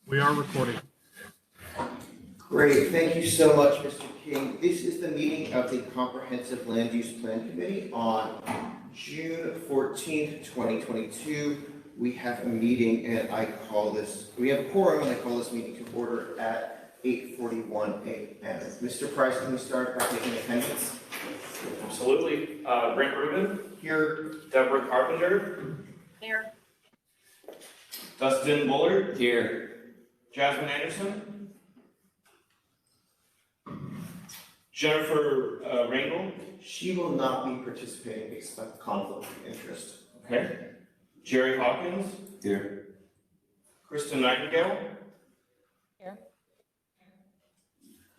We are recording. Great, thank you so much, Mr. King. This is the meeting of the Comprehensive Land Use Plan Committee on June 14th, 2022. We have a meeting and we have a quorum and I call this meeting to order at 8:41 a.m. Mr. Price, can we start by taking attendance? Absolutely. Brent Rubin. Here. Deborah Carpenter. Here. Dustin Bullard. Here. Jasmine Anderson. Jennifer Rangel. She will not be participating based on conflict of interest. Okay. Jerry Hawkins. Here. Kristen Nightingale. Here.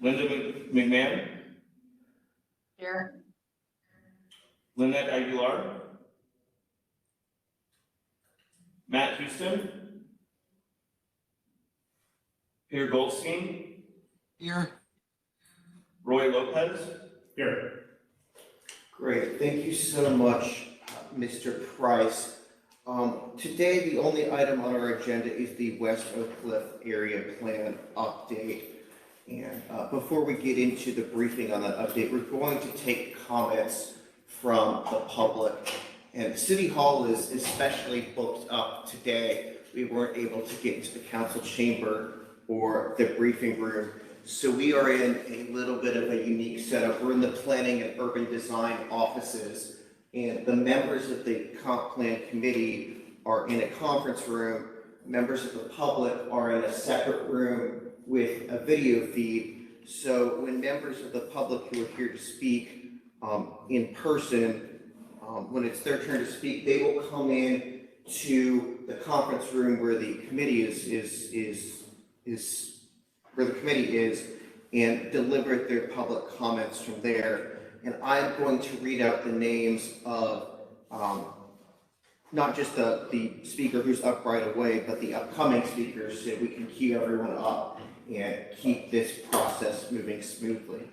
Linda McMahon. Here. Lynette Aguilar. Matt Houston. Peter Goldstein. Here. Roy Lopez. Here. Great, thank you so much, Mr. Price. Today, the only item on our agenda is the West Oakcliff Area Plan update. And before we get into the briefing on that update, we're going to take comments from the public. And City Hall is especially booked up today. We weren't able to get into the council chamber or the briefing room. So we are in a little bit of a unique setup. We're in the planning and urban design offices, and the members of the comp plan committee are in a conference room. Members of the public are in a separate room with a video feed. So when members of the public who are here to speak in person, when it's their turn to speak, they will come in to the conference room where the committee where the committee is and deliver their public comments from there. And I'm going to read out the names of not just the speaker who's up right away, but the upcoming speakers so we can queue everyone up and keep this process moving smoothly.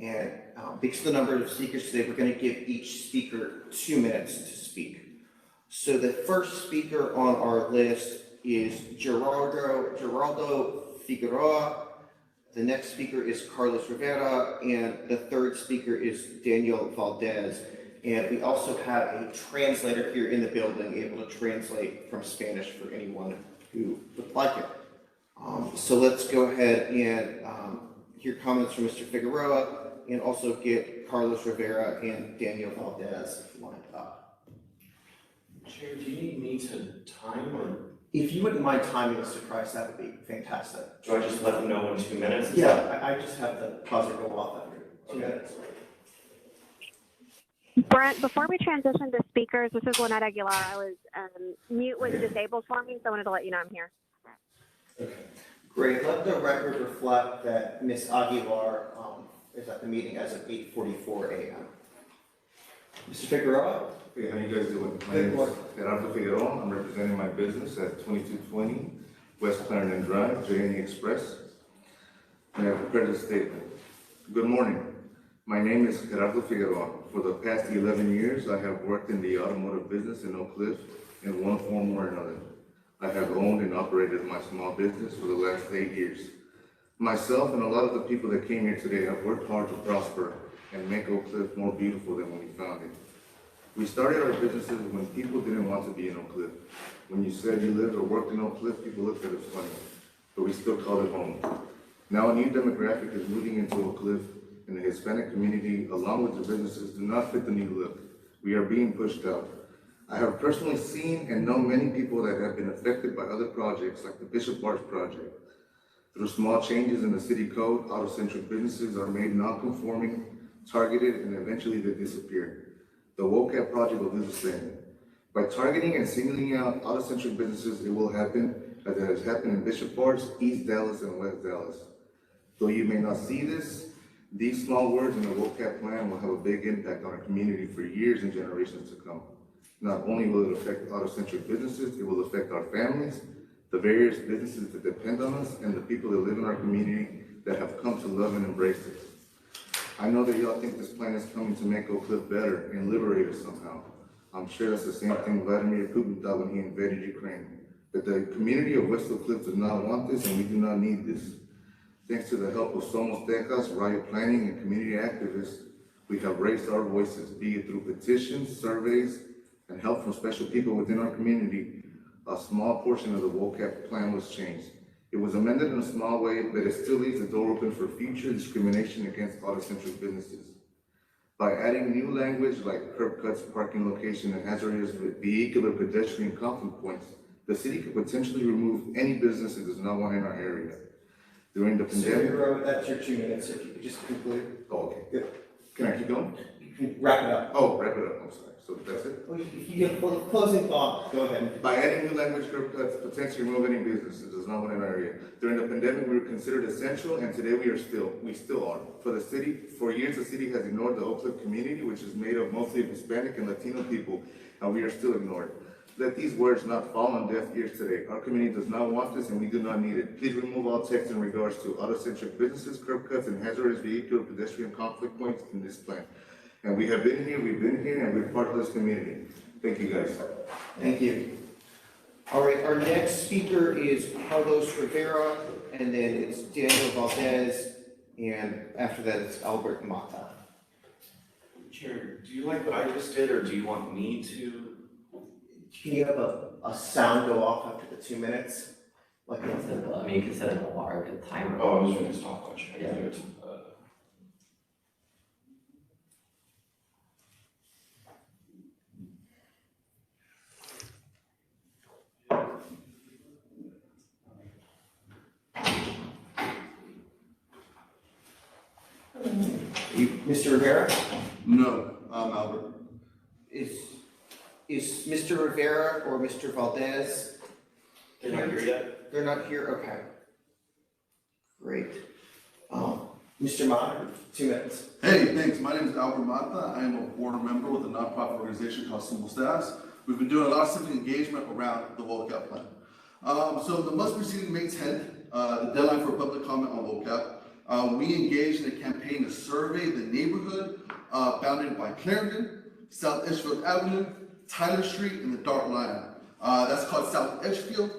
And because of the number of speakers today, we're going to give each speaker 2 minutes to speak. So the first speaker on our list is Geraldo Figueroa. The next speaker is Carlos Rivera, and the third speaker is Daniel Valdez. And we also have a translator here in the building able to translate from Spanish for anyone who would like it. So let's go ahead and hear comments from Mr. Figueroa and also get Carlos Rivera and Daniel Valdez lined up. Chair, do you need me to time or? If you wouldn't mind timing, Mr. Price, that would be fantastic. Do I just let them know in 2 minutes? Yeah, I just have the buzzer go off after 2 minutes. Brent, before we transition to speakers, this is Lynette Aguilar. I was mute was disabled for me, so I wanted to let you know I'm here. Okay. Great. Let the record reflect that Ms. Aguilar is at the meeting as of 8:44 a.m. Mr. Figueroa? Hey, how you guys doing? My name is Gerardo Figueroa. I'm representing my business at 2220 West Clarendon Drive, J&E Express. And I have prepared a statement. Good morning. My name is Gerardo Figueroa. For the past 11 years, I have worked in the automotive business in Oakcliff in one form or another. I have owned and operated my small business for the last 8 years. Myself and a lot of the people that came here today have worked hard to prosper and make Oakcliff more beautiful than when we found it. We started our businesses when people didn't want to be in Oakcliff. When you said you lived or worked in Oakcliff, people looked at us funny, but we still called it home. Now a new demographic is moving into Oakcliff, and the Hispanic community, along with the businesses, do not fit the new look. We are being pushed out. I have personally seen and know many people that have been affected by other projects like the Bishop Arts project. Through small changes in the city code, auto-centric businesses are made non-conforming, targeted, and eventually they disappear. The Vocab project will do the same. By targeting and singling out auto-centric businesses, it will happen as it has happened in Bishop Arts, East Dallas, and West Dallas. Though you may not see this, these small words in the Vocab plan will have a big impact on our community for years and generations to come. Not only will it affect auto-centric businesses, it will affect our families, the various businesses that depend on us, and the people that live in our community that have come to love and embrace it. I know that y'all think this plan is coming to make Oakcliff better and liberate us somehow. I'm sure that's the same thing Vladimir Putin thought when he invaded Ukraine. But the community of West Oakcliff does not want this, and we do not need this. Thanks to the help of Somos Tecas, riot planning, and community activists, we have raised our voices, be it through petitions, surveys, and help from special people within our community. A small portion of the Vocab plan was changed. It was amended in a small way, but it still leaves the door open for future discrimination against auto-centric businesses. By adding new language like curb cuts, parking location, and hazardous vehicular pedestrian conflict points, the city could potentially remove any business it does not want in our area. During the pandemic. So that's your 2 minutes, if you could just conclude. Oh, okay. Good. Can I keep going? You can wrap it up. Oh, wrap it up, I'm sorry. So that's it? Well, if you get a closing thought, go ahead. By adding new language curb cuts, potentially remove any business that does not want in our area. During the pandemic, we were considered essential, and today we still are. For the city, for years, the city has ignored the Oakcliff community, which is made of mostly Hispanic and Latino people, and we are still ignored. Let these words not fall on deaf ears today. Our community does not want this, and we do not need it. Please remove all text in regards to auto-centric businesses, curb cuts, and hazardous vehicular pedestrian conflict points in this plan. And we have been here, we've been here, and we're part of this community. Thank you, guys. Thank you. All right, our next speaker is Carlos Rivera, and then it's Daniel Valdez, and after that it's Albert Mata. Chair, do you like what I just did, or do you want me to? Can you have a sound go off after the 2 minutes? Like, I mean, you can set an alarm and timer. Oh, I was doing a stopwatch. I can do it. Mr. Rivera? No, I'm Albert. Is Mr. Rivera or Mr. Valdez? They're not here yet? They're not here, okay. Great. Mr. Mata, 2 minutes. Hey, thanks. My name is Albert Mata. I am a board member with a nonprofit organization called Somos Tecas. We've been doing a lot of civic engagement around the Vocab plan. So the month preceding May 10th, the deadline for public comment on Vocab, we engaged in a campaign to survey the neighborhood bounded by Clarendon, South Edgefield Avenue, Tyler Street, and the Dark Line. That's called South Edgefield.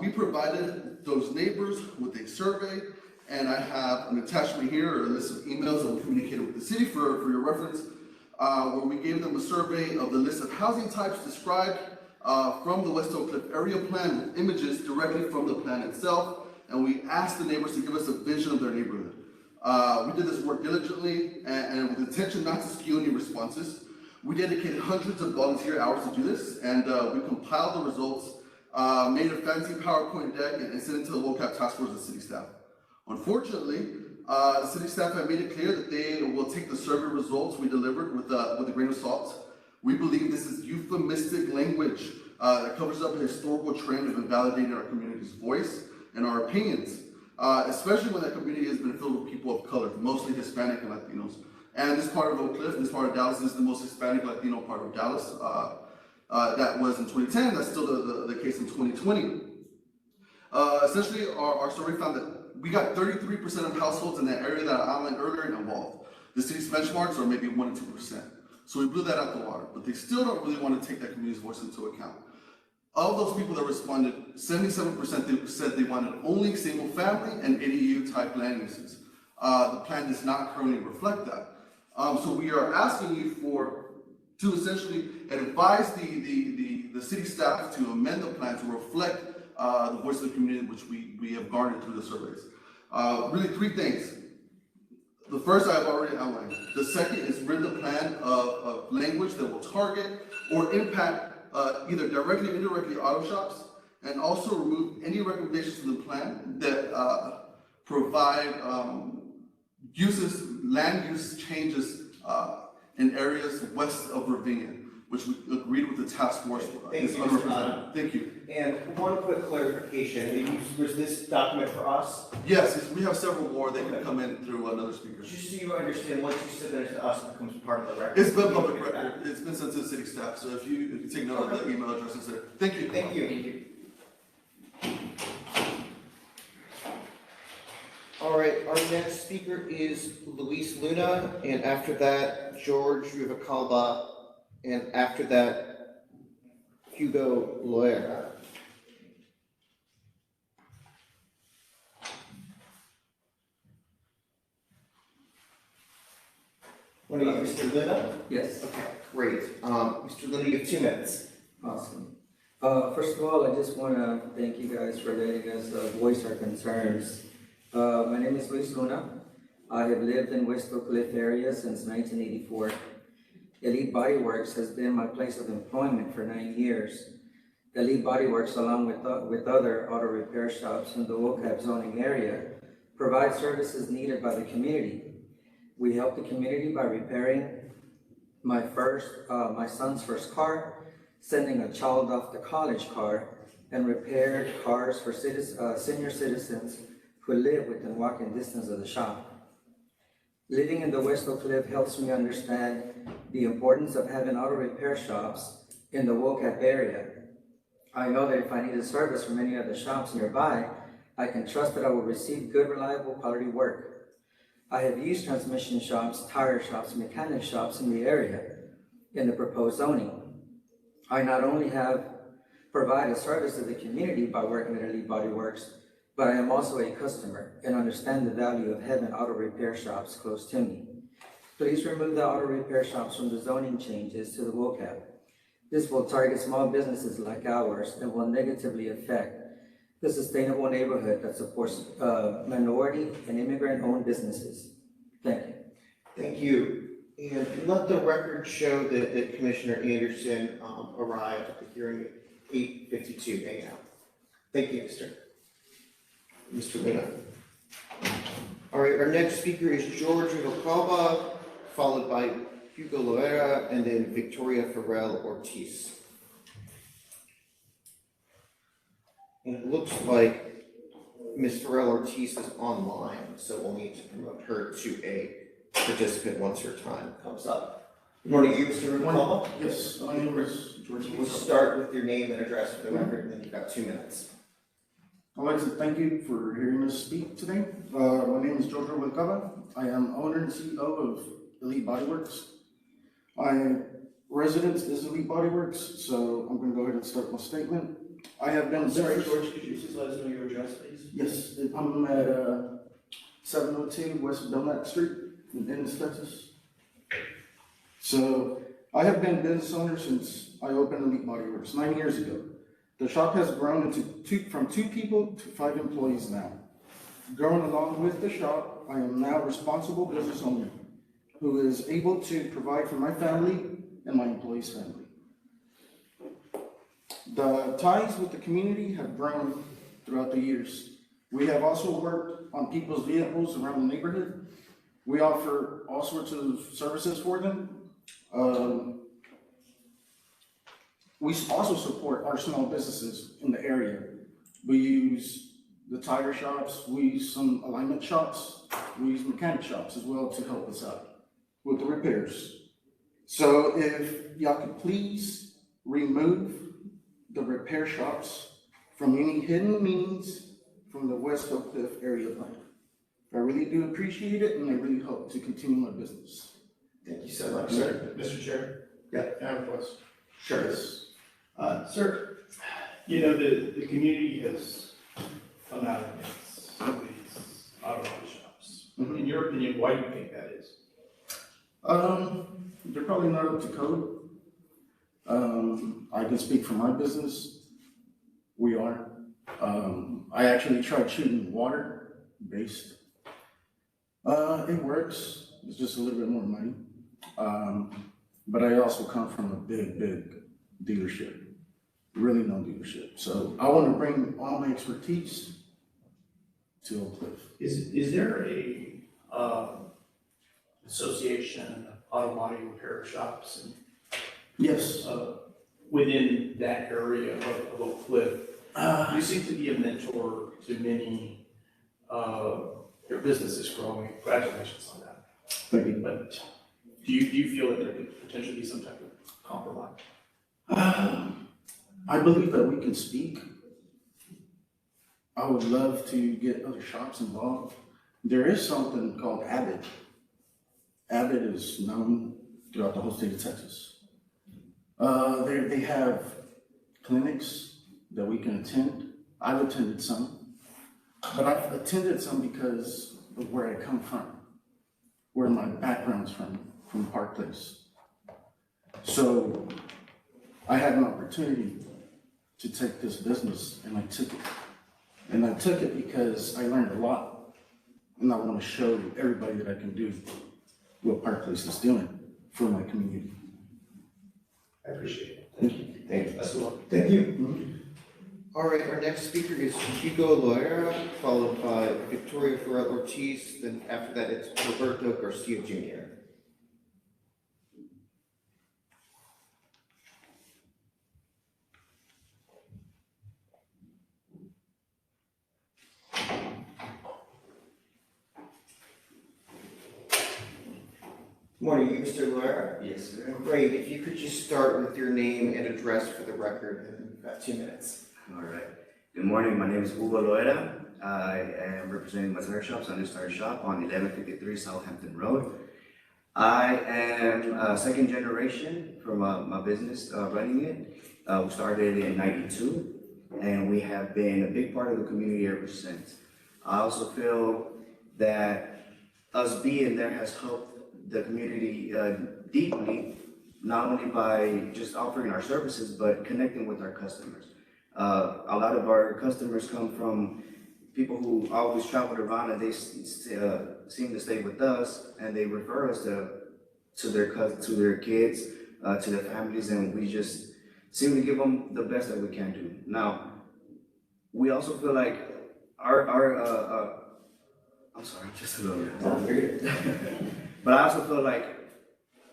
We provided those neighbors with a survey, and I have an attachment here, or a list of emails that we communicated with the city for your reference, where we gave them a survey of the list of housing types described from the West Oakcliff area plan with images directly from the plan itself, and we asked the neighbors to give us a vision of their neighborhood. We did this work diligently and with intention not to skew any responses. We dedicated hundreds of volunteer hours to do this, and we compiled the results, made a fancy PowerPoint deck, and sent it to the Vocab task force and city staff. Unfortunately, the city staff have made it clear that they will take the survey results we delivered with a grain of salt. We believe this is euphemistic language that covers up a historical trend of invalidating our community's voice and our opinions, especially when that community has been filled with people of color, mostly Hispanic and Latinos. And this part of Oakcliff, this part of Dallas, is the most Hispanic Latino part of Dallas. That was in 2010, that's still the case in 2020. Essentially, our survey found that we got 33% of households in that area that I outlined earlier involved. The city's benchmarks are maybe 1 to 2%. So we blew that out the water, but they still don't really want to take that community's voice into account. Of those people that responded, 77% said they wanted only single family and ADU type land uses. The plan does not currently reflect that. So we are asking you to essentially advise the city staff to amend the plan to reflect the voice of the community, which we have garnered through the surveys. Really 3 things. The first I've already outlined. The second is rid the plan of language that will target or impact either directly or indirectly auto shops, and also remove any recommendations in the plan that provide land use changes in areas west of Ravine, which we agreed with the task force. Thank you, Mr. Mata. Thank you. And one quick clarification, was this document for us? Yes, we have several more. They can come in through another speaker. Just so you understand, once you submit it to us, it becomes part of the record. It's been public record. It's been sent to the city staff, so if you take note of the email addresses there. Thank you. Thank you. All right, our next speaker is Luis Luna, and after that, George Rivacalba, and after that, Hugo Loera. Want to use Mr. Luna? Yes, Okay, great. Mr. Luna, you have 2 minutes. awesome. First of all, I just want to thank you guys for letting us voice our concerns. My name is Luis Luna. I have lived in West Oakcliff area since 1984. Elite Body Works has been my place of employment for 9 years. Elite Body Works, along with other auto repair shops in the Vocab zoning area, provide services needed by the community. We help the community by repairing my son's first car, sending a child off to college car, and repaired cars for senior citizens who live within walking distance of the shop. Living in the West Oakcliff helps me understand the importance of having auto repair shops in the Vocab area. I know that if I need a service from any of the shops nearby, I can trust that I will receive good, reliable, quality work. I have used transmission shops, tire shops, mechanic shops in the area in the proposed zoning. I not only have provided service to the community by working at Elite Body Works, but I am also a customer and understand the value of having auto repair shops close to me. Please remove the auto repair shops from the zoning changes to the Vocab. This will target small businesses like ours and will negatively affect the sustainable neighborhood that supports minority and immigrant-owned businesses. Thank you. Thank you. And let the record show that Commissioner Anderson arrived at the hearing at 8:52 a.m. Thank you, Mr. Luna. All right, our next speaker is George Vilcalba, followed by Hugo Loera, and then Victoria Farrell Ortiz. And it looks like Ms. Farrell Ortiz is online, so we'll need to promote her to a participant once her time comes up. Good morning, you, Mr. Vilcalba. Yes, my name is George. We'll start with your name and address for the record, and then you've got 2 minutes. I'd like to thank you for hearing us speak today. My name is George Vilcalba. I am owner and CEO of Elite Body Works. My residence is Elite Body Works, so I'm going to go ahead and start my statement. I have been. Sorry, George, could you just let us know your address, please? Yes, I'm at 702 West Belknap Street in Ennis, Texas. So I have been a business owner since I opened Elite Body Works 9 years ago. The shop has grown from 2 people to 5 employees now. Growing along with the shop, I am now a responsible business owner who is able to provide for my family and my employees' family. The ties with the community have grown throughout the years. We have also worked on people's vehicles around the neighborhood. We offer all sorts of services for them. We also support our small businesses in the area. We use the tire shops, we use some alignment shops, we use mechanic shops as well to help us out with the repairs. So if y'all could please remove the repair shops from any hidden means from the West Oakcliff area plan. I really do appreciate it, and I really hope to continue my business. Thank you so much, sir. Mr. Chair? Yeah. Can I have a question? Sure. Yes. Sir, you know, the community has come out against these auto body shops. In your opinion, why do you think that is? They're probably not up to code. I can speak for my business. We are. I actually tried shooting water-based. It works. It's just a little bit more money. But I also come from a big dealership. Really no dealership. So I want to bring all my expertise to Oakcliff. Is there a association of auto body repair shops and Yes. within that area of Oakcliff? You seem to be a mentor to many. Your business is growing. Congratulations on that. Thank you. But do you feel that there could potentially be some type of compromise? I believe that we can speak. I would love to get other shops involved. There is something called Abbott. Abbott is known throughout the whole state of Texas. They have clinics that we can attend. I've attended some, but I've attended some because of where I come from, where my background's from. from Park Place. So I had an opportunity to take this business, and I took it. And I took it because I learned a lot, and I want to show everybody that I can do what Park Place is doing for my community. I appreciate it. Thank you. Thank you. Best of luck. Thank you. All right, our next speaker is Hugo Loera, followed by Victoria Farrell Ortiz, then after that it's Roberto Garcia Jr. Morning, you Mr. Loera? Yes, sir. Great, if you could just start with your name and address for the record in about 2 minutes. All right. Good morning. My name is Hugo Loera. I am representing my tire shops, Sunday Tire Shop on 1153 Southampton Road. I am second generation from my business running it. We started in '92, and we have been a big part of the community ever since. I also feel that us being there has helped the community deeply, not only by just offering our services, but connecting with our customers. A lot of our customers come from people who always traveled around, and they seem to stay with us, and they refer us to their kids, to their families, and we just seem to give them the best that we can do. Now, we also feel like I'm sorry, just a little bit. But I also feel like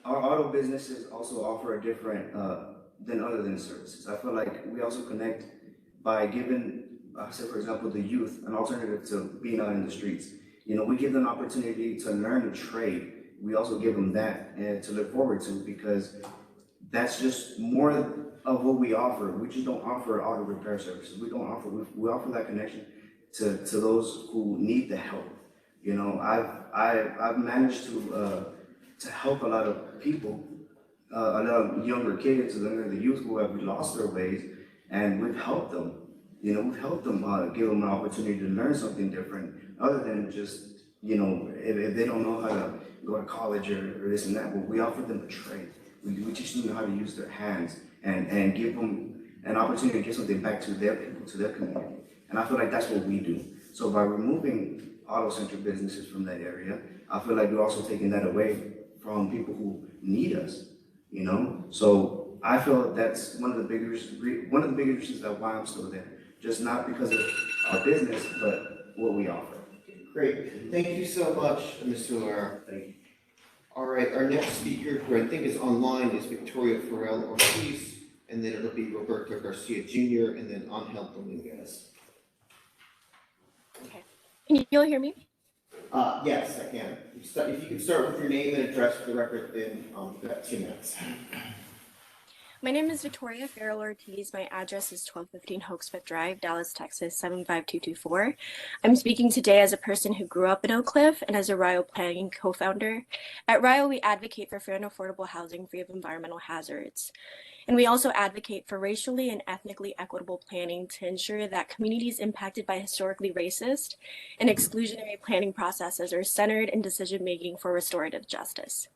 our auto businesses also offer a different than other than services. I feel like we also connect by giving, say for example, the youth an alternative to being out in the streets. You know, we give them an opportunity to learn a trade. We also give them that and to look forward to, because that's just more of what we offer. We just don't offer auto repair services. We offer that connection to those who need the help. You know, I've managed to help a lot of people, a lot of younger kids, the youth who have lost their ways, and we've helped them. You know, we've helped them, give them an opportunity to learn something different, other than just, you know, if they don't know how to go to college or this and that, but we offer them a trade. We teach them how to use their hands and give them an opportunity to give something back to their people, to their community. And I feel like that's what we do. So by removing auto-centered businesses from that area, I feel like we're also taking that away from people who need us, you know? So I feel that's one of the bigger reasons that why I'm still there. Just not because of our business, but what we offer. Great, thank you so much, Mr. Loera. Thank you. All right, our next speaker, who I think is online, is Victoria Farrell Ortiz, and then it'll be Roberto Garcia Jr., and then Angel Dominguez. Okay. Can you all hear me? Yes, I can. If you could start with your name and address for the record in about 2 minutes. My name is Victoria Farrell Ortiz. My address is 1215 Oakcliff Drive, Dallas, Texas, 75224. I'm speaking today as a person who grew up in Oakcliff and as a RIO planning co-founder. At RIO, we advocate for fair and affordable housing free of environmental hazards. And we also advocate for racially and ethnically equitable planning to ensure that communities impacted by historically racist and exclusionary planning processes are centered in decision-making for restorative justice.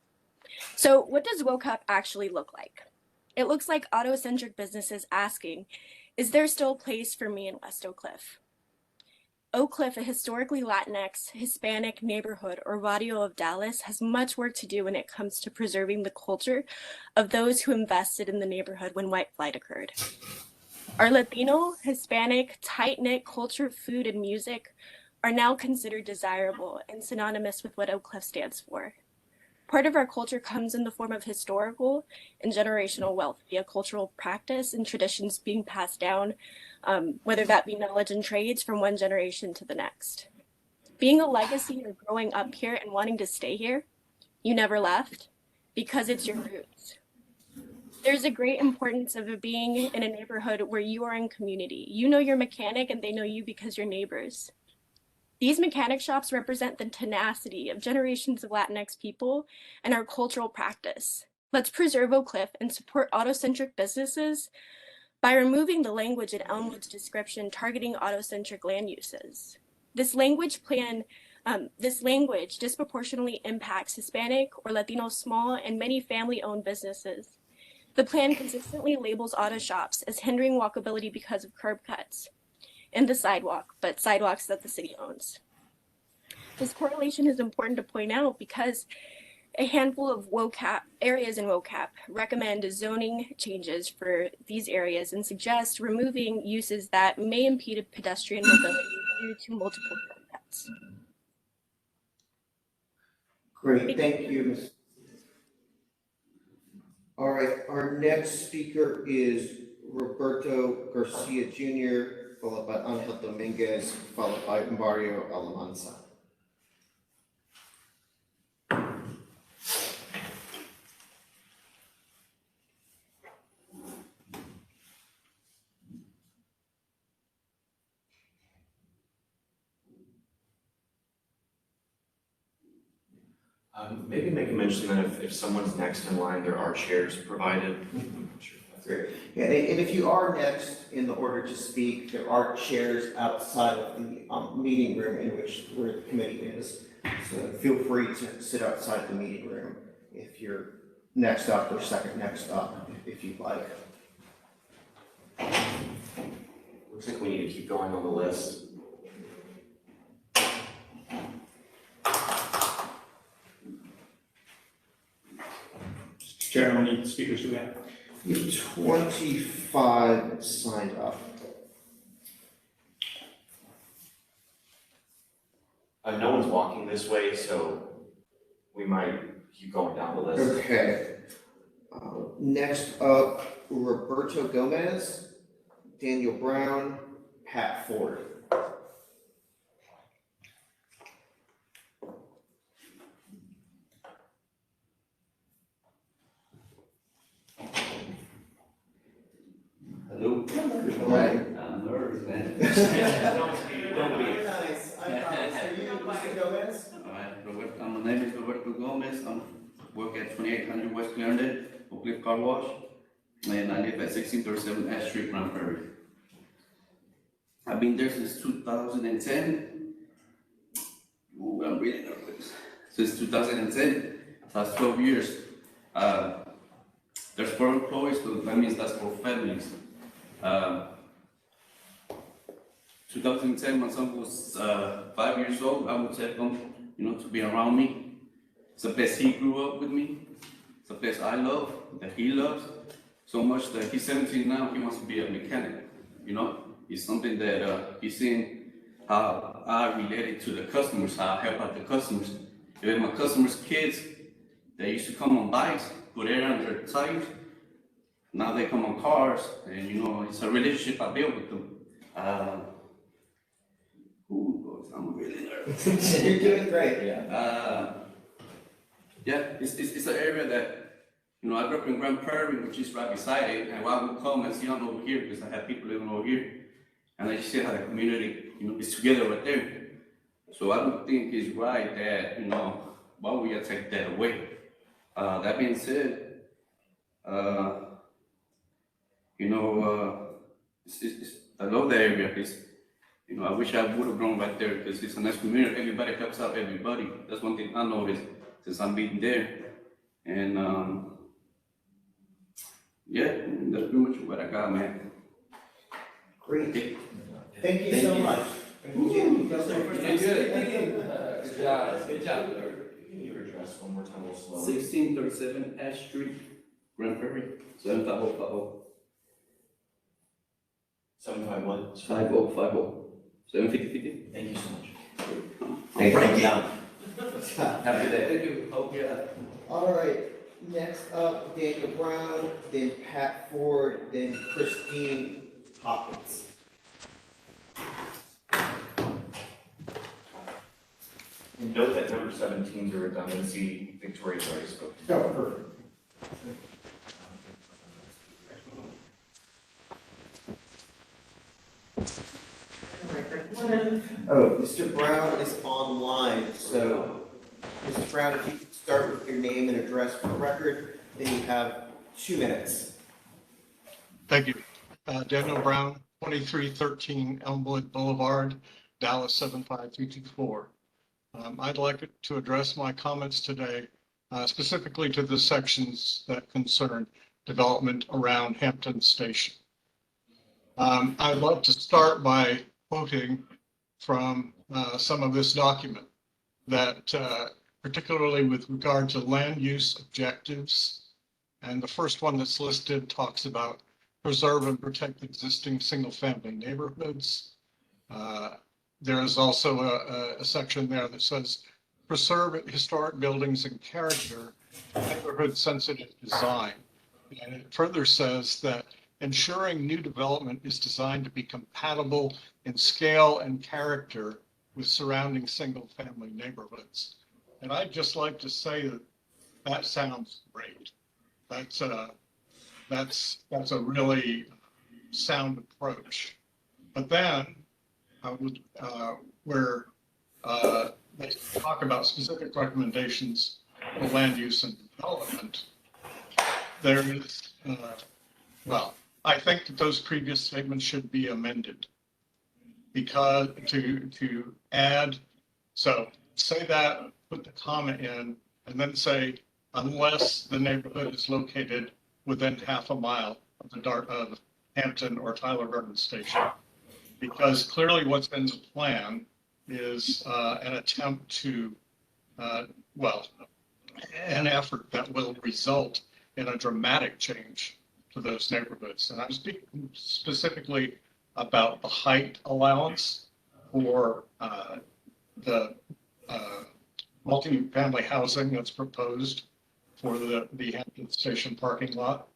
So what does Vocab actually look like? It looks like auto-centric businesses asking, is there still a place for me in West Oakcliff? Oakcliff, a historically Latinx, Hispanic neighborhood or barrio of Dallas, has much work to do when it comes to preserving the culture of those who invested in the neighborhood when white flight occurred. Our Latino, Hispanic, tight-knit culture, food, and music are now considered desirable and synonymous with what Oakcliff stands for. Part of our culture comes in the form of historical and generational wealth via cultural practice and traditions being passed down, whether that be knowledge and trades from one generation to the next. Being a legacy or growing up here and wanting to stay here, you never left because it's your roots. There's a great importance of being in a neighborhood where you are in community. You know your mechanic and they know you because you're neighbors. These mechanic shops represent the tenacity of generations of Latinx people and our cultural practice. Let's preserve Oakcliff and support auto-centric businesses by removing the language in Elmwood's description targeting auto-centric land uses. This language plan This language disproportionately impacts Hispanic or Latino small and many family-owned businesses. The plan consistently labels auto shops as hindering walkability because of curb cuts in the sidewalk, but sidewalks that the city owns. This correlation is important to point out because a handful of areas in Vocab recommend zoning changes for these areas and suggest removing uses that may impede pedestrian mobility due to multiple curb cuts. Great, thank you, Ms. All right, our next speaker is Roberto Garcia Jr., followed by Angel Dominguez, followed by Mario Alamanza. Maybe make a mention that if someone's next in line, there are chairs provided. I'm not sure if that's Great. Yeah, and if you are next in the order to speak, there are chairs outside of the meeting room where the committee is. So feel free to sit outside the meeting room if you're next up or second next up, if you'd like. Looks like we need to keep going on the list. Chair, how many speakers do we have? You have 25 signed up. No one's walking this way, so we might keep going down the list. Okay. Next up, Roberto Gomez, Daniel Brown, Pat Ford. Hello. Right. I'm nervous, man. Nice. I promise. Are you Mr. Gomez? My name is Roberto Gomez. I work at 2800 West Clarendon, Oakcliff Car Wash, and I live at 1637 Ash Street, Grand Prairie. I've been there since 2010. Ooh, I'm really nervous. Since 2010, that's 12 years. There's 4 employees, so that means that's 4 families. 2010, my son was 5 years old. I would take him, to be around me. It's the place he grew up with me. It's the place I love, that he loves. So much that he's 17 now, he wants to be a mechanic, It's something that he's seen how I related to the customers, how I help out the customers. Even my customers' kids, they used to come on bikes, put air on their tires. Now they come on cars, and it's a relationship I built with them. I'm really nervous. You're doing great. It's an area that, I grew up in Grand Prairie, which is right beside it, and I would come and see them over here because I have people living over here, and I just see how the community, is together right there. So I don't think it's right that, why would you take that away? That being said, I love the area. I wish I would have grown right there because it's a nice community. Everybody helps out everybody. That's one thing I noticed since I'm being there. And that's pretty much what I got, man. Great. Thank you so much. Thank you. Good job. Good job. Can you address one more time, a little slow? 1637 Ash Street, Grand Prairie, 75050. 751. 5050. 750. Thank you so much. Thank you. Have a good day. Thank you. Hope you have. All right, next up, Daniel Brown, then Pat Ford, then Christine Hopkins. Note that number 17 is a redundancy. Victoria's already spoken. Oh, perfect. Oh, Mr. Brown is online, so Mr. Brown, if you could start with your name and address for the record, then you have 2 minutes. Thank you. Daniel Brown, 2313 Elmwood Boulevard, Dallas 75324. I'd like to address my comments today specifically to the sections that concern development around Hampton Station. I'd love to start by quoting from some of this document that particularly with regard to land use objectives, and the first one that's listed talks about preserve and protect existing single-family neighborhoods. There is also a section there that says preserve historic buildings and character, neighborhood-sensitive design. And it further says that ensuring new development is designed to be compatible in scale and character with surrounding single-family neighborhoods. And I'd just like to say that that sounds great. That's a really sound approach. But then I would, where they talk about specific recommendations for land use and development, there is, well, I think that those previous statements should be amended because to add, so say that, put the comma in, and then say, unless the neighborhood is located within half a mile of the Hampton or Tyler Vernon Station. Because clearly what's in the plan is an attempt to, well, an effort that will result in a dramatic change to those neighborhoods. And I'm speaking specifically about the height allowance for the multi-family housing that's proposed for the Hampton Station parking lot,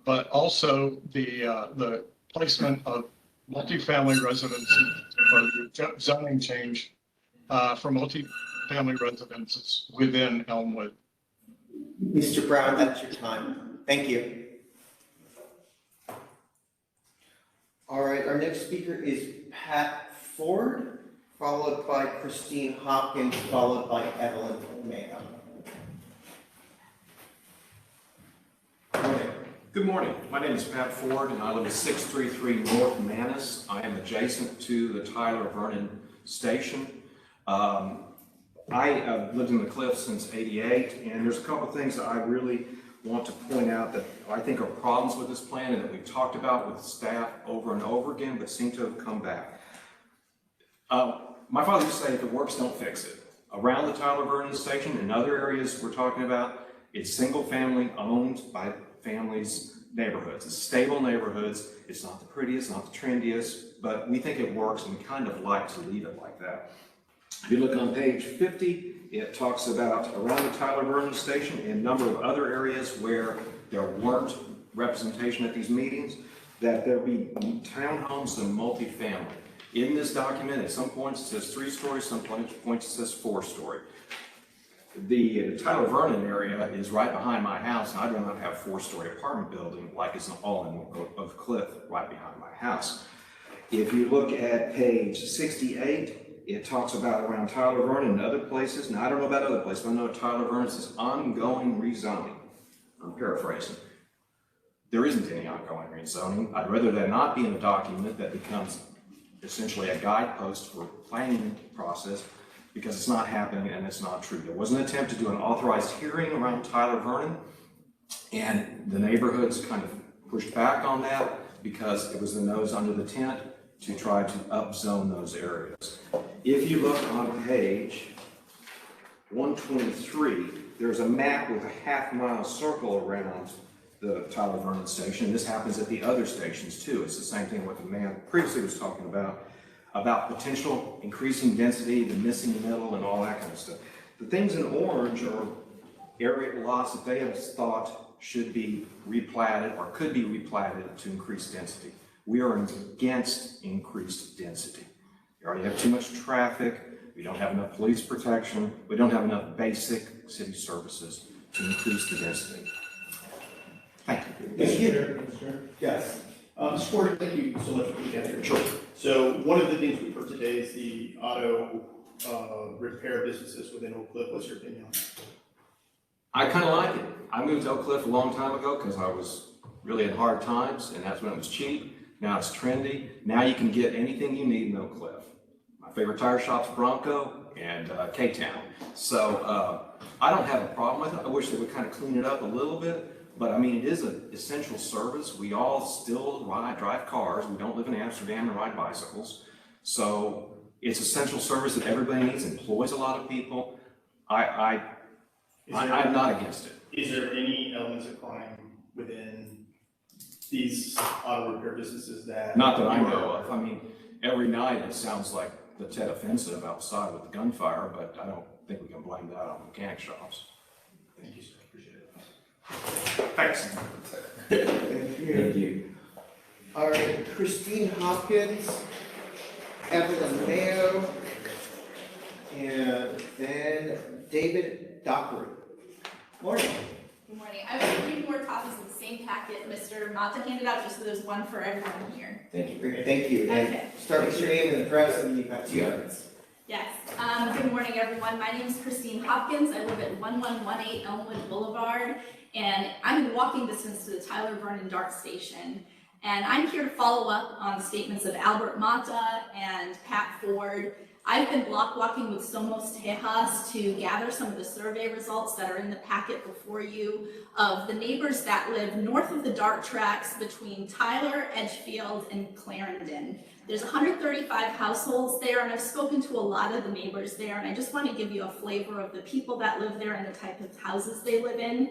but also the placement of multi-family residences or the zoning change for multi-family residences within Elmwood. Mr. Brown, that's your time. Thank you. All right, our next speaker is Pat Ford, followed by Christine Hopkins, followed by Evelyn Alameda. Good morning. My name is Pat Ford, and I live at 633 North Manus. I am adjacent to the Tyler Vernon Station. I have lived in the Cliff since '88, and there's a couple of things that I really want to point out that I think are problems with this plan and that we've talked about with staff over and over again, but seem to have come back. My father used to say, if it works, don't fix it. Around the Tyler Vernon Station and other areas we're talking about, it's single family owned by families, neighborhoods. It's stable neighborhoods. It's not the prettiest, not the trendiest, but we think it works and we kind of like to leave it like that. If you look on page 50, it talks about around the Tyler Vernon Station and a number of other areas where there weren't representation at these meetings, that there be townhomes and multifamily. In this document, at some points it says 3-story, some points it says 4-story. The Tyler Vernon area is right behind my house, and I'd rather not have a 4-story apartment building like it's all in Oakcliff right behind my house. If you look at page 68, it talks about around Tyler Vernon and other places. Now, I don't know about other places, but I know Tyler Vernon says ongoing rezoning. I'm paraphrasing. There isn't any ongoing rezoning. I'd rather that not be in a document that becomes essentially a guidepost for planning process, because it's not happening and it's not true. There was an attempt to do an authorized hearing around Tyler Vernon, and the neighborhoods kind of pushed back on that because it was the nose under the tent to try to upzone those areas. If you look on page 123, there's a map with a half-mile circle around the Tyler Vernon Station. This happens at the other stations too. It's the same thing what the man previously was talking about potential increasing density, the missing middle, and all that kind of stuff. The things in orange are area lots that they have thought should be replatted or could be replatted to increase density. We are against increased density. We already have too much traffic. We don't have enough police protection. We don't have enough basic city services to increase the density. Thank you. Mr. Chair. Yes. Mr. Ford, thank you so much for being here. Sure. So one of the things we've heard today is the auto repair businesses within Oakcliff. What's your opinion on that? I kind of like it. I moved to Oakcliff a long time ago because I was really in hard times, and that's when it was cheap. Now it's trendy. Now you can get anything you need in Oakcliff. My favorite tire shop's Bronco and K-Town. So I don't have a problem with it. I wish they would kind of clean it up a little bit, but I mean, it is an essential service. We all still drive cars. We don't live in Amsterdam and ride bicycles. So it's essential service that everybody needs, employs a lot of people. I'm not against it. Is there any elements of crime within these auto repair businesses that? Not that I know of. I mean, every night it sounds like the Tet Offensive outside with the gunfire, but I don't think we can blame that on mechanic shops. Thank you, sir. Appreciate it. Thanks. Thank you. All right, Christine Hopkins, Evelyn Mayo, and then David Dockery. Morning. Good morning. I have 3 more copies of the same packet Mr. Mata handed out, just so there's one for everyone here. Thank you. Thank you. And Okay. start with your name and address, and you've got 2 minutes. Yes. Good morning, everyone. My name is Christine Hopkins. I live at 1118 Elmwood Boulevard, and I'm in walking distance to the Tyler Vernon DART station. And I'm here to follow up on the statements of Albert Mata and Pat Ford. I've been block walking with Somos Tejas to gather some of the survey results that are in the packet before you of the neighbors that live north of the DART tracks between Tyler, Edgefield, and Clarendon. There's 135 households there, and I've spoken to a lot of the neighbors there, and I just want to give you a flavor of the people that live there and the type of houses they live in.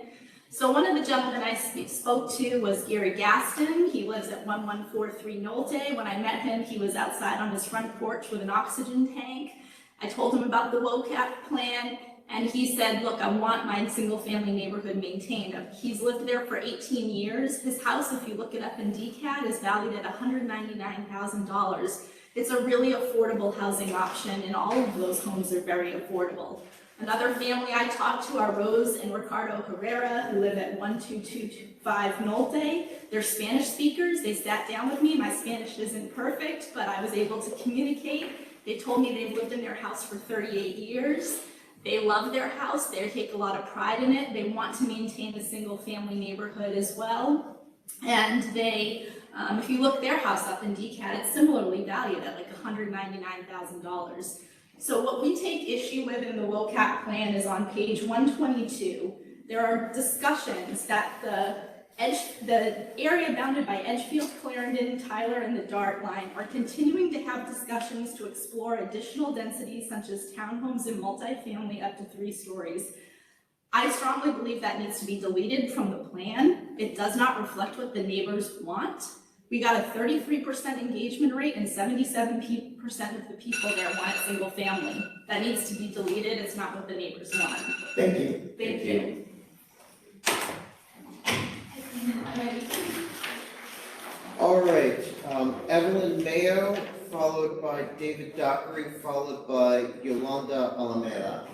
So one of the gentlemen I spoke to was Gary Gaston. He lives at 1143 Nolte. When I met him, he was outside on his front porch with an oxygen tank. I told him about the Vocab plan, and he said, look, I want my single-family neighborhood maintained. He's lived there for 18 years. His house, if you look it up in DCAT, is valued at $199,000. It's a really affordable housing option, and all of those homes are very affordable. Another family I talked to are Rose and Ricardo Herrera, who live at 12225 Nolte. They're Spanish speakers. They sat down with me. My Spanish isn't perfect, but I was able to communicate. They told me they've lived in their house for 38 years. They love their house. They take a lot of pride in it. They want to maintain a single-family neighborhood as well. And they, if you look their house up in DCAT, it's similarly valued at like $199,000. So what we take issue with in the Vocab plan is on page 122. There are discussions that the area bounded by Edgefield, Clarendon, Tyler, and the DART line are continuing to have discussions to explore additional densities such as townhomes and multifamily up to 3 stories. I strongly believe that needs to be deleted from the plan. It does not reflect what the neighbors want. We got a 33% engagement rate, and 77% of the people there want single family. That needs to be deleted. It's not what the neighbors want. Thank you. Thank you. All right, Evelyn Mayo, followed by David Dockery, followed by Yolanda Alameda.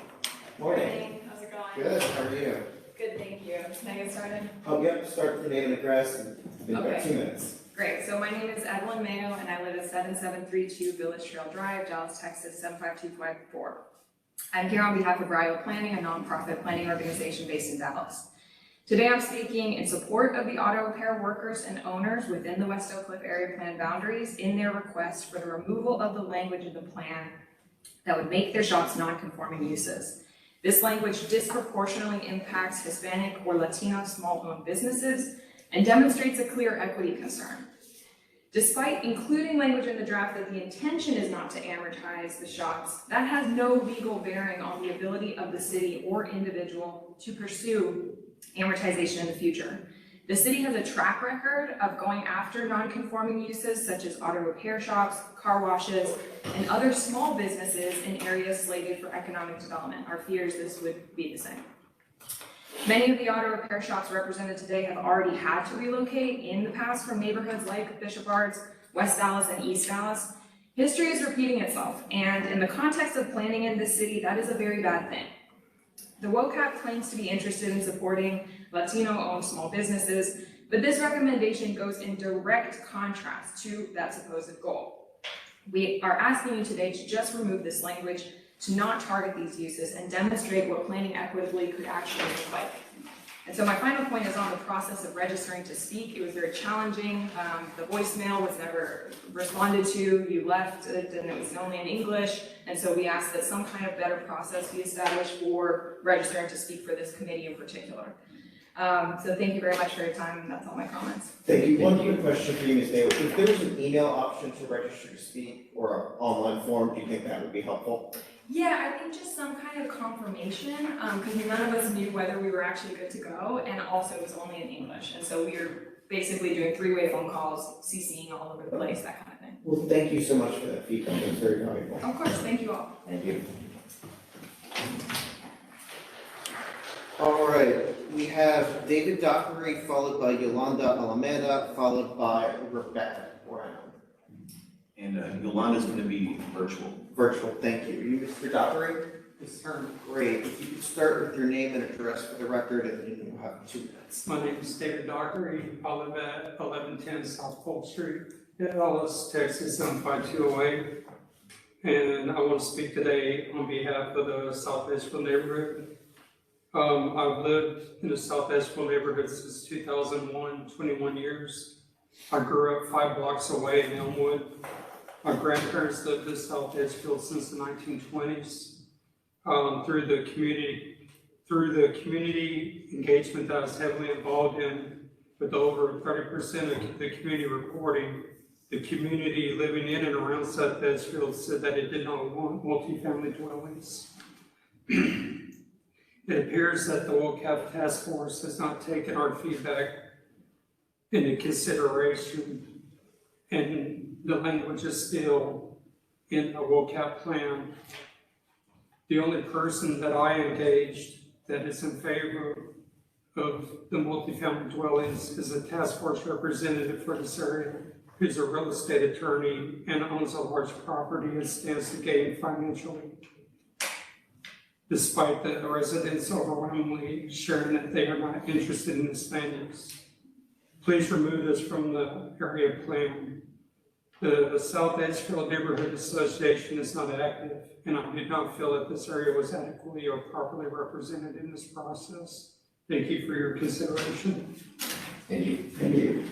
Morning. How's it going? Good, how are you? Good, thank you. Can I get started? Oh, yep, start with the name and address, and we've got 2 minutes. Great, so my name is Evelyn Mayo, and I live at 7732 Village Trail Drive, Dallas, Texas, 75254. I'm here on behalf of Rio Planning, a nonprofit planning organization based in Dallas. Today I'm speaking in support of the auto repair workers and owners within the West Oakcliff area plan boundaries in their request for the removal of the language in the plan that would make their shops non-conforming uses. This language disproportionately impacts Hispanic or Latino small-owned businesses and demonstrates a clear equity concern. Despite including language in the draft that the intention is not to amortize the shops, that has no legal bearing on the ability of the city or individual to pursue amortization in the future. The city has a track record of going after non-conforming uses such as auto repair shops, car washes, and other small businesses in areas slated for economic development. Our fear is this would be the same. Many of the auto repair shops represented today have already had to relocate in the past from neighborhoods like Bishop Arts, West Dallas, and East Dallas. History is repeating itself, and in the context of planning in this city, that is a very bad thing. The Vocab claims to be interested in supporting Latino-owned small businesses, but this recommendation goes in direct contrast to that supposed goal. We are asking you today to just remove this language, to not target these uses, and demonstrate what planning equitably could actually look like. And so my final point is on the process of registering to speak. It was very challenging. The voicemail was never responded to. You left it and it was only in English. And so we asked that some kind of better process be established for registering to speak for this committee in particular. So thank you very much for your time, and that's all my comments. Thank you. One quick question for you, Ms. Day. If there was an email option to register to speak or an online form, do you think that would be helpful? Yeah, I think just some kind of confirmation, because none of us knew whether we were actually good to go, and also it was only in English. And so we were basically doing three-way phone calls, CCing all over the place, that kind of thing. Well, thank you so much for that feedback. It's very valuable. Of course, thank you all. Thank you. All right, we have David Dockery, followed by Yolanda Alameda, followed by Rebecca Brown. And Yolanda's going to be virtual. Virtual, thank you. You, Mr. Dockery? Yes, sir. Great. If you could start with your name and address for the record, and then you'll have 2 minutes. My name is David Dockery. I live at 1110 South Polk Street, Dallas, Texas 75208. And I want to speak today on behalf of the South Edgeville neighborhood. I've lived in the South Edgeville neighborhood since 2001, 21 years. I grew up 5 blocks away in Elmwood. My grandparents lived in South Edgeville since the 1920s. Through the community engagement that I was heavily involved in, with over 30% of the community reporting, the community living in and around South Edgeville said that it did not want multifamily dwellings. It appears that the Vocab task force has not taken our feedback into consideration, and the language is still in the Vocab plan. The only person that I engaged that is in favor of the multifamily dwellings is a task force representative for this area, who's a real estate attorney and owns a large property and stands to gain financially, despite the residents overwhelmingly sharing that they are not interested in this land use. Please remove this from the area plan. The South Edgeville Neighborhood Association is not active, and I did not feel that this area was adequately or properly represented in this process. Thank you for your consideration. Thank you. Thank you.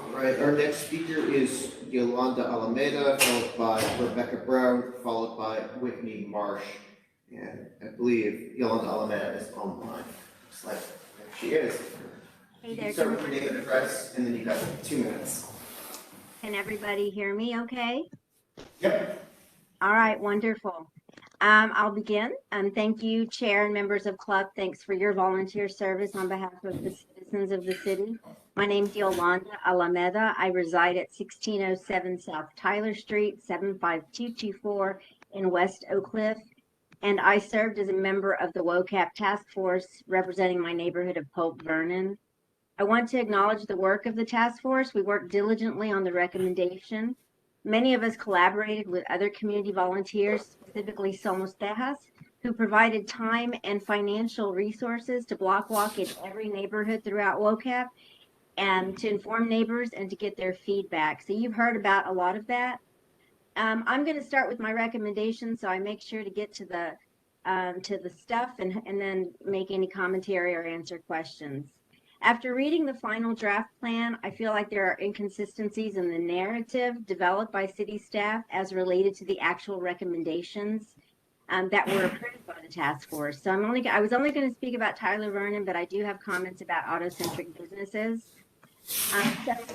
All right, our next speaker is Yolanda Alameda, followed by Rebecca Brown, followed by Whitney Marsh. And I believe Yolanda Alameda is online. Looks like she is. Hey You there, can start with your name and address, and then you got 2 minutes. can everybody hear me okay? Yep. All right, wonderful. I'll begin. Thank you, Chair and members of CLUP. Thanks for your volunteer service on behalf of the citizens of the city. My name's Yolanda Alameda. I reside at 1607 South Tyler Street, 75224 in West Oakcliff. And I served as a member of the Vocab Task Force representing my neighborhood of Pope Vernon. I want to acknowledge the work of the task force. We worked diligently on the recommendation. Many of us collaborated with other community volunteers, specifically Somos Tejas, who provided time and financial resources to block walk in every neighborhood throughout Vocab and to inform neighbors and to get their feedback. So you've heard about a lot of that. I'm going to start with my recommendation, so I make sure to get to the stuff and then make any commentary or answer questions. After reading the final draft plan, I feel like there are inconsistencies in the narrative developed by city staff as related to the actual recommendations that were approved by the task force. So I was only going to speak about Tyler Vernon, but I do have comments about auto-centric businesses. So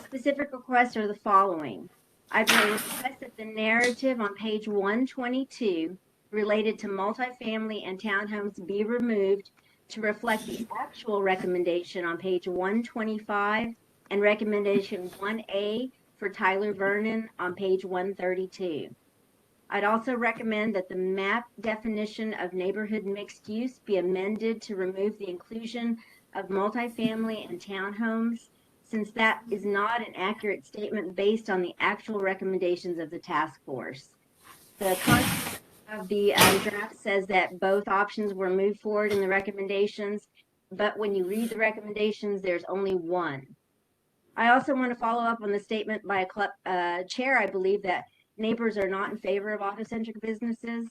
specific requests are the following. I will request that the narrative on page 122 related to multifamily and townhomes be removed to reflect the actual recommendation on page 125 and recommendation 1A for Tyler Vernon on page 132. I'd also recommend that the map definition of neighborhood mixed use be amended to remove the inclusion of multifamily and townhomes, since that is not an accurate statement based on the actual recommendations of the task force. The content of the draft says that both options were moved forward in the recommendations, but when you read the recommendations, there's only one. I also want to follow up on the statement by a CLUP chair, I believe, that neighbors are not in favor of auto-centric businesses.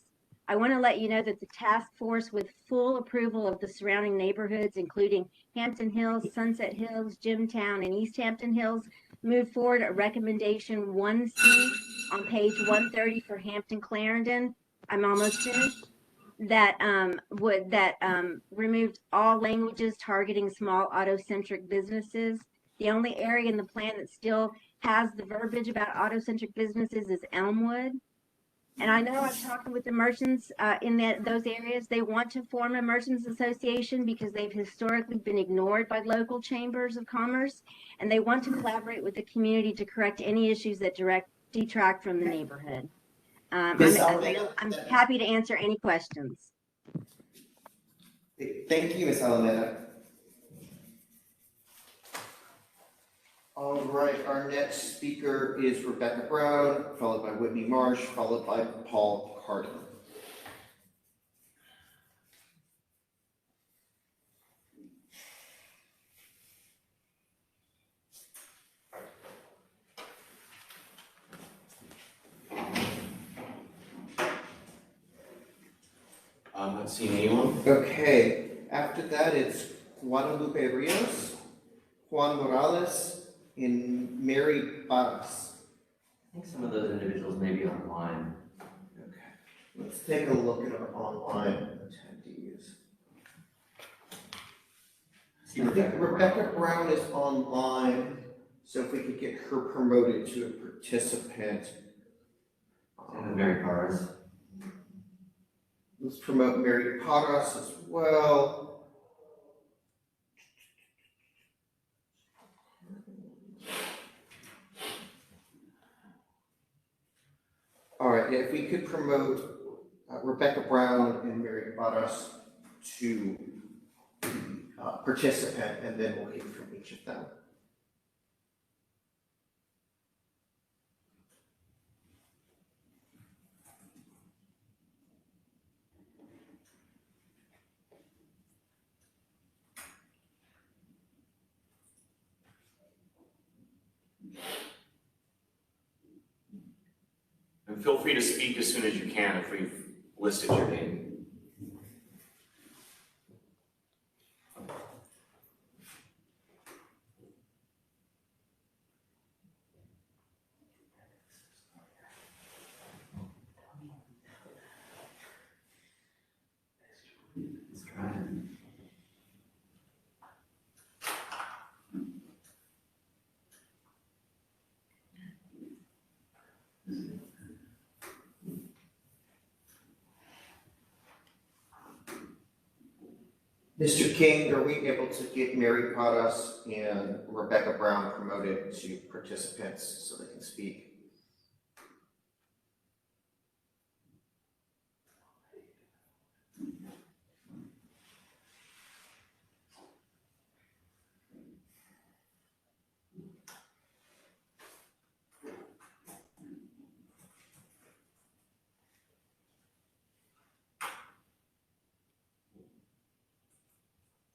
I want to let you know that the task force, with full approval of the surrounding neighborhoods, including Hampton Hills, Sunset Hills, Jimtown, and East Hampton Hills, moved forward a recommendation 1C on page 130 for Hampton Clarendon. I'm almost finished. That removed all languages targeting small auto-centric businesses. The only area in the plan that still has the verbiage about auto-centric businesses is Elmwood. And I know I've talked with the merchants in those areas. They want to form a merchants association because they've historically been ignored by local chambers of commerce, and they want to collaborate with the community to correct any issues that detract from the neighborhood. I'm happy to answer any questions. Thank you, Ms. Alameda. All right, our next speaker is Rebecca Brown, followed by Whitney Marsh, followed by Paul Carter. I'm not seeing anyone. Okay, after that, it's Guadalupe Rios, Juan Morales, and Mary Barras. I think some of those individuals may be online. Okay, let's take a look at our online attendees. I think Rebecca Brown is online, so if we could get her promoted to a participant. And Mary Barras. Let's promote Mary Barras as well. All right, if we could promote Rebecca Brown and Mary Barras to participant, and then we'll hear from each of them. And feel free to speak as soon as you can if we've listed your name. Let's try it. Mr. King, are we able to get Mary Barras and Rebecca Brown promoted to participants so they can speak?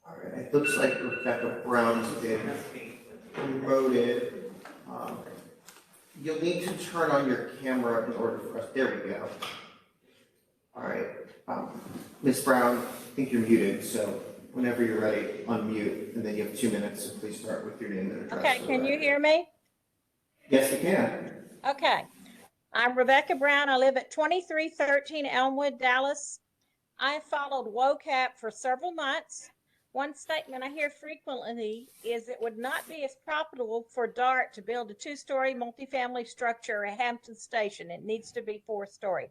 All right, it looks like Rebecca Brown's been promoted. You'll need to turn on your camera in order for us, there we go. All right, Ms. Brown, I think you're muted, so whenever you're ready, unmute, and then you have 2 minutes, so please start with your name and address. Okay, can you hear me? Yes, you can. Okay, I'm Rebecca Brown. I live at 2313 Elmwood, Dallas. I followed Vocab for several months. One statement I hear frequently is it would not be as profitable for DART to build a 2-story multifamily structure at Hampton Station. It needs to be 4-story.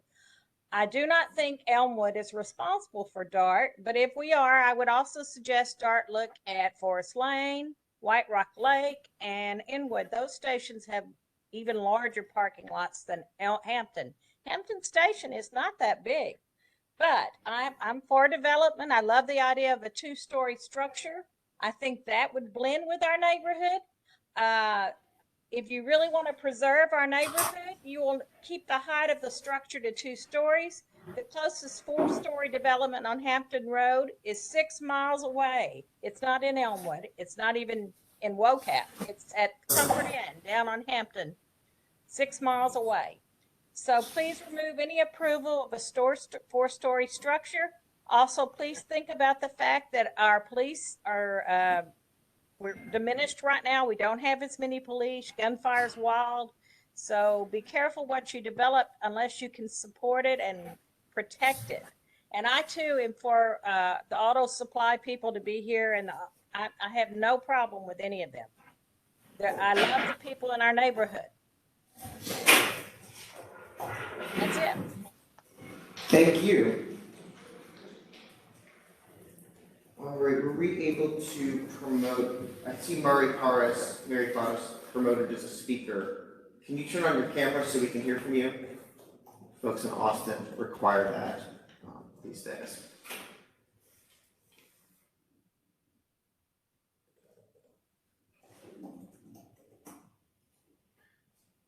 I do not think Elmwood is responsible for DART, but if we are, I would also suggest DART look at Forest Lane, White Rock Lake, and Inwood. Those stations have even larger parking lots than Hampton. Hampton Station is not that big. But I'm for development. I love the idea of a 2-story structure. I think that would blend with our neighborhood. If you really want to preserve our neighborhood, you will keep the height of the structure to 2 stories. The closest 4-story development on Hampton Road is 6 miles away. It's not in Elmwood. It's not even in Vocab. It's at Comfort Inn down on Hampton, 6 miles away. So please remove any approval of a four-story structure. Also, please think about the fact that our police are, we're diminished right now. We don't have as many police. Gunfire's wild. So be careful what you develop unless you can support it and protect it. And I too am for the auto supply people to be here, and I have no problem with any of them. I love the people in our neighborhood. That's it. Thank you. All right, were we able to promote, I see Mary Paris promoted as a speaker. Can you turn on your camera so we can hear from you? Folks in Austin require that these days.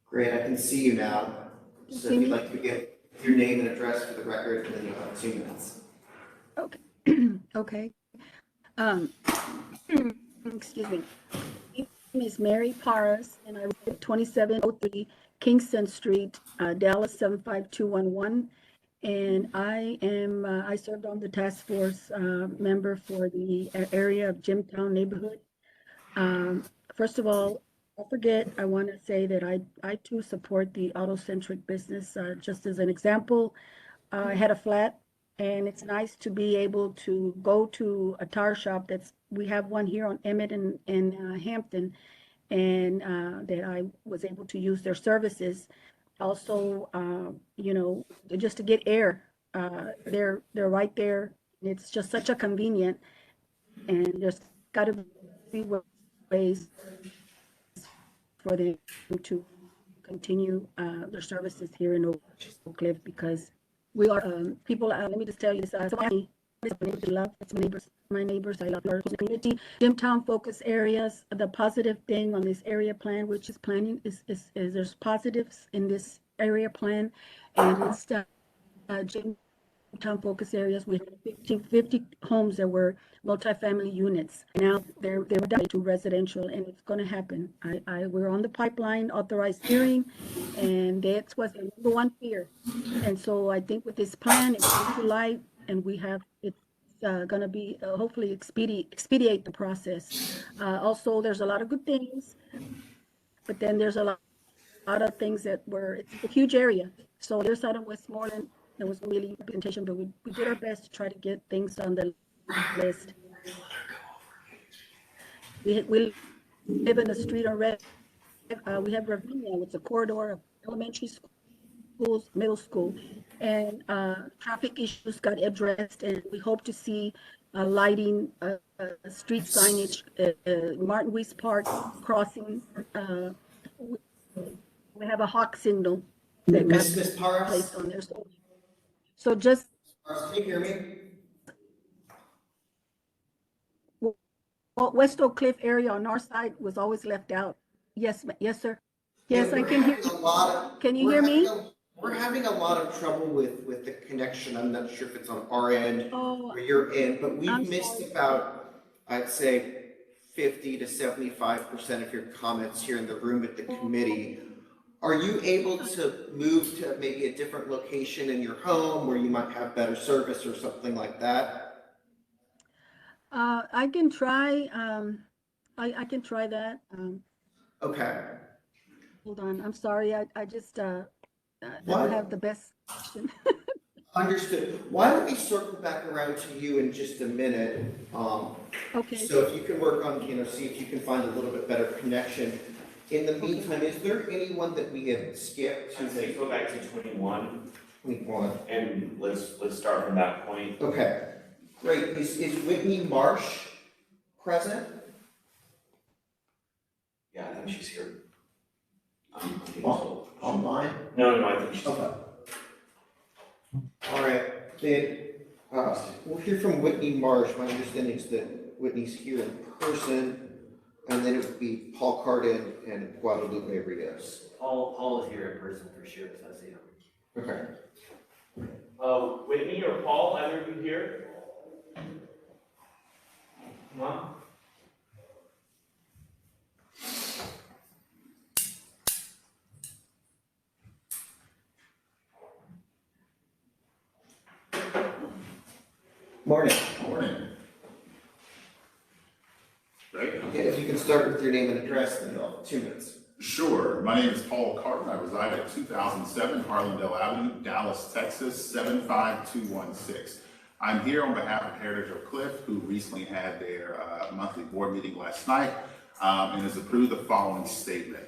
Great, I can see you now. So if you'd like to begin your name and address for the record, and then you'll have 2 minutes. Okay. Okay. Excuse me. My name is Mary Paris, and I live at 2703 Kingston Street, Dallas 75211. And I served on the task force member for the area of Jimtown neighborhood. First of all, don't forget, I want to say that I too support the auto-centric business. Just as an example, I had a flat, and it's nice to be able to go to a tire shop we have one here on Emmett and Hampton, and that I was able to use their services. Also, you know, just to get air, they're right there. It's just such a convenient, and there's got to be ways for them to continue their services here in Oakcliff, because we are people. Let me just tell you this: my neighbors. I love our community. Jimtown focus areas. The positive thing on this area plan, which is planning, is there's positives in this area plan, and it's Jimtown focus areas. We have 50 homes that were multifamily units. Now they were down to residential, and it's going to happen. We're on the pipeline, authorized hearing, and that was the number one fear. And so I think with this plan, it's come to light, and we have it's going to be hopefully expedite the process. Also, there's a lot of good things, but then there's a lot of things that it's a huge area. So the other side of Westmoreland, there was really representation, but we did our best to try to get things on the list. We live in the street on Red. We have Ravinia, it's a corridor of elementary schools, middle school, and traffic issues got addressed, and we hope to see lighting, street signage, Martin Weiss Park crossing. We have a hawk signal that got placed on there. So just. Can you hear me? Well, West Oakcliff area on our side was always left out. Yes, sir. Yes, I can hear you. Can you hear me? We're having a lot of trouble with the connection. I'm not sure if it's on our end or your end, but we've missed about, I'd say, 50 to 75% of your comments here in the room at the committee. Are you able to move to maybe a different location in your home where you might have better service or something like that? I can try. I can try that. Okay. Hold on. I'm sorry. I just don't have the best question. Understood. Why don't we circle back around to you in just a minute? Okay. So if you can work on, see if you can find a little bit better connection. In the meantime, is there anyone that we have skipped? I'd say go back to 21. 21. And let's start from that point. Okay. Great. Is Whitney Marsh present? Yeah, I think she's here. Online? No, I think she's okay. All right. Then we'll hear from Whitney Marsh. My understanding is that Whitney's here in person. And then it would be Paul Cardin and Guadalupe Rios. Paul is here in person for sure, so I see him. Okay. Whitney or Paul, either of you here? Come on. Morning. Morning. Okay, if you can start with your name and address, then you'll have 2 minutes. Sure. My name is Paul Carton. I reside at 2007 Harlandale Avenue, Dallas, Texas, 75216. I'm here on behalf of Heritage Oakcliff, who recently had their monthly board meeting last night and has approved the following statement.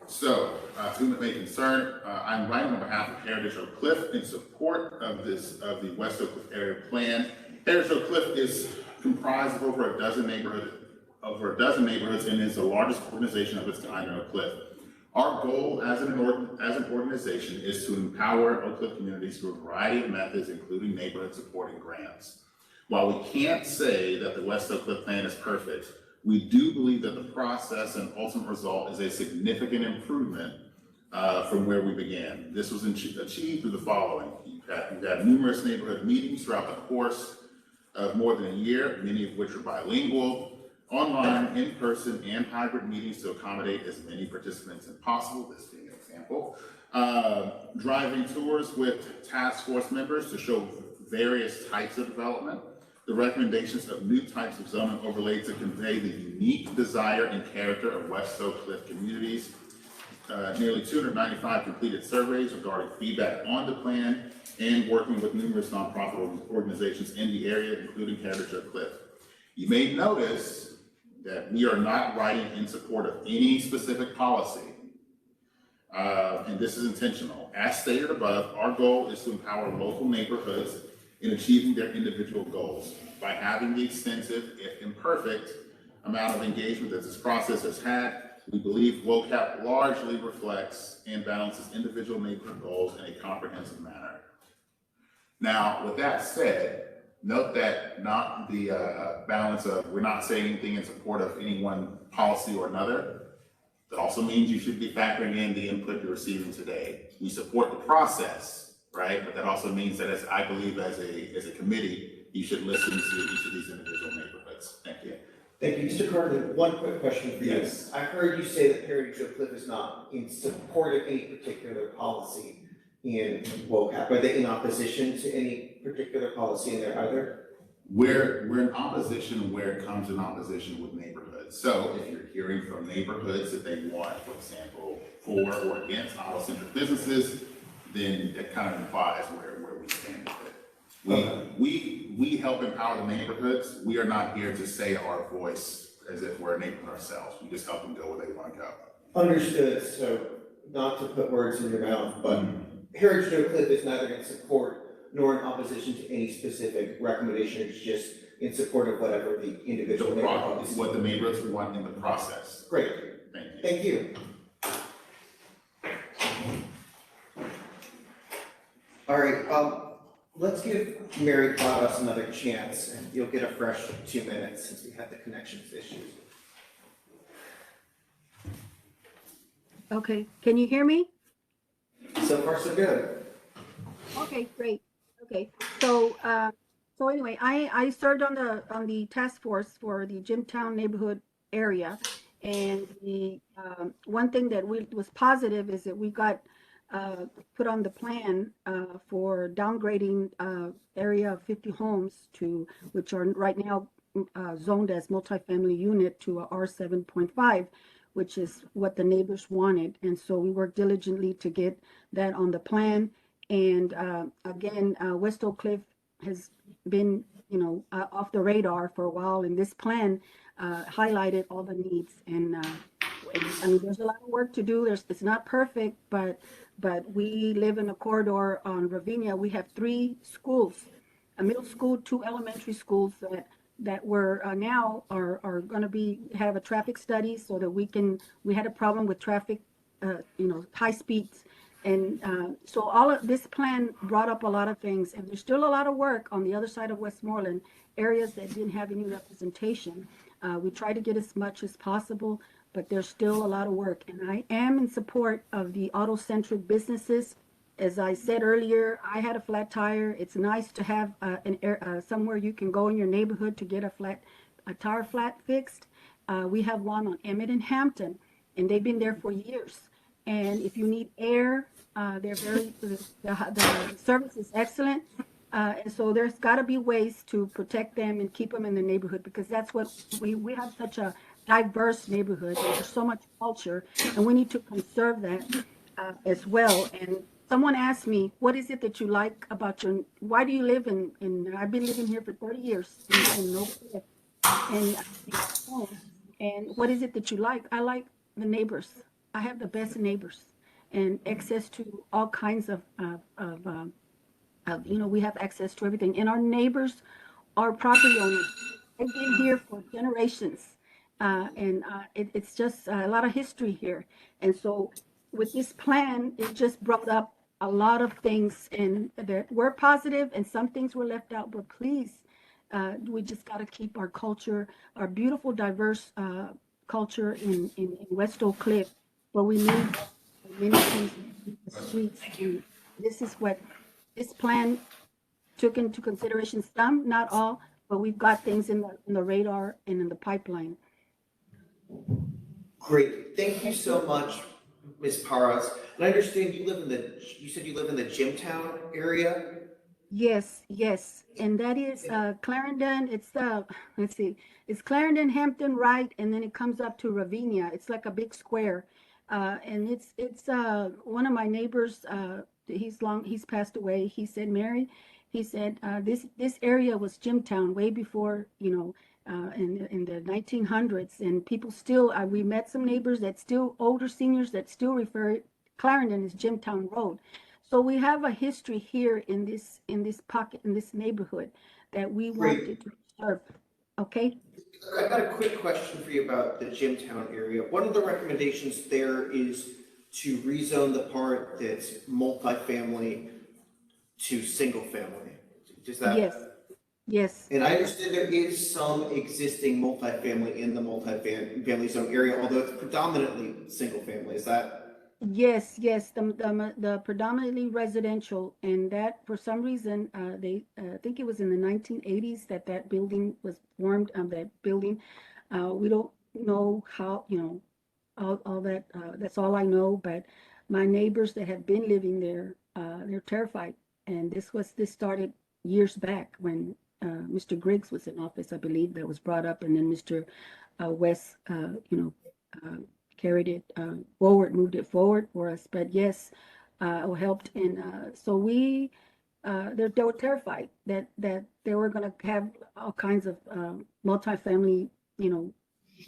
So, to whom it may concern, I'm writing on behalf of Heritage Oakcliff in support of the West Oakcliff area plan. Heritage Oakcliff is comprised of over a dozen neighborhoods and is the largest organization of its kind in Oak Cliff. Our goal as an organization is to empower Oak Cliff communities through a variety of methods, including neighborhood support and grants. While we can't say that the West Oak Cliff plan is perfect, we do believe that the process and ultimate result is a significant improvement from where we began. This was achieved through the following. You've had numerous neighborhood meetings throughout the course of more than a year, many of which are bilingual, online, in-person, and hybrid meetings to accommodate as many participants as possible, this being an example. Driving tours with task force members to show various types of development. The recommendations of new types of zoning overlay to convey the unique desire and character of West Oak Cliff communities. Nearly 295 completed surveys regarding feedback on the plan and working with numerous nonprofit organizations in the area, including Heritage Oak Cliff. You may notice that we are not writing in support of any specific policy, and this is intentional. As stated above, our goal is to empower local neighborhoods in achieving their individual goals. By having the extensive, if imperfect, amount of engagement that this process has had, we believe Vocab largely reflects and balances individual neighborhood goals in a comprehensive manner. Now, with that said, note that not the balance of we're not saying anything in support of any one policy or another. That also means you should be factoring in the input you're receiving today. We support the process, right? But that also means that, as I believe, as a committee, you should listen to each of these individual neighborhoods. Thank you. Thank you. Mr. Carter, one quick question for you. Yes. I heard you say that Heritage Oak Cliff is not in support of any particular policy in Vocab. Are they in opposition to any particular policy in there either? We're in opposition where it comes in opposition with neighborhoods. So if you're hearing from neighborhoods that they want, for example, for or against auto-centric businesses, then that kind of implies where we stand with it. We help empower the neighborhoods. We are not here to say our voice as if we're a neighborhood ourselves. We just help them go where they want to go. Understood. So not to put words in your mouth, but Heritage Oak Cliff is neither in support nor in opposition to any specific recommendation. It's just in support of whatever the individual neighborhood is. What the neighborhoods want in the process. Great. Thank you. Thank you. All right, let's give Mary Claus another chance, and you'll get a fresh 2 minutes since we had the connections issues. Okay, can you hear me? So far, so good. Okay, great. Okay, so anyway, I served on the task force for the Jimtown neighborhood area, and the one thing that was positive is that we got put on the plan for downgrading area of 50 homes to which are right now zoned as multifamily unit to a R7.5, which is what the neighbors wanted, and so we worked diligently to get that on the plan. And again, West Oak Cliff has been, off the radar for a while, and this plan highlighted all the needs. And I mean, there's a lot of work to do. It's not perfect, but we live in a corridor on Ravinia. We have 3 schools, a middle school, 2 elementary schools that were now are going to have a traffic study so that we had a problem with traffic, high speeds. And so all of this plan brought up a lot of things, and there's still a lot of work on the other side of Westmoreland, areas that didn't have any representation. We try to get as much as possible, but there's still a lot of work. And I am in support of the auto-centric businesses. As I said earlier, I had a flat tire. It's nice to have somewhere you can go in your neighborhood to get a tire flat fixed. We have one on Emmett and Hampton, and they've been there for years. And if you need air, the service is excellent. And so there's got to be ways to protect them and keep them in the neighborhood, because that's what we have such a diverse neighborhood. There's so much culture, and we need to conserve that as well. And someone asked me, what is it that you like about why do you live in I've been living here for 30 years in Oakcliff, and what is it that you like? I like the neighbors. I have the best neighbors and access to all kinds of we have access to everything. And our neighbors are property owners. They've been here for generations. It's just a lot of history here. And so with this plan, it just brought up a lot of things, and that were positive and some things were left out, but please, we just got to keep our culture, our beautiful, diverse culture in West Oakcliff, but we need amenities in the streets. And this is what this plan took into consideration, some, not all, but we've got things in the radar and in the pipeline. Great, thank you so much, Ms. Paras. And I understand you said you live in the Jimtown area? Yes, and that is Clarendon. It's let's see, it's Clarendon, Hampton, Wright, and then it comes up to Ravinia. It's like a big square, and it's one of my neighbors. He's passed away. He said, Mary, he said this area was Jimtown way before, in the 1900s, and people still we met some neighbors that still, older seniors that still refer Clarendon as Jimtown Road. So we have a history here in this pocket, in this neighborhood, that we wanted to preserve. Okay. I've got a quick question for you about the Jimtown area. One of the recommendations there is to rezone the part that's multifamily to single family. Does that? Yes. And I understand there is some existing multifamily in the multifamily zone area, although it's predominantly single family. Is that? Yes, the predominantly residential, and that for some reason they I think it was in the 1980s that building was formed. That building, we don't know how, all that. That's all I know. But my neighbors that have been living there, they're terrified. And this started years back when Mr. Griggs was in office, I believe, that was brought up, and then Mr. West, carried it forward, moved it forward for us. But yes, helped. And so they were terrified that they were going to have all kinds of multifamily,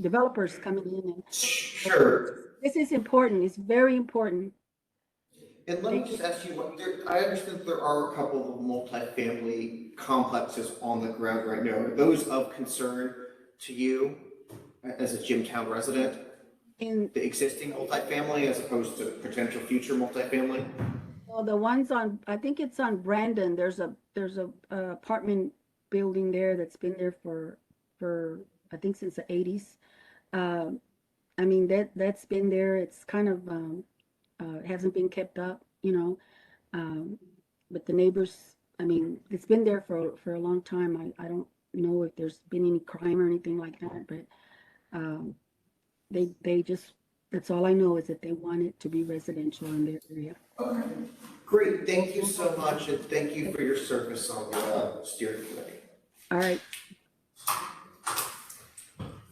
developers coming in. And sure. This is important. It's very important. And let me just ask you, I understand there are a couple of multifamily complexes on the ground right now. Are those of concern to you as a Jimtown resident? In the existing multifamily as opposed to potential future multifamily? Well, the ones I think it's on Brandon. There's a apartment building there that's been there for I think since the 80s. I mean that's been there. It's kind of hasn't been kept up, but the neighbors, I mean, it's been there for a long time. I don't know if there's been any crime or anything like that, but they just, that's all I know, is that they want it to be residential in their area. Okay. Great, thank you so much, and thank you for your service on the steering committee. All right.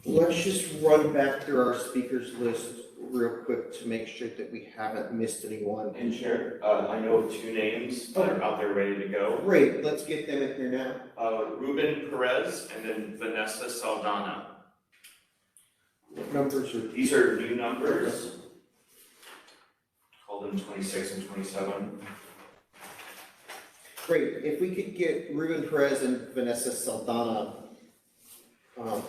Let's just run back through our speakers list real quick to make sure that we haven't missed anyone. And Chair, I know of two names that are out there ready to go. Great, let's get them in here now. Ruben Perez and then Vanessa Saldana. What numbers are these? Are new numbers. Call them 26 and 27. Great, if we could get Ruben Perez and Vanessa Saldana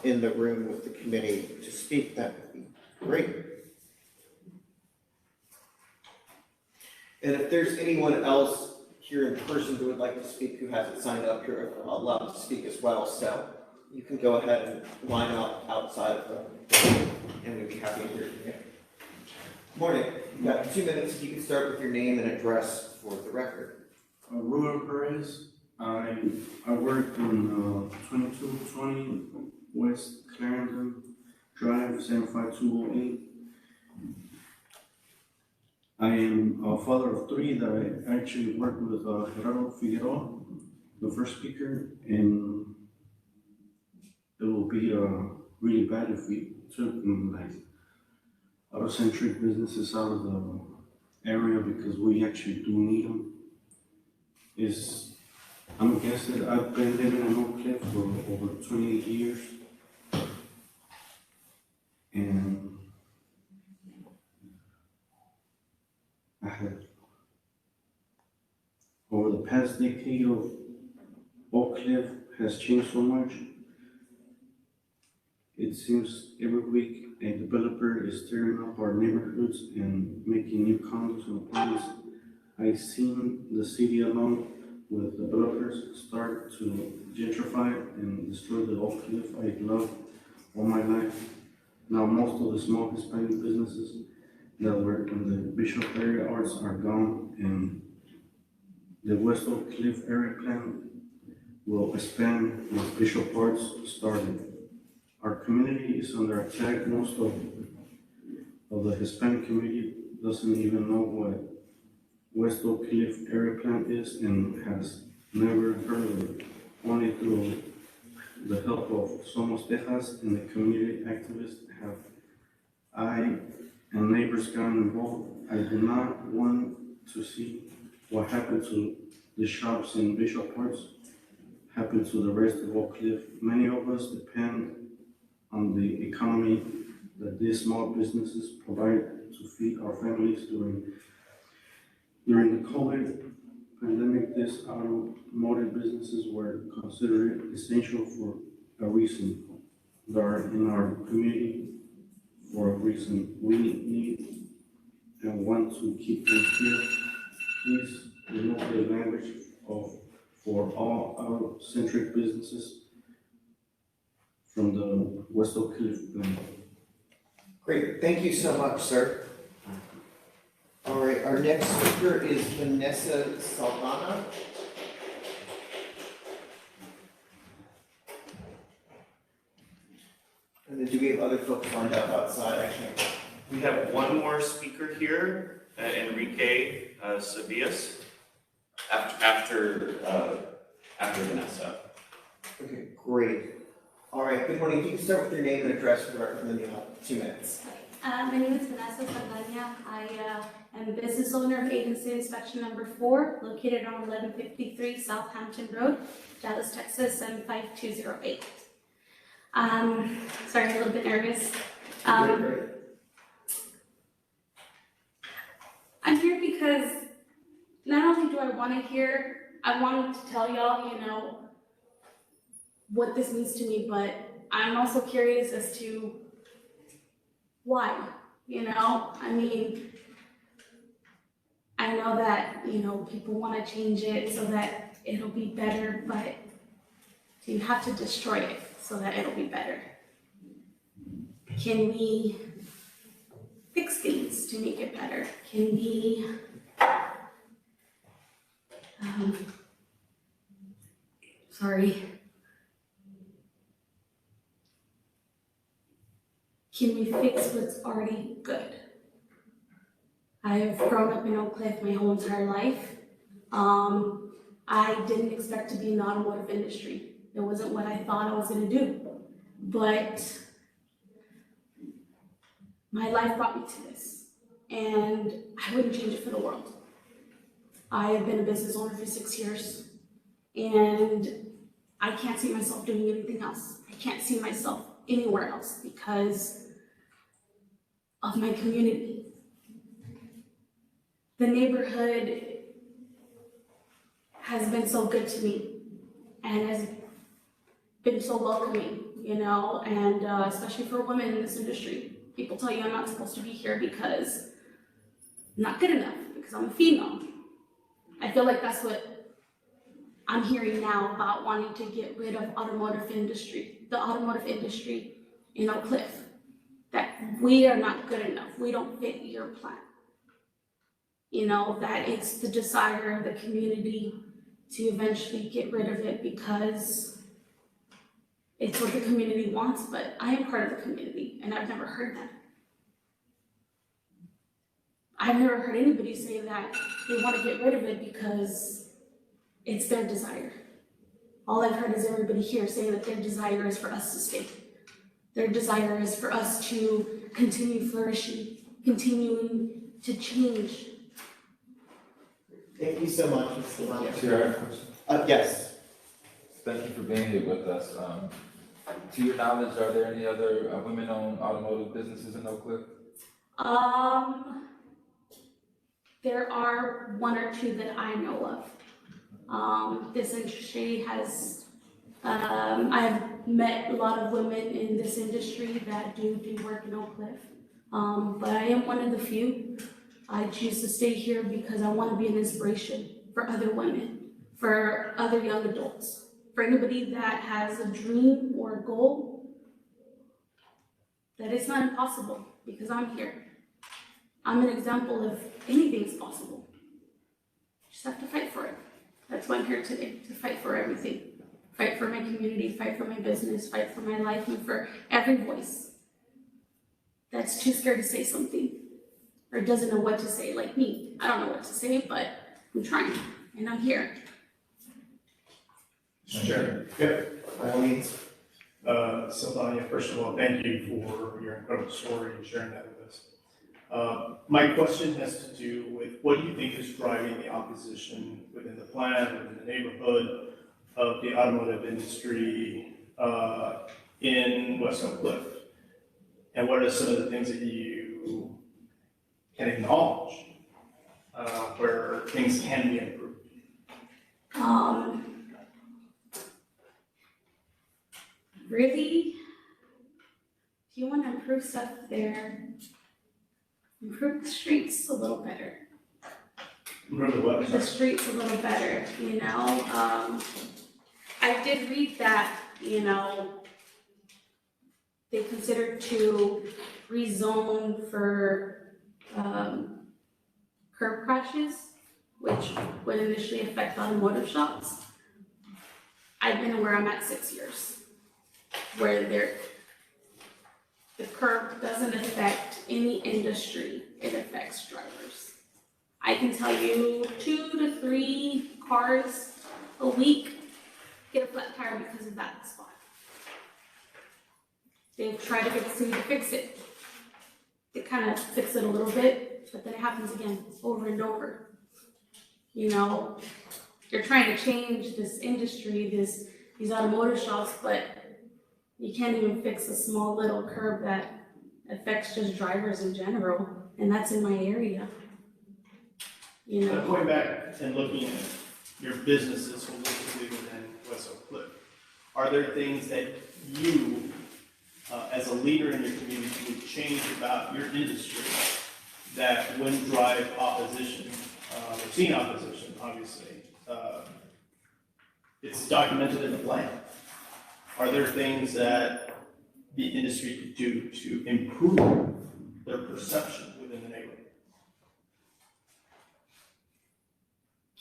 in the room with the committee to speak, that would be great. And if there's anyone else here in person who would like to speak who hasn't signed up here, I'm allowed to speak as well. So you can go ahead and line up outside of them, and we'd be happy to hear from you. Morning. You've got 2 minutes. If you can start with your name and address for the record. Ruben Perez. I work on 2220 West Clarendon Drive, 75208. I am a father of three that I actually work with Gerardo Figueroa, the first speaker, and it will be really bad if we took like auto-centric businesses out of the area because we actually do need them. I'm guessing I've been living in Oakcliff for over 28 years. And I have, over the past decade of Oakcliff has changed so much. It seems every week a developer is tearing up our neighborhoods and making new condos and apartments. I've seen the city alone with developers start to gentrify and destroy the Oakcliff I love all my life. Now most of the small Hispanic businesses that were in the Bishop area arts are gone, and the West Oakcliff area plan will expand with Bishop Arts started. Our community is under attack. Most of the Hispanic community doesn't even know what West Oakcliff area plan is and has never heard of it. Only through the help of Somos Texas and the community activists have I and neighbors gotten involved. I do not want to see what happened to the shops in Bishop Arts happen to the rest of Oakcliff. Many of us depend on the economy that these small businesses provide to feed our families during the COVID pandemic. These automotive businesses were considered essential for a reason. They are in our community for a reason. We need and want to keep them here. Please remove the language for all auto-centric businesses from the West Oakcliff plan. Great, thank you so much, sir. All right, our next speaker is Vanessa Saldana. And then do we have other folks lined up outside? I can't. We have one more speaker here, Enrique Sabias, after Vanessa. Okay, great. All right, good morning. If you can start with your name and address for the record, and then you have 2 minutes. My name is Vanessa Saldana. I am business owner of Agency Inspection Number 4, located on 1153 Southampton Road, Dallas, Texas 75208. Sorry, I'm a little bit nervous. I'm here because not only do I want to hear, I wanted to tell y'all, what this means to me, but I'm also curious as to why, I mean, I know that, people want to change it so that it'll be better, but do you have to destroy it so that it'll be better? Can we fix things to make it better? Can we, can we fix what's already good? I've grown up in Oakcliff my whole entire life. I didn't expect to be in the automotive industry. It wasn't what I thought I was gonna do. But my life brought me to this, and I wouldn't change it for the world. I have been a business owner for 6 years, and I can't see myself doing anything else. I can't see myself anywhere else because of my community. The neighborhood has been so good to me and has been so welcoming, and especially for women in this industry. People tell you I'm not supposed to be here because I'm not good enough, because I'm a female. I feel like that's what I'm hearing now about wanting to get rid of the automotive industry in Oakcliff. That we are not good enough, we don't fit your plan. That it's the desire of the community to eventually get rid of it because it's what the community wants, but I am part of the community and I've never heard that. I've never heard anybody say that they want to get rid of it because it's their desire. all I've heard is everybody here saying that their desire is for us to stay. Their desire is for us to continue flourishing, continuing to change. Thank you so much, Ms. Yolanda. Chair, Yes. thank you for being here with us. To your knowledge, are there any other women-owned automotive businesses in Oakcliff? There are one or two that I know of. This industry has, I have met a lot of women in this industry that do work in Oakcliff. But I am one of the few. I choose to stay here because I want to be an inspiration for other women, for other young adults, for anybody that has a dream or a goal, that it's not impossible because I'm here. I'm an example of anything's possible. Just have to fight for it. That's why I'm here today, to fight for everything. Fight for my community, fight for my business, fight for my life, and for every voice that's too scared to say something or doesn't know what to say, like me. I don't know what to say, but I'm trying, and I'm here. Sure. Yep, by all means. Sylvania, first of all, thank you for your incredible story and sharing that with us. My question has to do with what do you think is driving the opposition within the plan, within the neighborhood of the automotive industry in West Oakcliff? And what are some of the things that you can acknowledge where things can be improved? Really, if you want to improve stuff there, improve the streets a little better. Improve the what? The streets a little better, you know. I did read that, you know, they considered to rezone for curb crashes, which would initially affect automotive shops. I've been where I'm at 6 years, where the curb doesn't affect any industry, it affects drivers. I can tell you 2 to 3 cars a week get a flat tire because of that spot. They've tried to get the city to fix it. They kind of fix it a little bit, but then it happens again, over and over. You know, you're trying to change this industry, these automotive shops, but you can't even fix a small little curb that affects just drivers in general, and that's in my area. You know. Going back and looking at your businesses holistically within West Oakcliff, are there things that you, as a leader in your community, would change about your industry that wouldn't drive opposition? We've seen opposition, obviously. It's documented in the plan. Are there things that the industry could do to improve their perception within the neighborhood?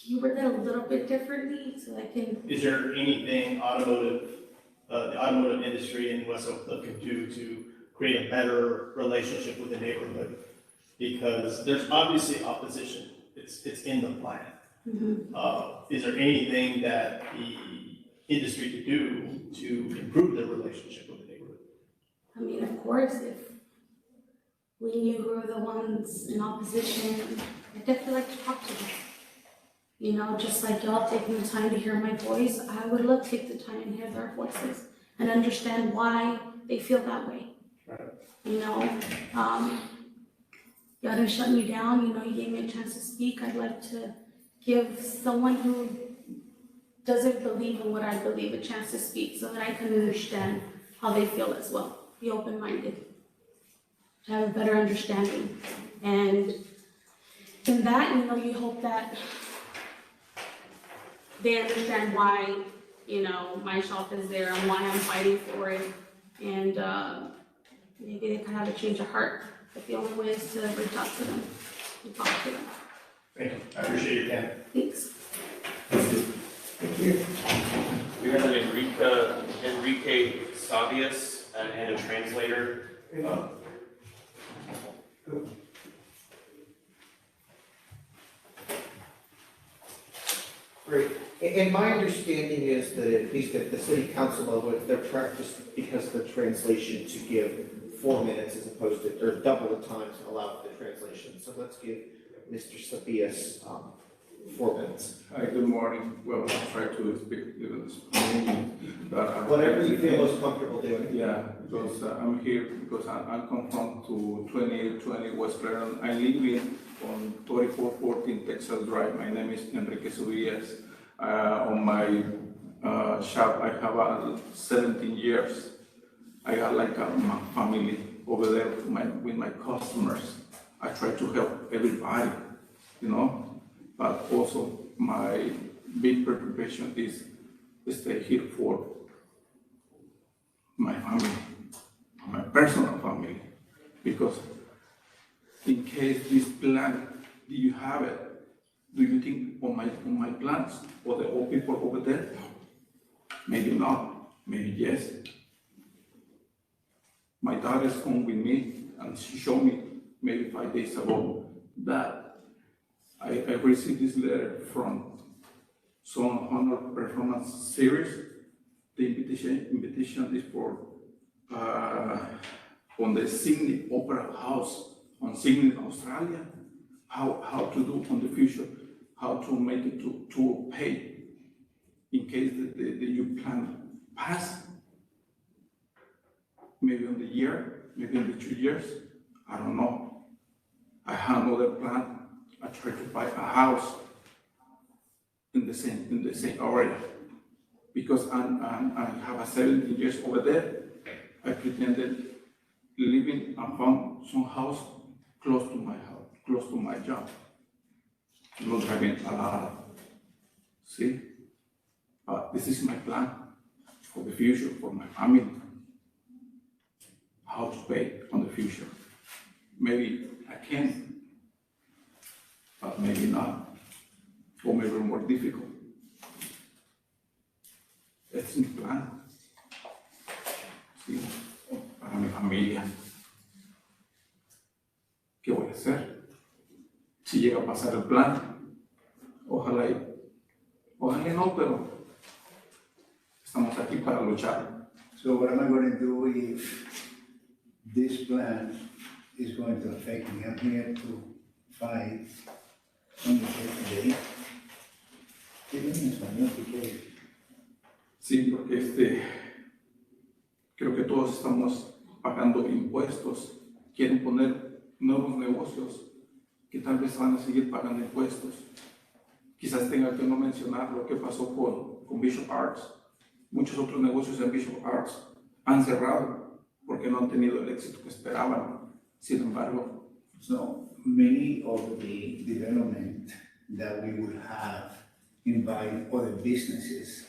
Can you word that a little bit differently so I can? Is there anything the automotive industry in West Oakcliff can do to create a better relationship with the neighborhood? Because there's obviously opposition. It's in the plan. Mm-hmm. Is there anything that the industry could do to improve their relationship with the neighborhood? I mean, of course, if we knew who were the ones in opposition, I'd definitely like to talk to them. You know, just like y'all taking the time to hear my voice, I would love to take the time and hear their voices and understand why they feel that way. Right. You know, y'all didn't shut me down, you know, you gave me a chance to speak. I'd like to give someone who doesn't believe in what I believe a chance to speak so that I can understand how they feel as well. Be open-minded, to have a better understanding. And in that, you know, you hope that they understand why, you know, my shop is there and why I'm fighting for it. And maybe they could have a change of heart. But the only way is to reach out to them and talk to them. Thank you. I appreciate your time. Thanks. Thank you. We have Enrique Savias and a translator. Great. And my understanding is that at least at the city council level, it's their practice because of the translation to give 4 minutes as opposed to, or double the time to allow for the translation. So let's give Mr. Sabias 4 minutes. Hi, good morning. Well, I'll try to speak even this morning. Whatever you feel most comfortable doing. Yeah, because I'm here because I'm come from to 2820 West Clarendon. I live in on 3414 Texas Drive. My name is Enrique Subias. On my shop, I have 17 years. I got like my family over there with my customers. I try to help everybody, you know, but also my big preoccupation is to stay here for my family, my personal family, because in case this plan, do you have it? Do you think on my plans for the old people over there? Maybe not, maybe yes. My daughter's home with me, and she showed me maybe 5 days ago that I received this letter from some honor performance series. The invitation is for on the Sydney Opera House on Sydney, Australia. How to do on the future, how to make it to pay in case the new plan pass. Maybe on the year, maybe in the 2 years, I don't know. I have another plan. I try to buy a house in the same area because I have a 17 years over there. I pretended living and found some house close to my house, close to my job. Not driving a lot. See, but this is my plan for the future, for my family. How to pay on the future. Maybe I can, but maybe not, or maybe more difficult. It's mi plan. Sí, para mi familia. ¿Qué voy a hacer? Si llega a pasar el plan, ojalá no, pero estamos aquí para luchar. So what am I going to do if this plan is going to affect me? I'm here to fight on the day. ¿Qué en español si quieres? Sí, porque creo que todos estamos pagando impuestos, quieren poner nuevos negocios que tal vez van a seguir pagando impuestos. Quizás tenga que no mencionar lo que pasó con Bishop Arts. Muchos otros negocios en Bishop Arts han cerrado porque no han tenido el éxito que esperaban. Sin embargo, so many of the development that we will have invite other businesses.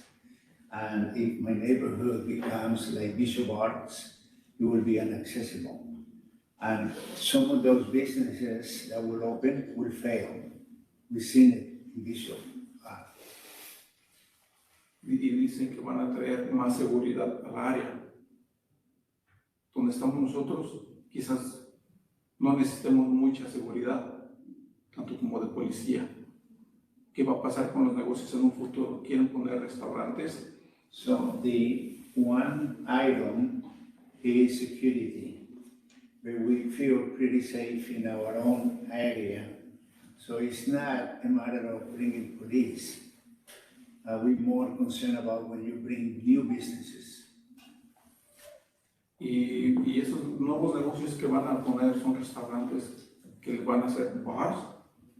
And if my neighborhood becomes like Bishop Arts, it will be inaccessible. And some of those businesses that will open will fail. We've seen it in Bishop. Y dicen que van a traer más seguridad al área. Donde estamos nosotros, quizás no necesitemos mucha seguridad, tanto como de policía. ¿Qué va a pasar con los negocios en un futuro? ¿Quieren poner restaurantes? So the one item is security, but we feel pretty safe in our own area. So it's not a matter of bringing police. We're more concerned about when you bring new businesses. Y esos nuevos negocios que van a poner son restaurantes que les van a hacer bars,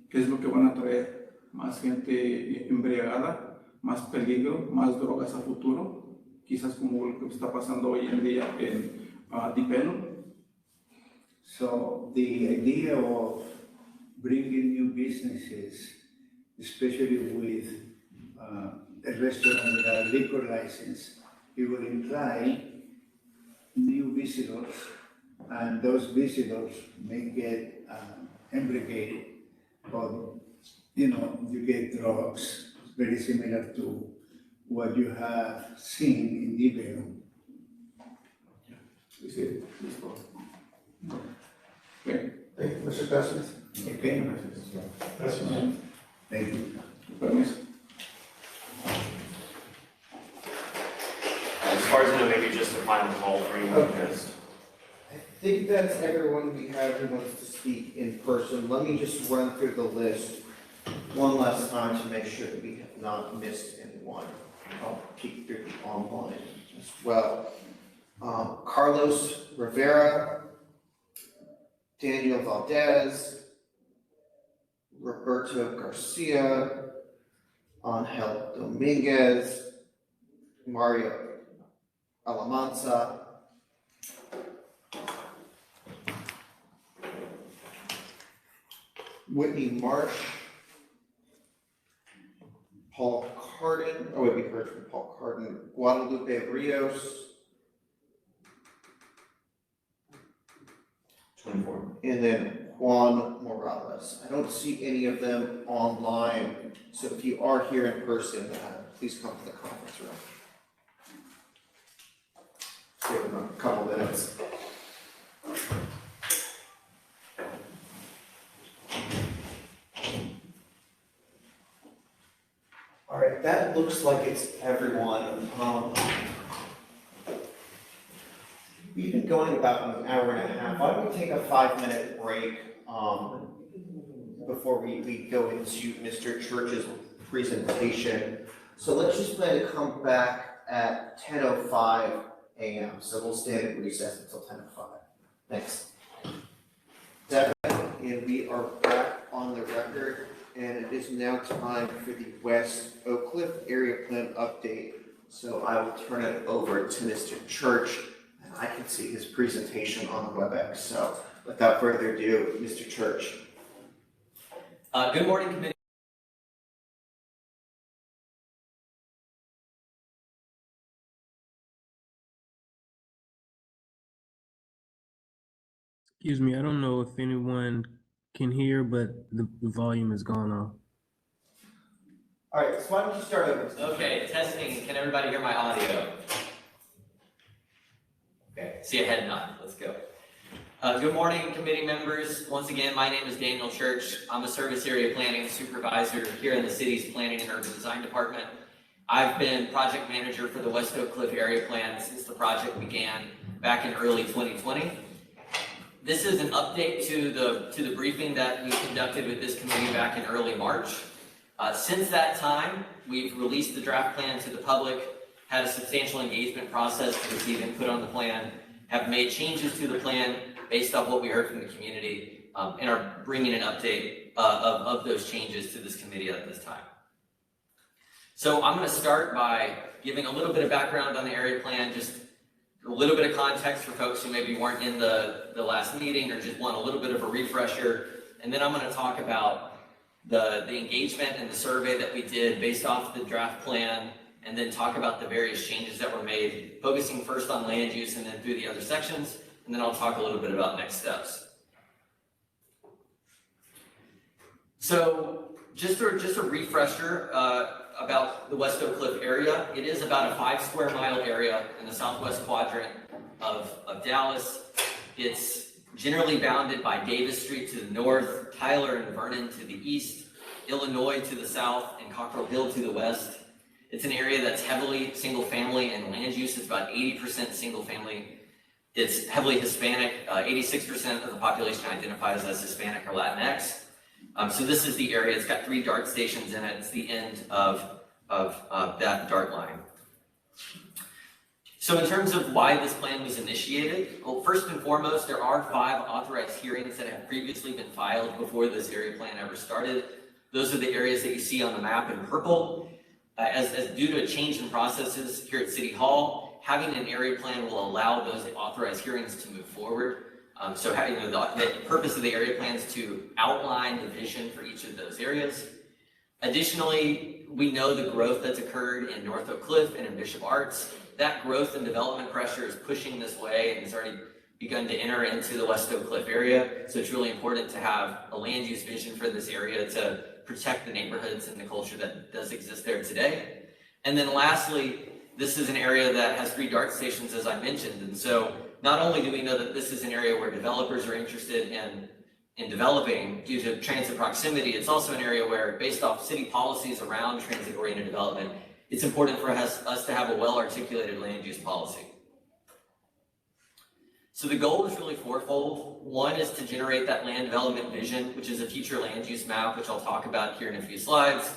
que es lo que van a traer más gente embriagada, más peligro, más drogas a futuro, quizás como lo que está pasando hoy en día en Deep. So the idea of bringing new businesses, especially with a restaurant with a liquor license, it will imply new visitors, and those visitors may get imbibed, but you get drugs, very similar to what you have seen in Deep. Okay. Thank you, Mr. Costas. Okay. Thank you. Permiso. maybe just a final call for anyone because I think that's everyone we have who wants to speak in person. Let me just run through the list one last time to make sure that we have not missed anyone. I'll peek through the online as well. Carlos Rivera, Daniel Valdez, Roberto Garcia, Angel Dominguez, Mario Alamanza, Whitney Marsh, Paul Cardin, we heard from Paul Cardin, Guadalupe Rios, 24. And then Juan Morales. I don't see any of them online, so if you are here in person, please come to the conference room. Give them a couple minutes. All right, that looks like it's everyone. We've been going about an hour and a half. Why don't we take a 5-minute break before we go into Mr. Church's presentation. So let's just plan to come back at 10:05 a.m. So we'll stand at recess until 10:05. Thanks. And we are back on the record, and it is now time for the West Oakcliff area plan update. So I will turn it over to Mr. Church. I can see his presentation on the WebEx. So without further ado, Mr. Church. Good morning, committee. Excuse me, I don't know if anyone can hear, but the volume is gone off. All right, so why don't you start over? Okay, testing. Can everybody hear my audio? Okay, see a head nod. Let's go. Good morning, committee members. Once again, my name is Daniel Church. I'm a service area planning supervisor here in the city's Planning and Urban Design Department. I've been project manager for the West Oakcliff area plan since the project began back in early 2020. This is an update to the briefing that we conducted with this committee back in early March. Since that time, we've released the draft plan to the public, had a substantial engagement process to receive input on the plan, have made changes to the plan based off what we heard from the community, and are bringing an update of those changes to this committee at this time. So I'm going to start by giving a little bit of background on the area plan, just a little bit of context for folks who maybe weren't in the last meeting or just want a little bit of a refresher, and then I'm going to talk about the engagement and the survey that we did based off the draft plan, and then talk about the various changes that were made, focusing first on land use and then through the other sections, and then I'll talk a little bit about next steps. So just a refresher about the West Oakcliff area. It is about a 5 square mile area in the southwest quadrant of Dallas. It's generally bounded by Davis Street to the north, Tyler and Vernon to the east, Illinois to the south, and Cockrell Hill to the west. It's an area that's heavily single family and land use. It's about 80% single family. It's heavily Hispanic. 86% of the population identifies as Hispanic or Latinx. So this is the area. It's got 3 DART stations in it. It's the end of that DART line. So in terms of why this plan was initiated, well, first and foremost, there are 5 authorized hearings that have previously been filed before this area plan ever started. Those are the areas that you see on the map in purple. As due to a change in processes here at City Hall, having an area plan will allow those authorized hearings to move forward. So the purpose of the area plan is to outline the vision for each of those areas. Additionally, we know the growth that's occurred in North Oakcliff and in Bishop Arts. That growth and development pressure is pushing this way and has already begun to enter into the West Oakcliff area. So it's really important to have a land use vision for this area to protect the neighborhoods and the culture that does exist there today. And then lastly, this is an area that has 3 DART stations, as I mentioned. And so not only do we know that this is an area where developers are interested in developing due to transit proximity, it's also an area where, based off city policies around transit-oriented development, it's important for us to have a well-articulated land use policy. So the goal is really fourfold. One is to generate that land development vision, which is a future land use map, which I'll talk about here in a few slides.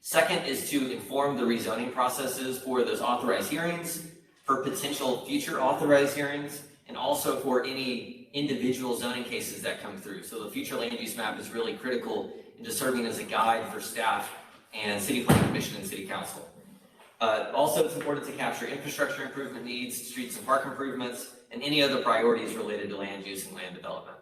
Second is to inform the rezoning processes for those authorized hearings, for potential future authorized hearings, and also for any individual zoning cases that come through. So the future land use map is really critical into serving as a guide for staff and City Planning Commission and City Council. Also, it's important to capture infrastructure improvement needs, streets and park improvements, and any other priorities related to land use and land development.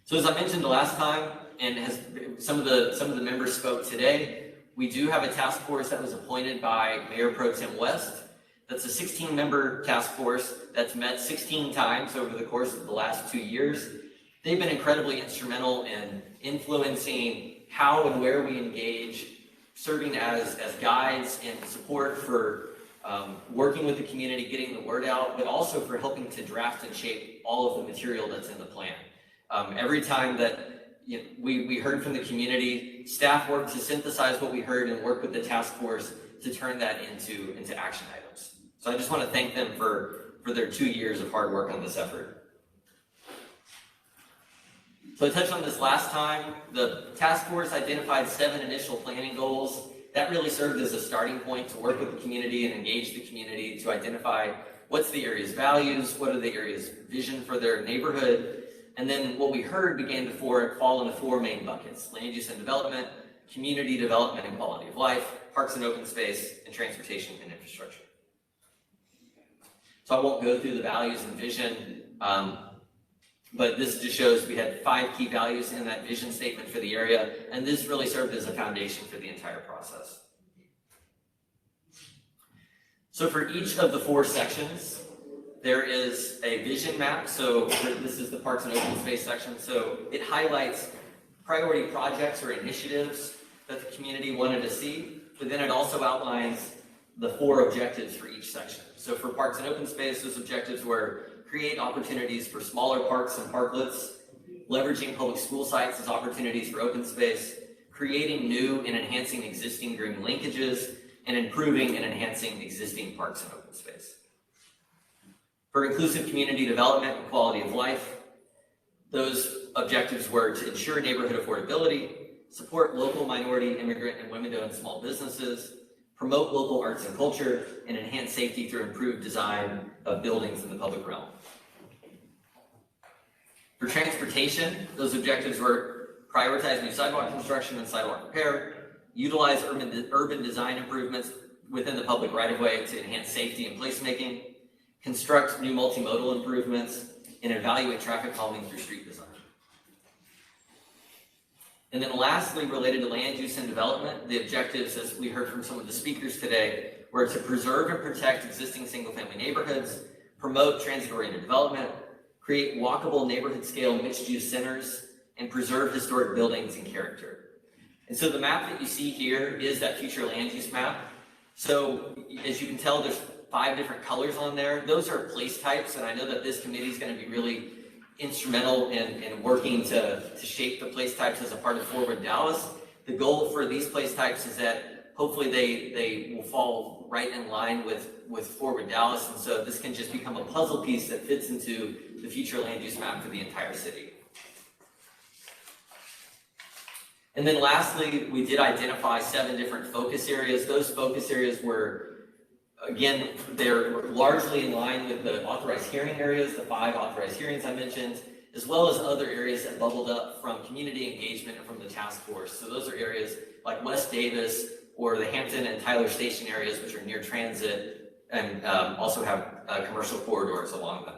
So as I mentioned the last time, and as some of the members spoke today, we do have a task force that was appointed by Mayor Pro Tem West. That's a 16-member task force that's met 16 times over the course of the last 2 years. They've been incredibly instrumental in influencing how and where we engage, serving as guides and support for working with the community, getting the word out, but also for helping to draft and shape all of the material that's in the plan. Every time that we heard from the community, staff worked to synthesize what we heard and work with the task force to turn that into action items. So I just want to thank them for their 2 years of hard work on this effort. So I touched on this last time. The task force identified 7 initial planning goals. That really served as a starting point to work with the community and engage the community to identify what's the area's values, what are the area's vision for their neighborhood, and then what we heard began to fall into 4 main buckets: land use and development, community development and quality of life, parks and open space, and transportation and infrastructure. So I won't go through the values and vision, but this just shows we had 5 key values in that vision statement for the area, and this really served as a foundation for the entire process. So for each of the 4 sections, there is a vision map. So this is the parks and open space section. So it highlights priority projects or initiatives that the community wanted to see, but then it also outlines the 4 objectives for each section. So for parks and open space, those objectives were create opportunities for smaller parks and parklets, leveraging public school sites as opportunities for open space, creating new and enhancing existing green linkages, and improving and enhancing existing parks and open space. For inclusive community development and quality of life, those objectives were to ensure neighborhood affordability, support local minority, immigrant, and women-owned small businesses, promote local arts and culture, and enhance safety through improved design of buildings in the public realm. For transportation, those objectives were prioritize new sidewalk construction and sidewalk repair, utilize urban design improvements within the public right-of-way to enhance safety and placemaking, construct new multimodal improvements, and evaluate traffic calming through street design. And then lastly, related to land use and development, the objectives, as we heard from some of the speakers today, were to preserve and protect existing single-family neighborhoods, promote transit-oriented development, create walkable neighborhood-scale mixed-use centers, and preserve historic buildings and character. And so the map that you see here is that future land use map. So as you can tell, there's 5 different colors on there. Those are place types, and I know that this committee is going to be really instrumental in working to shape the place types as a part of Forward Dallas. The goal for these place types is that hopefully they will fall right in line with Forward Dallas, and so this can just become a puzzle piece that fits into the future land use map for the entire city. And then lastly, we did identify 7 different focus areas. Those focus areas were, again, they're largely in line with the authorized hearing areas, the 5 authorized hearings I mentioned, as well as other areas that bubbled up from community engagement and from the task force. So those are areas like West Davis or the Hampton and Tyler Station areas, which are near transit and also have commercial corridors along them.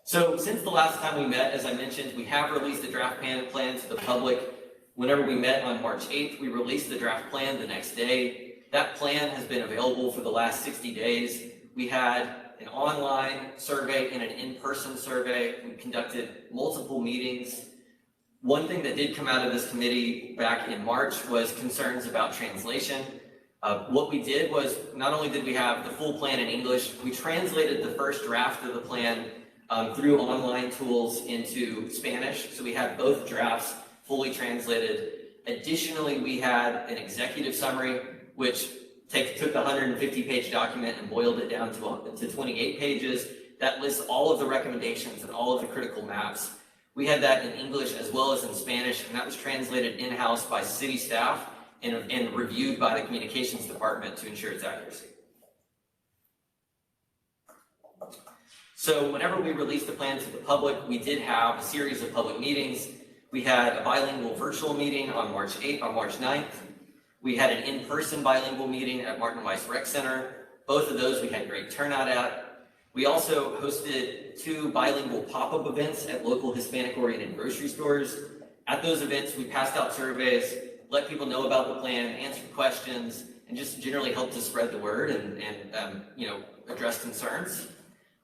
So since the last time we met, as I mentioned, we have released the draft plan to the public. Whenever we met on March 8th, we released the draft plan the next day. That plan has been available for the last 60 days. We had an online survey and an in-person survey. We conducted multiple meetings. One thing that did come out of this committee back in March was concerns about translation. What we did was, not only did we have the full plan in English, we translated the first draft of the plan through online tools into Spanish. So we had both drafts fully translated. Additionally, we had an executive summary, which took the 150-page document and boiled it down to 28 pages. That lists all of the recommendations and all of the critical maps. We had that in English as well as in Spanish, and that was translated in-house by city staff and reviewed by the communications department to ensure its accuracy. So whenever we released the plan to the public, we did have a series of public meetings. We had a bilingual virtual meeting on March 9th. We had an in-person bilingual meeting at Martin Weiss Rec Center. Both of those we had great turnout at. We also hosted 2 bilingual pop-up events at local Hispanic-oriented grocery stores. At those events, we passed out surveys, let people know about the plan, answered questions, and just generally helped to spread the word and address concerns.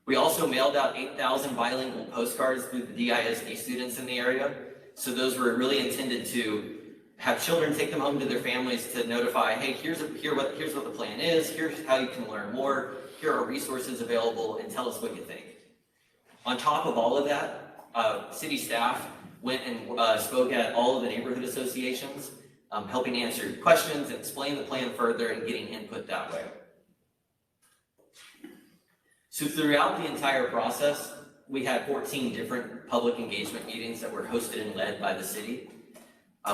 We also mailed out 8,000 bilingual postcards through the DISD students in the area. So those were really intended to have children take them home to their families to notify, hey, here's what the plan is, here's how you can learn more, here are resources available, and tell us what you think. On top of all of that, city staff went and spoke at all of the neighborhood associations, helping answer questions and explain the plan further and getting input that way. So throughout the entire process, we had 14 different public engagement meetings that were hosted and led by the city.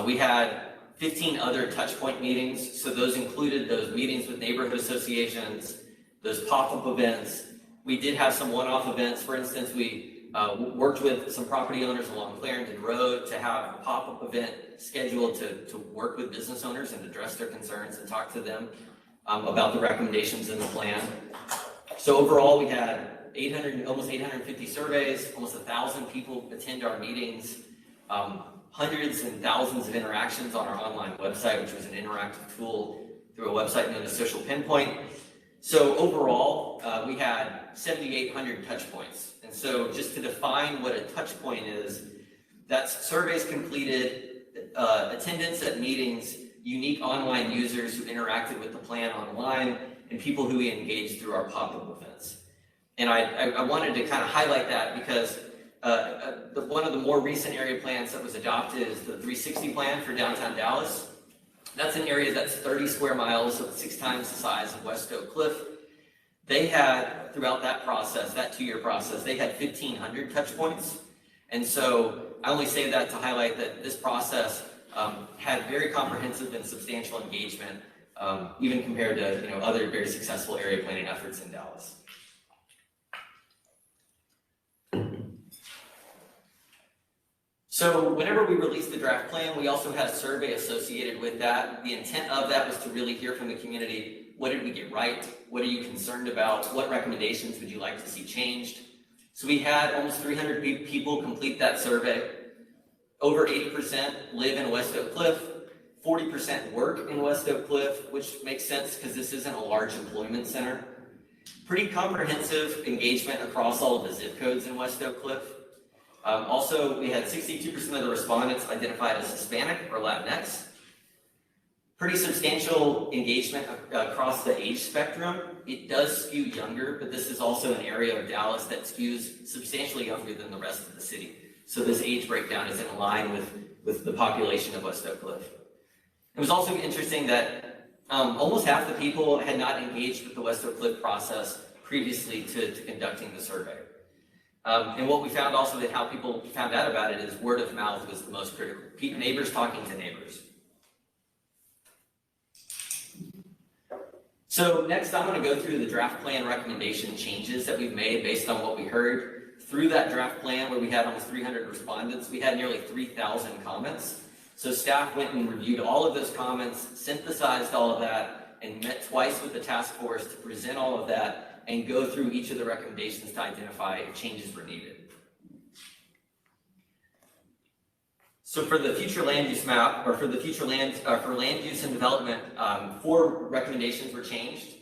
We had 15 other touchpoint meetings, so those included those meetings with neighborhood associations, those pop-up events. We did have some one-off events. For instance, we worked with some property owners along Clarendon Road to have a pop-up event scheduled to work with business owners and address their concerns and talk to them about the recommendations in the plan. So overall, we had almost 850 surveys, almost 1,000 people attend our meetings, hundreds and thousands of interactions on our online website, which was an interactive tool through a website known as Social Pinpoint. So overall, we had 7,800 touch points. And so just to define what a touch point is, that's surveys completed, attendance at meetings, unique online users who interacted with the plan online, and people who we engaged through our pop-up events. And I wanted to kind of highlight that because one of the more recent area plans that was adopted is the 360 plan for downtown Dallas. That's an area that's 30 square miles, so 6 times the size of West Oakcliff. They had, throughout that process, that 2-year process, they had 1,500 touch points. And so I only say that to highlight that this process had very comprehensive and substantial engagement, even compared to other very successful area planning efforts in Dallas. So whenever we released the draft plan, we also had a survey associated with that. The intent of that was to really hear from the community. What did we get right? What are you concerned about? What recommendations would you like to see changed? So we had almost 300 people complete that survey. Over 80% live in West Oakcliff. 40% work in West Oakcliff, which makes sense because this isn't a large employment center. Pretty comprehensive engagement across all of the zip codes in West Oakcliff. Also, we had 62% of the respondents identified as Hispanic or Latinx. Pretty substantial engagement across the age spectrum. It does skew younger, but this is also an area of Dallas that skews substantially younger than the rest of the city. So this age breakdown is in line with the population of West Oakcliff. It was also interesting that almost half the people had not engaged with the West Oakcliff process previously to conducting the survey. And what we found also that how people found out about it is word of mouth was the most critical. Neighbors talking to neighbors. So next I'm going to go through the draft plan recommendation changes that we've made based on what we heard. Through that draft plan where we had almost 300 respondents, we had nearly 3,000 comments. So staff went and reviewed all of those comments, synthesized all of that, and met twice with the task force to present all of that and go through each of the recommendations to identify if changes were needed. So for the future land use map, or for the future for land use and development, 4 recommendations were changed.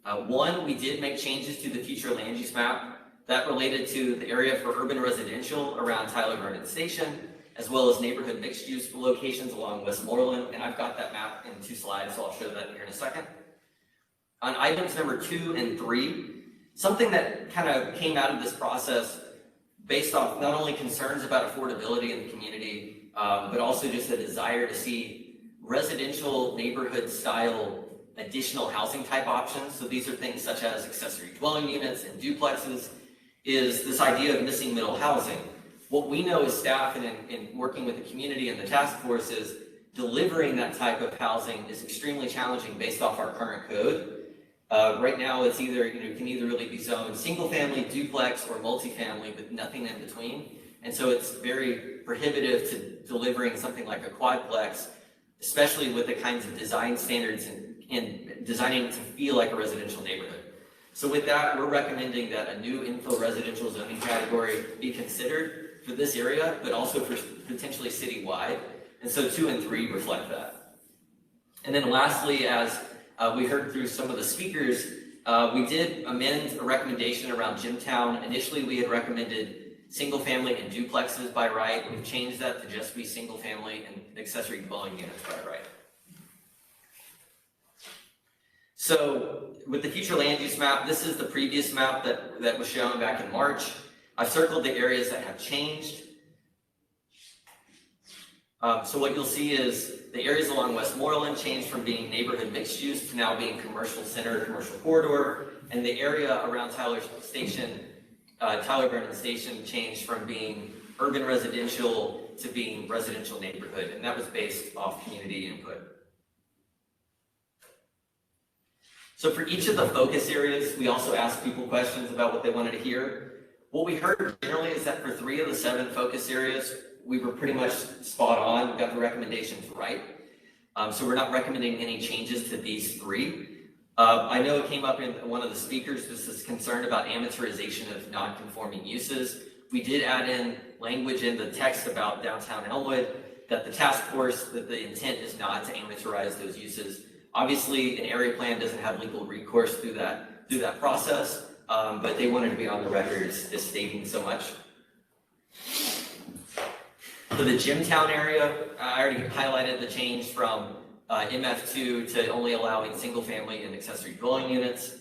1, we did make changes to the future land use map that related to the area for urban residential around Tyler Vernon Station, as well as neighborhood mixed use locations along Westmoreland. And I've got that map in 2 slides, so I'll show that here in a second. On items number 2 and 3, something that kind of came out of this process based off not only concerns about affordability in the community, but also just a desire to see residential neighborhood style additional housing type options. So these are things such as accessory dwelling units and duplexes, is this idea of missing middle housing. What we know as staff and in working with the community and the task force is delivering that type of housing is extremely challenging based off our current code. Right now, it's either, it can either really be zoned single family, duplex, or multifamily with nothing in between. And so it's very prohibitive to delivering something like a quadplex, especially with the kinds of design standards and designing it to feel like a residential neighborhood. So with that, we're recommending that a new infill residential zoning category be considered for this area, but also for potentially citywide. And so 2 and 3 reflect that. And then lastly, as we heard through some of the speakers, we did amend a recommendation around Jimtown. Initially, we had recommended single family and duplexes by right. We've changed that to just be single family and accessory dwelling units by right. So with the future land use map, this is the previous map that was shown back in March. I've circled the areas that have changed. So what you'll see is the areas along Westmoreland changed from being neighborhood mixed use to now being commercial center, commercial corridor, and the area around Tyler Vernon Station changed from being urban residential to being residential neighborhood, and that was based off community input. So for each of the focus areas, we also asked people questions about what they wanted to hear. What we heard generally is that for 3 of the 7 focus areas, we were pretty much spot on. We got the recommendations right. So we're not recommending any changes to these 3. I know it came up in one of the speakers, this is concerned about amortization of non-conforming uses. We did add in language in the text about downtown Elmwood that the task force, that the intent is not to amortize those uses. Obviously, an area plan doesn't have legal recourse through that process, but they wanted to be on the record as stating so much. For the Jimtown area, I already highlighted the change from MF2 to only allowing single family and accessory dwelling units.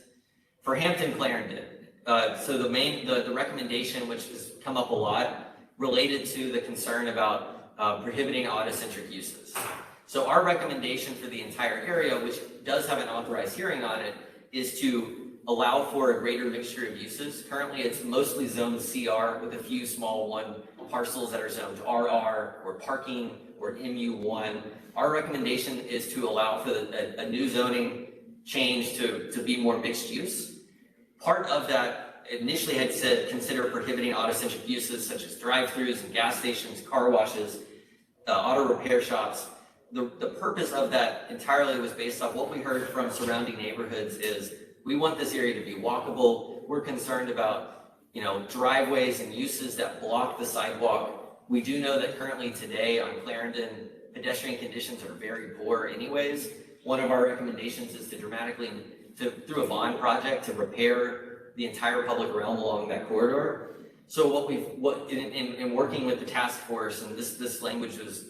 For Hampton Clarendon, so the recommendation, which has come up a lot, related to the concern about prohibiting auto-centric uses. So our recommendation for the entire area, which does have an authorized hearing on it, is to allow for a greater mixture of uses. Currently, it's mostly zoned CR with a few small parcels that are zoned RR or parking or MU1. Our recommendation is to allow for a new zoning change to be more mixed use. Part of that initially had said consider prohibiting auto-centric uses such as drive-throughs and gas stations, car washes, auto repair shops. The purpose of that entirely was based off what we heard from surrounding neighborhoods is we want this area to be walkable. We're concerned about driveways and uses that block the sidewalk. We do know that currently today on Clarendon, pedestrian conditions are very poor anyways. One of our recommendations is to through a bond project, to repair the entire public realm along that corridor. So in working with the task force, and this language was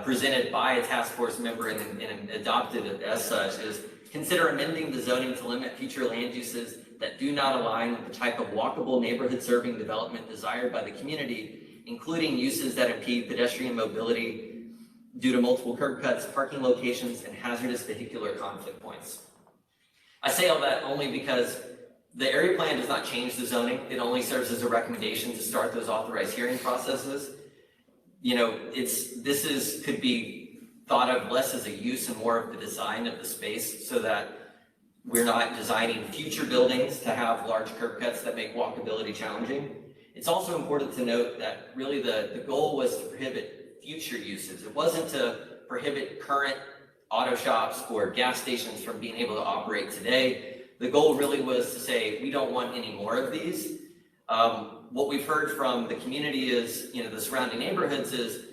presented by a task force member and adopted as such, is consider amending the zoning to limit future land uses that do not align with the type of walkable neighborhood serving development desired by the community, including uses that impede pedestrian mobility due to multiple curb cuts, parking locations, and hazardous vehicular conflict points. I say all that only because the area plan does not change the zoning. It only serves as a recommendation to start those authorized hearing processes. This could be thought of less as a use and more of the design of the space so that we're not designing future buildings to have large curb cuts that make walkability challenging. It's also important to note that really the goal was to prohibit future uses. It wasn't to prohibit current auto shops or gas stations from being able to operate today. The goal really was to say, we don't want any more of these. What we've heard from the community is, the surrounding neighborhoods is,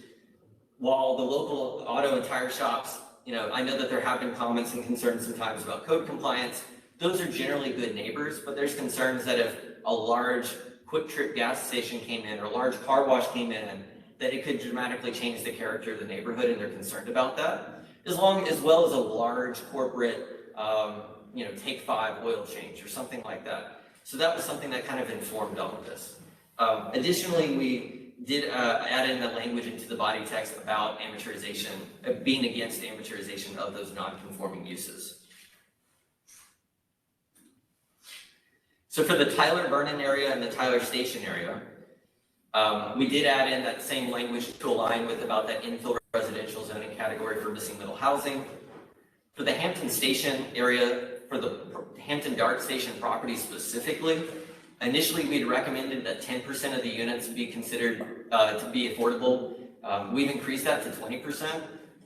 while the local auto and tire shops, I know that there have been comments and concerns sometimes about code compliance. Those are generally good neighbors, but there's concerns that if a large quick trip gas station came in or a large car wash came in, that it could dramatically change the character of the neighborhood, and they're concerned about that. As well as a large corporate, Take 5 oil change or something like that. So that was something that kind of informed all of this. Additionally, we did add in the language into the body text about amortization, being against amortization of those non-conforming uses. So for the Tyler Vernon area and the Tyler Station area, we did add in that same language to align with about that infill residential zoning category for missing middle housing. For the Hampton Station area, for the Hampton Dart Station property specifically, initially we'd recommended that 10% of the units be considered to be affordable. We've increased that to 20%.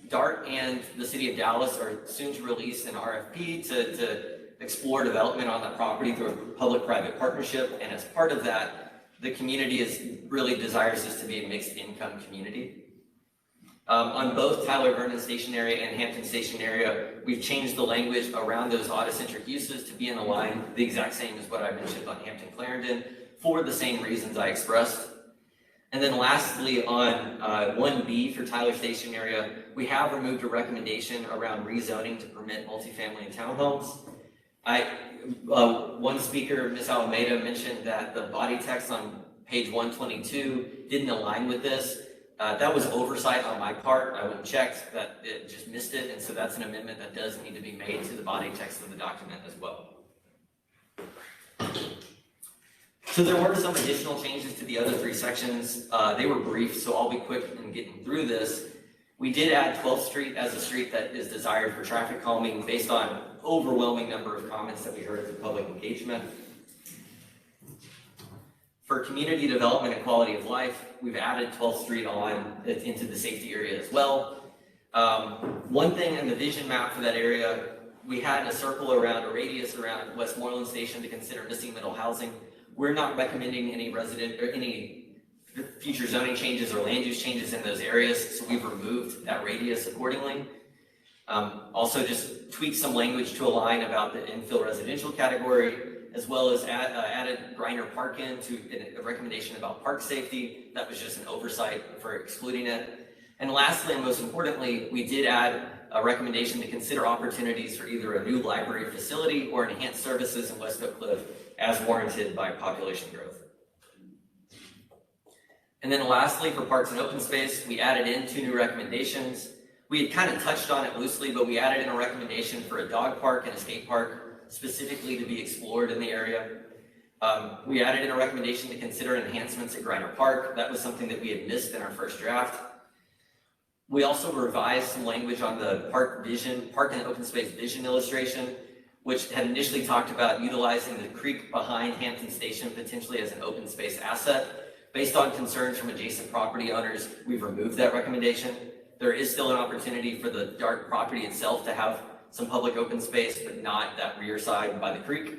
Dart and the City of Dallas are soon to release an RFP to explore development on that property through a public-private partnership, and as part of that, the community really desires this to be a mixed income community. On both Tyler Vernon Station area and Hampton Station area, we've changed the language around those autocentric uses to be in a line the exact same as what I mentioned on Hampton Clarendon for the same reasons I expressed. And then lastly, on 1B for Tyler Station area, we have removed a recommendation around rezoning to permit multifamily and townhomes. One speaker, Ms. Alameda, mentioned that the body text on page 122 didn't align with this. That was oversight on my part. I went and checked that it just missed it, and so that's an amendment that does need to be made to the body text of the document as well. So there were some additional changes to the other three sections. They were brief, so I'll be quick in getting through this. We did add 12th Street as a street that is desired for traffic calming based on overwhelming number of comments that we heard through public engagement. For community development and quality of life, we've added 12th Street on into the safety area as well. One thing in the vision map for that area, we had a circle around, a radius around Westmoreland Station to consider missing middle housing. We're not recommending any resident or any future zoning changes or land use changes in those areas, so we've removed that radius accordingly. Also just tweaked some language to align about the infill residential category, as well as added Griner Park in to a recommendation about park safety. That was just an oversight for excluding it. And lastly, and most importantly, we did add a recommendation to consider opportunities for either a new library facility or enhanced services in West Oakcliff as warranted by population growth. And then lastly, for parks and open space, we added in 2 new recommendations. We had kind of touched on it loosely, but we added in a recommendation for a dog park and a skate park specifically to be explored in the area. We added in a recommendation to consider enhancements at Griner Park. That was something that we had missed in our first draft. We also revised some language on the park and open space vision illustration, which had initially talked about utilizing the creek behind Hampton Station potentially as an open space asset. Based on concerns from adjacent property owners, we've removed that recommendation. There is still an opportunity for the Dart property itself to have some public open space, but not that rear side by the creek.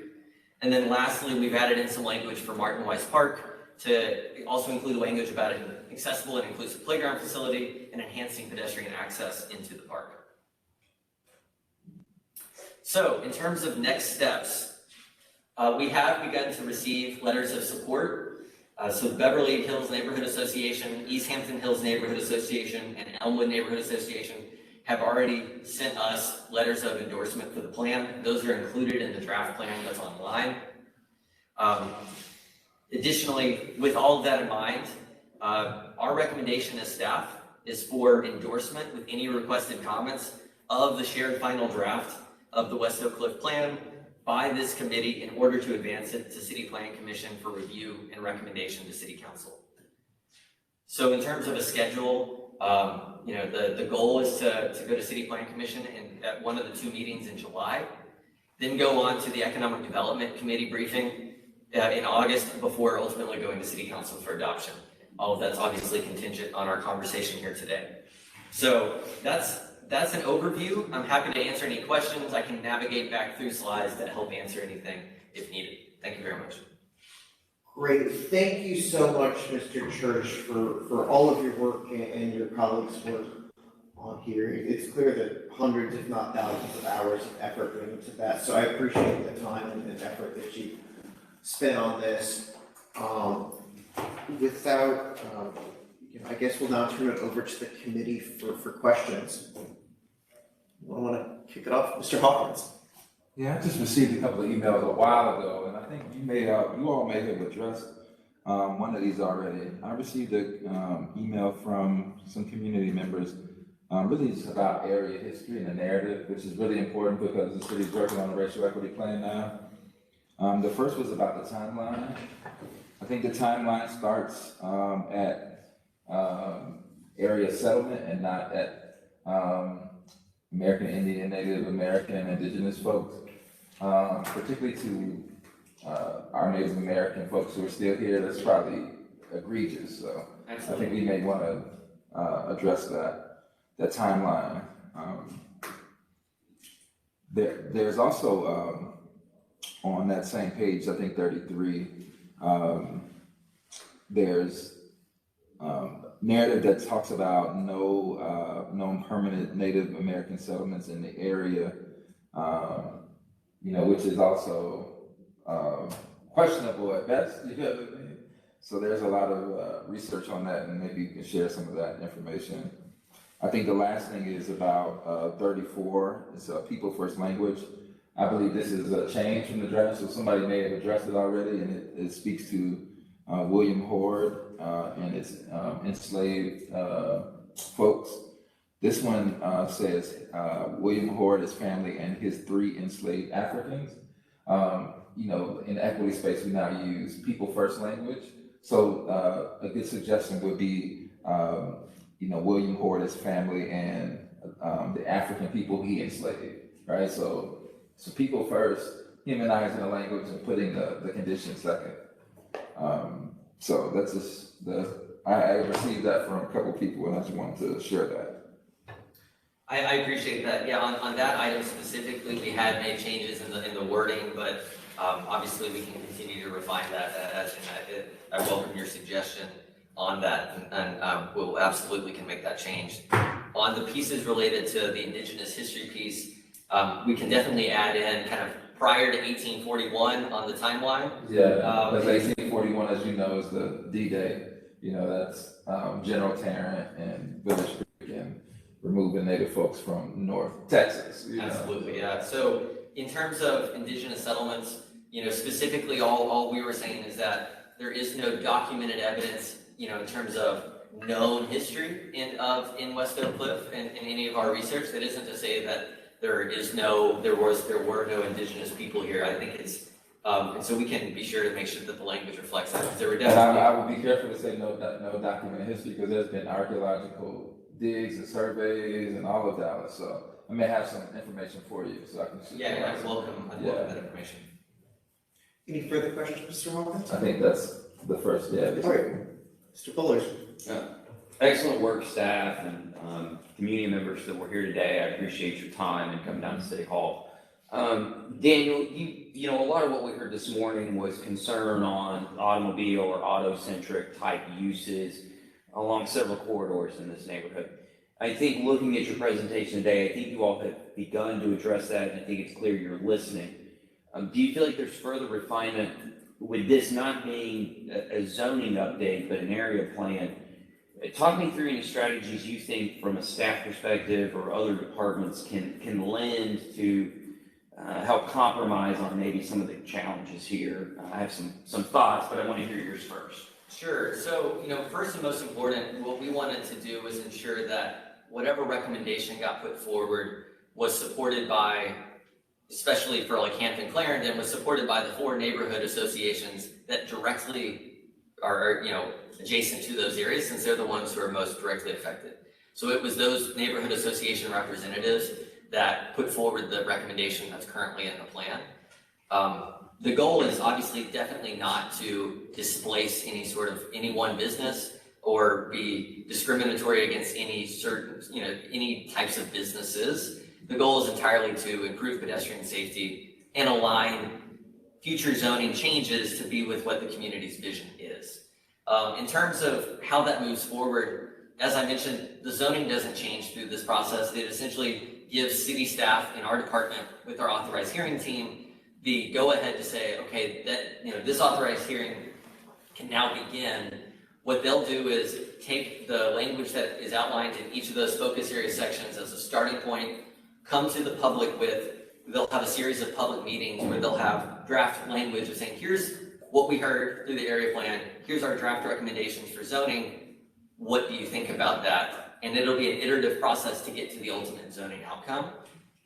And then lastly, we've added in some language for Martin Weiss Park to also include language about an accessible and inclusive playground facility and enhancing pedestrian access into the park. So in terms of next steps, we have begun to receive letters of support. So Beverly Hills Neighborhood Association, East Hampton Hills Neighborhood Association, and Elmwood Neighborhood Association have already sent us letters of endorsement for the plan. Those are included in the draft plan that's online. Additionally, with all of that in mind, our recommendation as staff is for endorsement with any requested comments of the shared final draft of the West Oakcliff plan by this committee in order to advance it to City Planning Commission for review and recommendation to City Council. So in terms of a schedule, the goal is to go to City Planning Commission at one of the 2 meetings in July, then go on to the Economic Development Committee briefing in August before ultimately going to City Council for adoption. All of that's obviously contingent on our conversation here today. So that's an overview. I'm happy to answer any questions. I can navigate back through slides to help answer anything if needed. Thank you very much. Great. Thank you so much, Mr. Church, for all of your work and your colleagues' work on here. It's clear that hundreds, if not thousands of hours of effort went into that. So I appreciate the time and effort that you spent on this. I guess we'll now turn it over to the committee for questions. I want to kick it off, Mr. Hawkins. Yeah, I just received a couple of emails a while ago, and I think you all may have addressed one of these already. I received an email from some community members, really just about area history and the narrative, which is really important because the city's working on a racial equity plan now. The first was about the timeline. I think the timeline starts at area settlement and not at American Indian, Native American, and Indigenous folks, particularly to our Native American folks who are still here. That's probably egregious. So Absolutely. I think we may want to address that timeline. There's also on that same page, I think 33, there's narrative that talks about no known permanent Native American settlements in the area, which is also questionable at best. You know what I mean? So there's a lot of research on that, and maybe you can share some of that information. I think the last thing is about 34, it's people first language. I believe this is a change from the draft, so somebody may have addressed it already, and it speaks to William Horde and its enslaved folks. This one says William Horde, his family, and his 3 enslaved Africans. In equity space, we now use people first language. So a good suggestion would be, William Horde, his family, and the African people he enslaved, right? So people first, humanizing the language and putting the condition second. So that's just I received that from a couple people, and I just wanted to share that. I appreciate that. Yeah, on that item specifically, we had made changes in the wording, but obviously we can continue to refine that. I welcome your suggestion on that, and we'll absolutely can make that change. On the pieces related to the Indigenous history piece, we can definitely add in kind of prior to 1841 on the timeline. Yeah, because 1841, as you know, is the D-Day. That's General Tarrant and Village Creek and removing Native folks from North Texas. Absolutely, yeah. So in terms of Indigenous settlements, specifically all we were saying is that there is no documented evidence, in terms of known history in West Oakcliff and in any of our research. That isn't to say that there were no Indigenous people here. I think it's and so we can be sure to make sure that the language reflects that. Because there were definitely. I would be careful to say no documented history, because there's been archaeological digs and surveys and all of Dallas. So I may have some information for you, so I can. Yeah, I'd welcome that information. Any further questions, Mr. Hawkins? I think that's the first. Yeah. All right, Mr. Bullard. Excellent work, staff, and community members that were here today. I appreciate your time and coming down to City Hall. Daniel, a lot of what we heard this morning was concern on automobile or auto-centric type uses along several corridors in this neighborhood. I think looking at your presentation today, I think you all have begun to address that, and I think it's clear you're listening. Do you feel like there's further refinement with this not being a zoning update, but an area plan? Talk me through any strategies you think from a staff perspective or other departments can lend to help compromise on maybe some of the challenges here. I have some thoughts, but I want to hear yours first. Sure. So, first and most important, what we wanted to do was ensure that whatever recommendation got put forward was supported by, especially for like Hampton Clarendon, was supported by the 4 neighborhood associations that directly are, adjacent to those areas, since they're the ones who are most directly affected. So it was those neighborhood association representatives that put forward the recommendation that's currently in the plan. The goal is obviously definitely not to displace any one business or be discriminatory against any certain, any types of businesses. The goal is entirely to improve pedestrian safety and align future zoning changes to be with what the community's vision is. In terms of how that moves forward, as I mentioned, the zoning doesn't change through this process. It essentially gives city staff in our department with our authorized hearing team the go-ahead to say, okay, that this authorized hearing can now begin. What they'll do is take the language that is outlined in each of those focus area sections as a starting point, come to the public with, they'll have a series of public meetings where they'll have draft language of saying, here's what we heard through the area plan, here's our draft recommendations for zoning, what do you think about that? And it'll be an iterative process to get to the ultimate zoning outcome,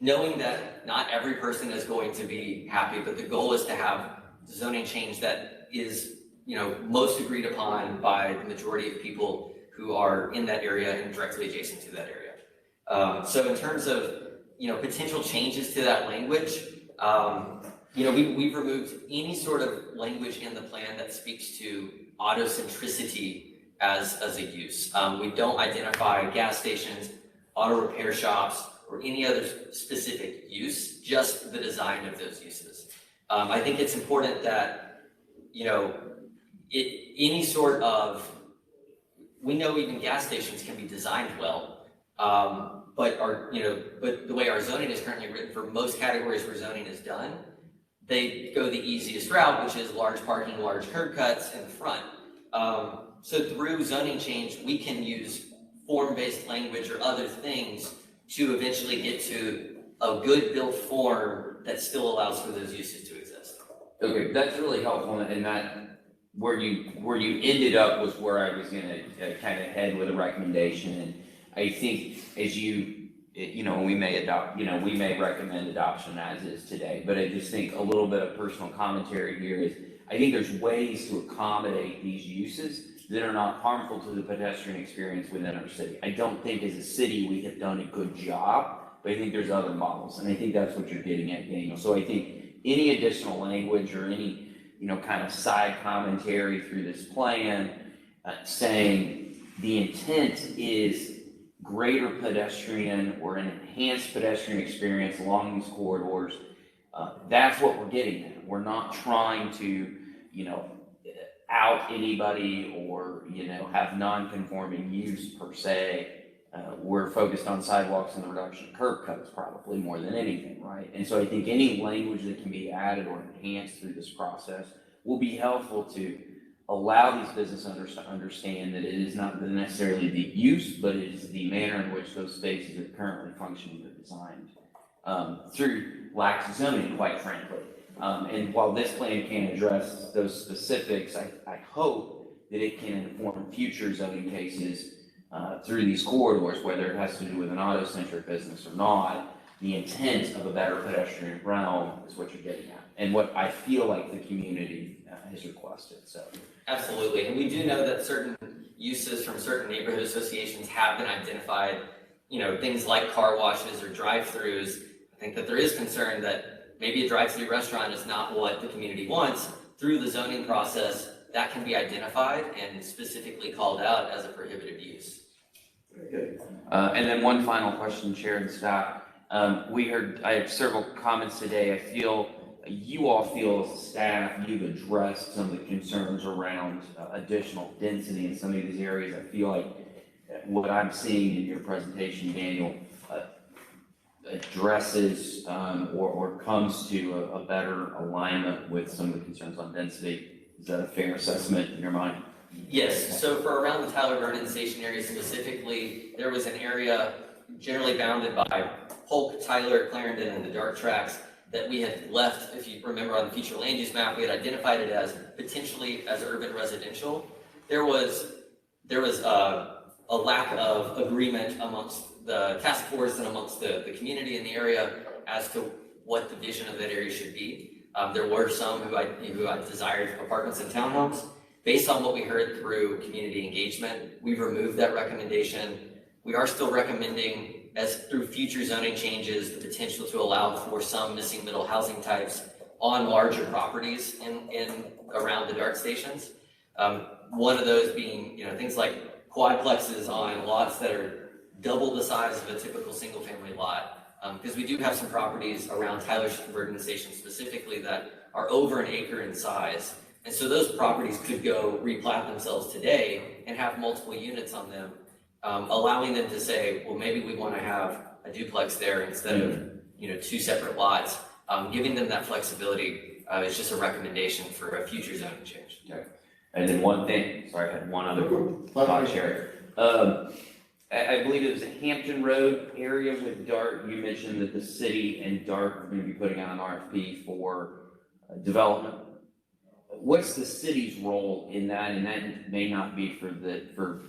knowing that not every person is going to be happy, but the goal is to have zoning change that is, most agreed upon by the majority of people who are in that area and directly adjacent to that area. So in terms of, potential changes to that language, we've removed any sort of language in the plan that speaks to autocentricity as a use. We don't identify gas stations, auto repair shops, or any other specific use, just the design of those uses. I think it's important that, any sort of, we know even gas stations can be designed well, but the way our zoning is currently written for most categories where zoning is done, they go the easiest route, which is large parking, large curb cuts in the front. So through zoning change, we can use form-based language or other things to eventually get to a good built form that still allows for those uses to exist. Okay, that's really helpful, and that where you ended up was where I was gonna kind of head with a recommendation. And I think as we may recommend adoption as is today, but I just think a little bit of personal commentary here is, I think there's ways to accommodate these uses that are not harmful to the pedestrian experience within our city. I don't think as a city we have done a good job, but I think there's other models, and I think that's what you're getting at, Daniel. So I think any additional language or any, kind of side commentary through this plan saying the intent is greater pedestrian or an enhanced pedestrian experience along these corridors, that's what we're getting at. We're not trying to, out anybody or, have non-conforming use per se. We're focused on sidewalks and the reduction of curb cuts probably more than anything, right? And so I think any language that can be added or enhanced through this process will be helpful to allow these business owners to understand that it is not necessarily the use, but it is the manner in which those spaces are currently functioning or designed through lax of zoning, quite frankly. And while this plan can't address those specifics, I hope that it can inform future zoning cases through these corridors, whether it has to do with an auto-centric business or not. The intent of a better pedestrian realm is what you're getting at, and what I feel like the community has requested. So absolutely, and we do know that certain uses from certain neighborhood associations have been identified. Things like car washes or drive-throughs. I think that there is concern that maybe a drive-through restaurant is not what the community wants. Through the zoning process, that can be identified and specifically called out as a prohibited use. Very good. And then one final question, Chair and staff. I have several comments today. I feel you all feel as a staff, you've addressed some of the concerns around additional density in some of these areas. I feel like what I'm seeing in your presentation, Daniel, addresses or comes to a better alignment with some of the concerns on density. Is that a fair assessment in your mind? Yes, so for around the Tyler Vernon Station area specifically, there was an area generally bounded by Polk, Tyler, Clarendon, and the DART tracks that we had left. If you remember on the future land use map, we had identified it as potentially as urban residential. There was a lack of agreement amongst the task force and amongst the community in the area as to what the vision of that area should be. There were some who had desired apartments and townhomes. Based on what we heard through community engagement, we've removed that recommendation. We are still recommending, as through future zoning changes, the potential to allow for some missing middle housing types on larger properties in around the DART stations. One of those being, things like quadplexes on lots that are double the size of a typical single-family lot. Because we do have some properties around Tyler Vernon Station specifically that are over an acre in size. And so those properties could go replat themselves today and have multiple units on them, allowing them to say, well, maybe we want to have a duplex there instead of, two separate lots. Giving them that flexibility is just a recommendation for a future zoning change. Okay. And then one thing, sorry, I had one other thought, Chair. I believe it was a Hampton Road area with DART. You mentioned that the city and DART are going to be putting out an RFP for development. What's the city's role in that? And that may not be for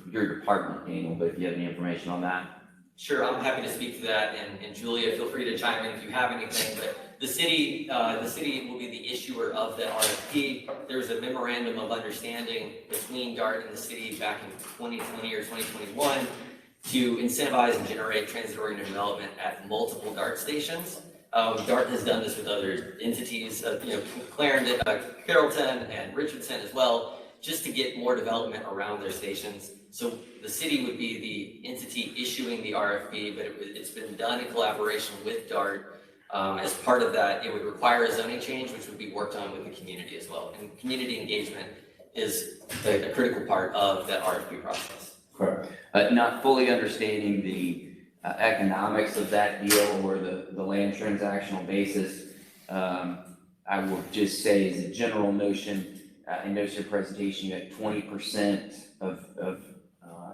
your department, Daniel, but if you have any information on that. Sure, I'm happy to speak to that, and Julia, feel free to chime in if you have anything, but the city will be the issuer of the RFP. There was a memorandum of understanding between DART and the city back in 2020 or 2021 to incentivize and generate transit-oriented development at multiple DART stations. DART has done this with other entities, Clarendon, Carrollton, and Richardson as well, just to get more development around their stations. So the city would be the entity issuing the RFP, but it's been done in collaboration with DART. As part of that, it would require a zoning change, which would be worked on with the community as well. And community engagement is a critical part of that RFP process. Correct. Not fully understanding the economics of that deal or the land transactional basis, I will just say as a general notion, in notice of presentation, you had 20% of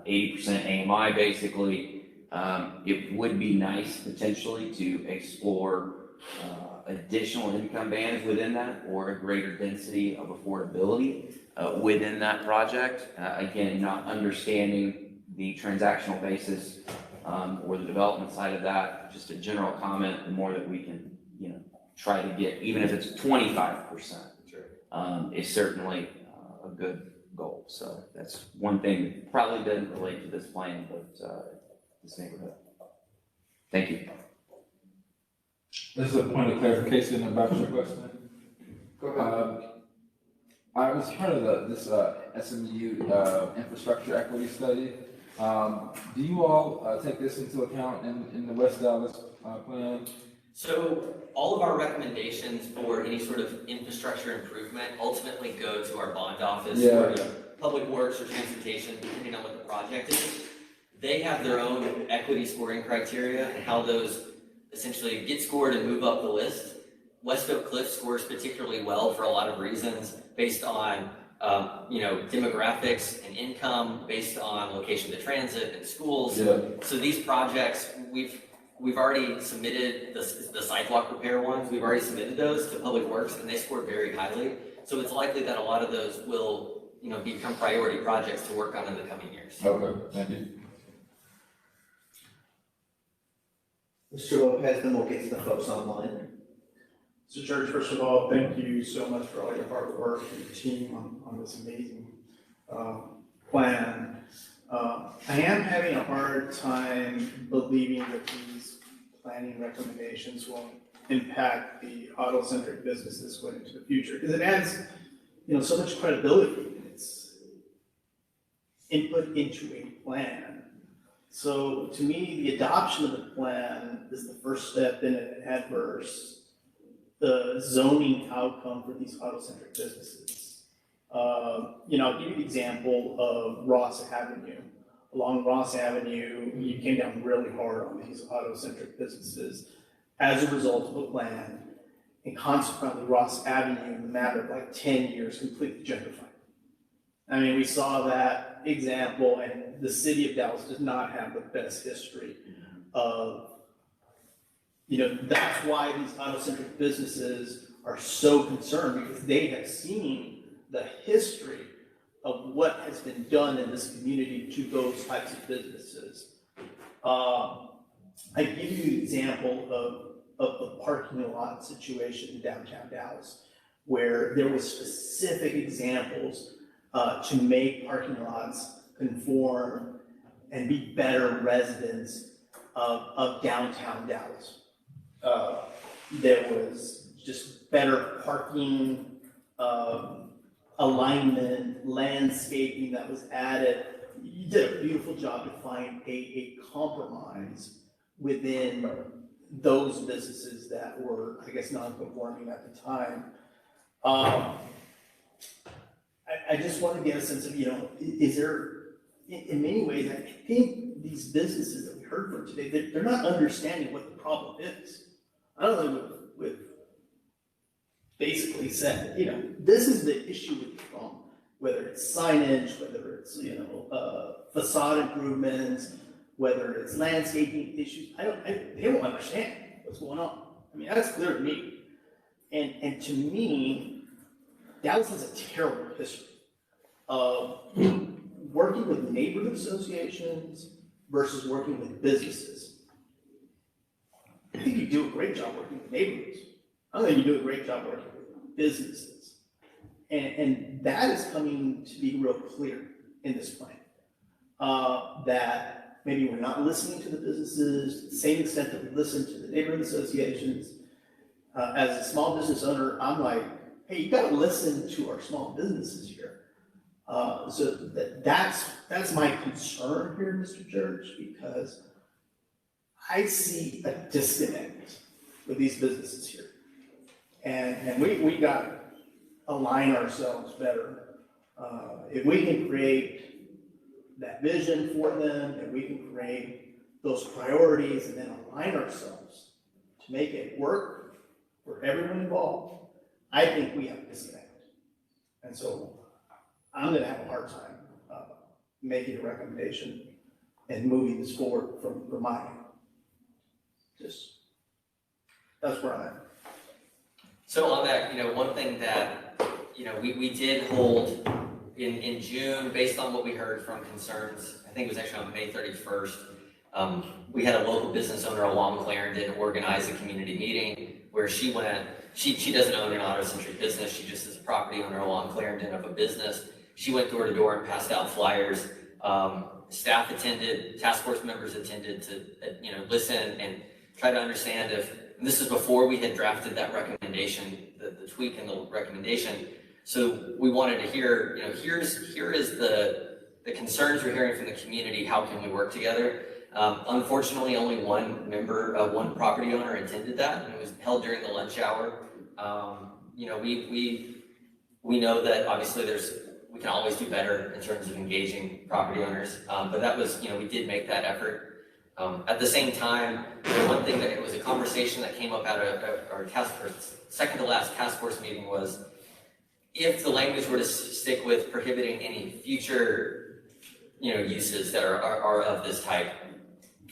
80% AMI basically. It would be nice potentially to explore additional income bands within that or a greater density of affordability within that project. Again, not understanding the transactional basis or the development side of that, just a general comment, the more that we can, try to get, even if it's 25%, is certainly a good goal. So that's one thing that probably doesn't relate to this plan, but this neighborhood. Thank you. This is a point of clarification about your question. Go ahead. I was part of this SMU infrastructure equity study. Do you all take this into account in the West Dallas plan? So all of our recommendations for any sort of infrastructure improvement ultimately go to our bond office or public works or transportation, depending on what the project is. They have their own equity scoring criteria and how those essentially get scored and move up the list. West Oakcliff scores particularly well for a lot of reasons based on demographics and income, based on location to transit and schools. So these projects, we've already submitted the sidewalk repair ones. We've already submitted those to Public Works, and they scored very highly. So it's likely that a lot of those will, become priority projects to work on in the coming years. Okay, thank you. Mr. Lopez, then we'll get to the folks online. So Church, first of all, thank you so much for all your hard work and your team on this amazing plan. I am having a hard time believing that these planning recommendations will impact the auto-centric businesses going into the future, because it adds, so much credibility in its input into a plan. So to me, the adoption of the plan is the first step in an adverse zoning outcome for these auto-centric businesses. I'll give you the example of Ross Avenue. Along Ross Avenue, you came down really hard on these auto-centric businesses as a result of a plan, and consequently Ross Avenue, in a matter of like 10 years, completely gentrified. I mean, we saw that example, and the city of Dallas does not have the best history of, that's why these auto-centric businesses are so concerned, because they have seen the history of what has been done in this community to those types of businesses. I give you an example of the parking lot situation in downtown Dallas, where there were specific examples to make parking lots conform and be better residents of downtown Dallas. There was just better parking, alignment, landscaping that was added. You did a beautiful job to find a compromise within those businesses that were, I guess, non-conforming at the time. I just want to get a sense of, is there, in many ways, I think these businesses that we heard from today, they're not understanding what the problem is. I don't know with basically said, this is the issue with the problem, whether it's signage, whether it's, facade improvements, whether it's landscaping issues. They don't understand what's going on. I mean, that's clear to me. And to me, Dallas has a terrible history of working with neighborhood associations versus working with businesses. I think you do a great job working with neighborhoods. I think you do a great job working with businesses. And that is coming to be real clear in this plan. That maybe we're not listening to the businesses to the same extent that we listen to the neighborhood associations. As a small business owner, I'm like, hey, you gotta listen to our small businesses here. So that's my concern here, Mr. Church, because I see a disconnect with these businesses here. And we got to align ourselves better. If we can create that vision for them, and we can create those priorities and then align ourselves to make it work for everyone involved, I think we have a disconnect. And so I'm gonna have a hard time making a recommendation and moving this forward from my end. That's where I'm at. So on that, one thing that, we did hold in June, based on what we heard from concerns, I think it was actually on May 31st, we had a local business owner along Clarendon organize a community meeting where she went, she doesn't own an auto-centric business, she just is a property owner along Clarendon of a business. She went door to door and passed out flyers. Staff attended, task force members attended to, listen and try to understand and this is before we had drafted that recommendation, the tweak in the recommendation. So we wanted to hear, here is the concerns we're hearing from the community, how can we work together? Unfortunately, only one property owner attended that, and it was held during the lunch hour. We know that obviously we can always do better in terms of engaging property owners, but that was, we did make that effort. At the same time, one thing that it was a conversation that came up out of our second to last task force meeting was, if the language were to stick with prohibiting any future, uses that are of this type,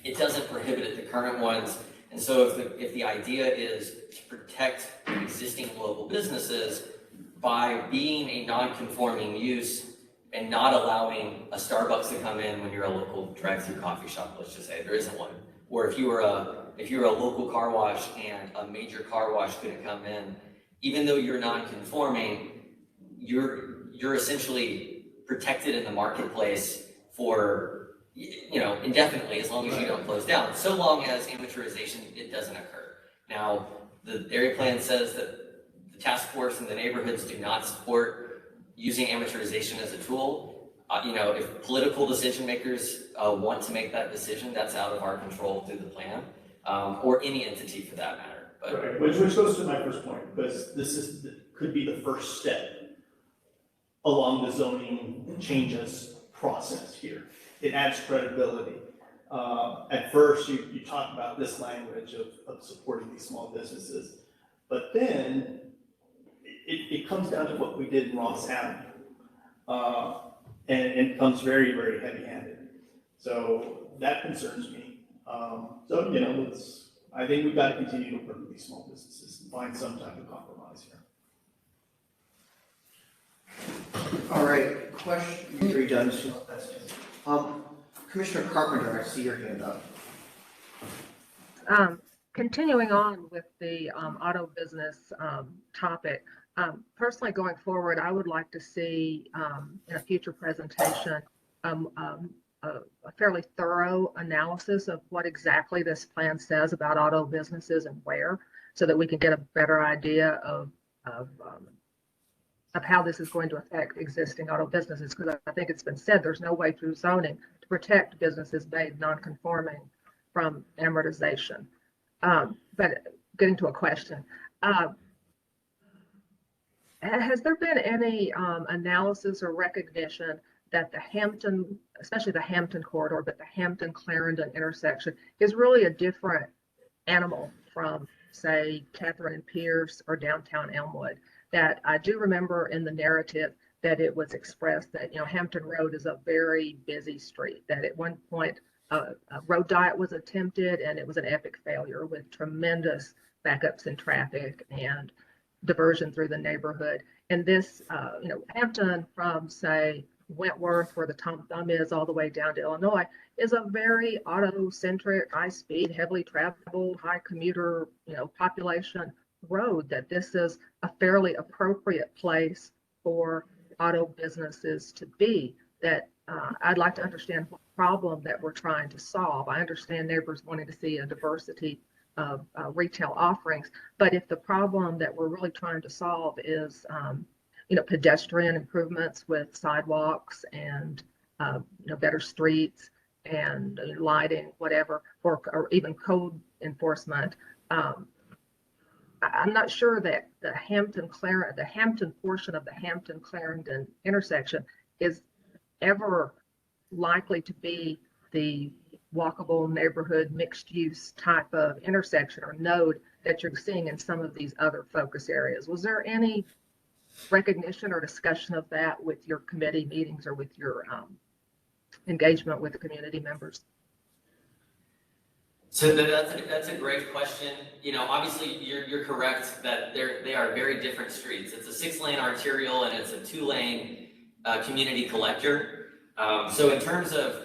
it doesn't prohibit the current ones. And so if the idea is to protect existing local businesses by being a non-conforming use and not allowing a Starbucks to come in when you're a local drive-through coffee shop, let's just say there isn't one, or if you were a local car wash and a major car wash couldn't come in, even though you're non-conforming, you're essentially protected in the marketplace for, indefinitely, as long as you don't close down, so long as amateurization, it doesn't occur. Now, the area plan says that the task force and the neighborhoods do not support using amateurization as a tool. If political decision makers want to make that decision, that's out of our control through the plan, or any entity for that matter. But right. Which goes to my first point, because this could be the first step along the zoning changes process here. It adds credibility. At first, you talk about this language of supporting these small businesses, but then it comes down to what we did in Ross Avenue, and it comes very, very heavy-handed. So that concerns me. I think we've got to continue to work with these small businesses and find some type of compromise here. All right, question, are you done? Commissioner Carpenter, I see your hand up. Continuing on with the auto business topic, personally going forward, I would like to see in a future presentation a fairly thorough analysis of what exactly this plan says about auto businesses and where, so that we can get a better idea of how this is going to affect existing auto businesses. Because I think it's been said there's no way through zoning to protect businesses made non-conforming from amortization. But getting to a question, has there been any analysis or recognition that the Hampton, especially the Hampton corridor, but the Hampton-Clarendon intersection is really a different animal from, say, Catherine and Pierce or downtown Elmwood? That I do remember in the narrative that it was expressed that, Hampton Road is a very busy street, that at one point a road diet was attempted and it was an epic failure with tremendous backups in traffic and diversion through the neighborhood. And this, Hampton from, say, Wentworth, where the Tom Thumb is, all the way down to Illinois, is a very auto-centric, high-speed, heavily traveled, high commuter, population road, that this is a fairly appropriate place for auto businesses to be. That I'd like to understand what problem that we're trying to solve. I understand neighbors wanting to see a diversity of retail offerings, but if the problem that we're really trying to solve is pedestrian improvements with sidewalks and better streets and lighting, whatever, or even code enforcement, I'm not sure that the Hampton portion of the Hampton Clarendon intersection is ever likely to be the walkable neighborhood mixed use type of intersection or node that you're seeing in some of these other focus areas. Was there any recognition or discussion of that with your committee meetings or with your engagement with the community members? So that's a great question. Obviously you're correct that they are very different streets. It's a 6-lane arterial and it's a 2-lane community collector. So in terms of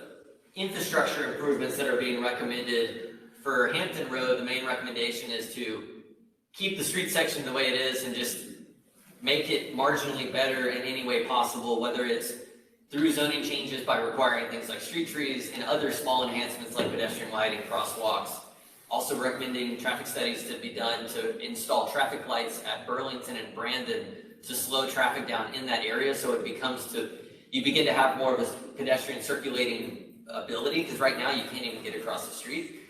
infrastructure improvements that are being recommended for Hampton Road, the main recommendation is to keep the street section the way it is and just make it marginally better in any way possible, whether it's through zoning changes by requiring things like street trees and other small enhancements like pedestrian lighting, crosswalks. Also recommending traffic studies to be done to install traffic lights at Burlington and Brandon to slow traffic down in that area, so you begin to have more of a pedestrian circulating ability, because right now you can't even get across the street.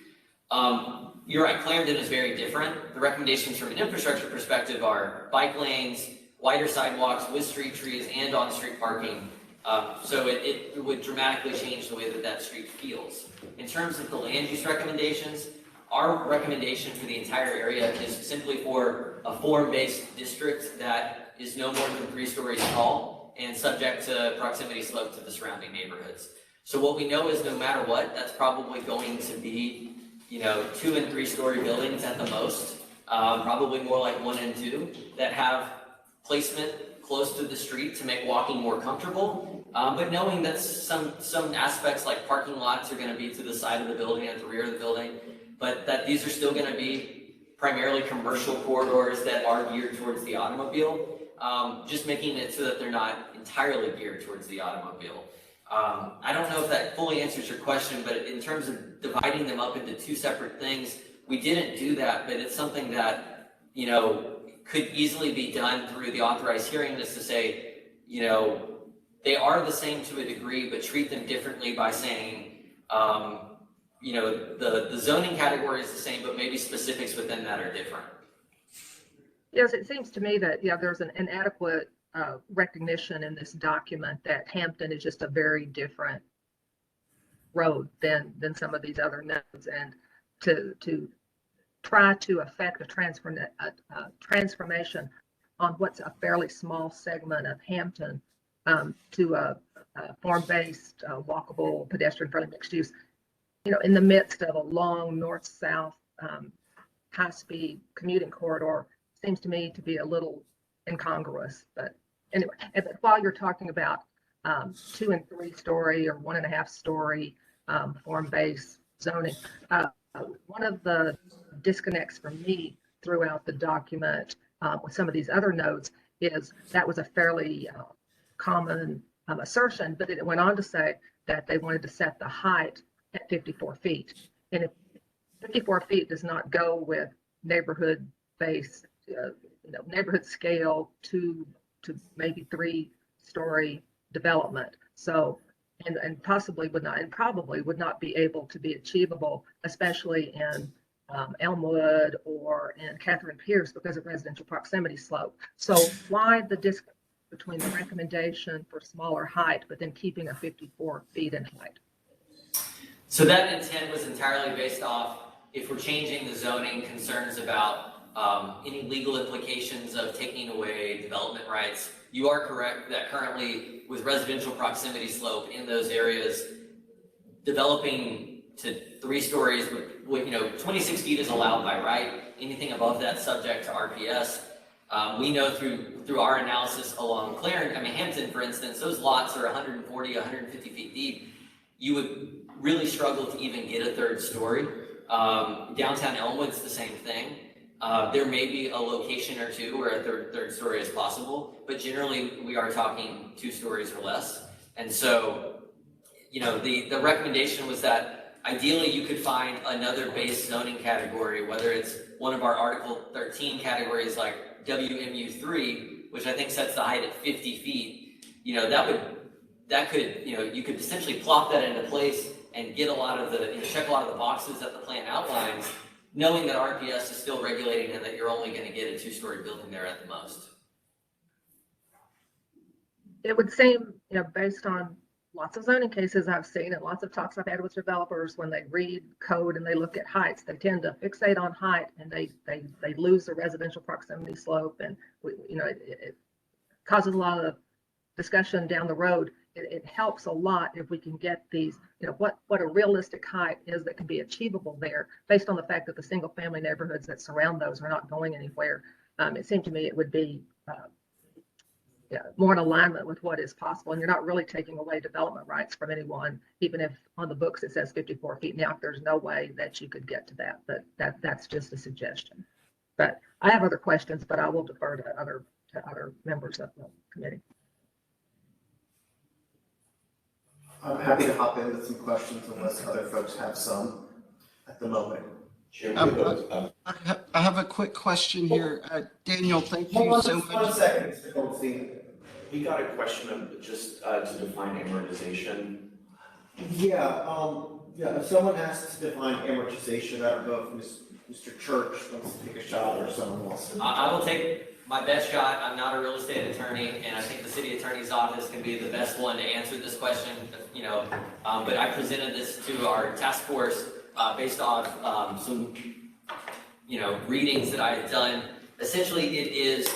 You're right, Clarendon is very different. The recommendations from an infrastructure perspective are bike lanes, wider sidewalks with street trees and on-street parking. So it would dramatically change the way that street feels. In terms of the land use recommendations, our recommendation for the entire area is simply for a form-based district that is no more than 3 stories tall and subject to proximity slope to the surrounding neighborhoods. So what we know is no matter what, that's probably going to be 2 and 3 story buildings at the most, probably more like 1 and 2 that have placement close to the street to make walking more comfortable, but knowing that some aspects like parking lots are going to be to the side of the building, at the rear of the building, but that these are still going to be primarily commercial corridors that are geared towards the automobile, just making it so that they're not entirely geared towards the automobile. I don't know if that fully answers your question, but in terms of dividing them up into 2 separate things, we didn't do that, but it's something that, could easily be done through the authorized hearing, is to say, they are the same to a degree, but treat them differently by saying, the zoning category is the same, but maybe specifics within that are different. Yes, it seems to me that, there's an inadequate recognition in this document that Hampton is just a very different road than some of these other nodes, and to try to affect a transformation on what's a fairly small segment of Hampton to a form-based, walkable, pedestrian-friendly mixed use, in the midst of a long north-south high-speed commuting corridor, seems to me to be a little incongruous. But anyway, but while you're talking about 2 and 3 story or 1.5 story form-based zoning, one of the disconnects for me throughout the document with some of these other nodes is that was a fairly common assertion, but it went on to say that they wanted to set the height at 54 feet. And if 54 feet does not go with neighborhood-based, neighborhood scale 2 to maybe 3 story development. So, and possibly would not, and probably would not be able to be achievable, especially in Elmwood or in Catherine Pierce because of residential proximity slope. So why the disconnect between the recommendation for smaller height, but then keeping a 54 feet in height? So that intent was entirely based off, if we're changing the zoning, concerns about any legal implications of taking away development rights. You are correct that currently with residential proximity slope in those areas, developing to 3 stories with 26 feet is allowed by right. Anything above that subject to RPS. We know through our analysis along Hampton, for instance, those lots are 140, 150 feet deep. You would really struggle to even get a third story. Downtown Elmwood's the same thing. There may be a location or two where a third story is possible, but generally we are talking 2 stories or less. And so, the recommendation was that ideally you could find another base zoning category, whether it's one of our Article 13 categories like WMU3, which I think sets the height at 50 feet. You could essentially plop that into place and get a lot of the, check a lot of the boxes that the plan outlines, knowing that RPS is still regulating and that you're only going to get a 2-story building there at the most. It would seem, based on lots of zoning cases I've seen and lots of talks I've had with developers, when they read code and they look at heights, they tend to fixate on height and they lose the residential proximity slope, and it causes a lot of discussion down the road. It helps a lot if we can get these, what a realistic height is that can be achievable there, based on the fact that the single family neighborhoods that surround those are not going anywhere. It seemed to me it would be more in alignment with what is possible, and you're not really taking away development rights from anyone, even if on the books it says 54 feet. Now, there's no way that you could get to that, but that's just a suggestion. But I have other questions, but I will defer to other members of the committee. I'm happy to hop in with some questions unless other folks have some at the moment. I have a quick question here. Daniel, thank you so much. 1 second, Mr. Goldstein. We got a question of just to define amortization. If someone asks to define amortization, I don't know if Mr. Church wants to take a shot or someone else. I will take my best shot. I'm not a real estate attorney, and I think the city attorney's office can be the best one to answer this question. But I presented this to our task force based on some, readings that I had done. Essentially, it is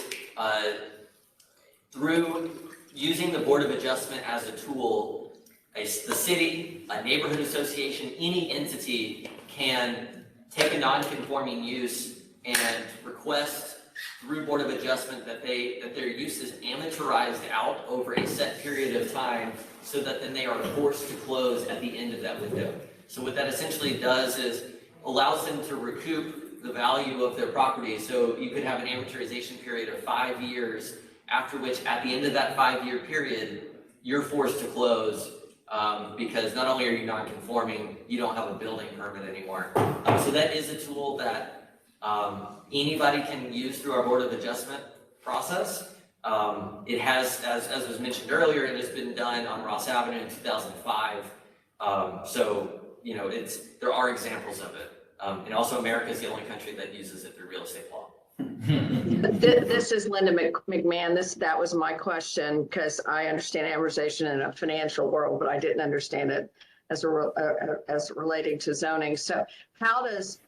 through using the Board of Adjustment as a tool, the city, a neighborhood association, any entity can take a non-conforming use and request through Board of Adjustment that their use is amortized out over a set period of time, so that then they are forced to close at the end of that window. So what that essentially does is allows them to recoup the value of their property. So you could have an amortization period of 5 years, after which at the end of that 5-year period, you're forced to close because not only are you non-conforming, you don't have a building permit anymore. So that is a tool that anybody can use through our Board of Adjustment process. It has, as was mentioned earlier, it has been done on Ross Avenue in 2005. There are examples of it. And also America is the only country that uses it through real estate law. This is Linda McMahon. That was my question, because I understand amortization in a financial world, but I didn't understand it as relating to zoning. So how does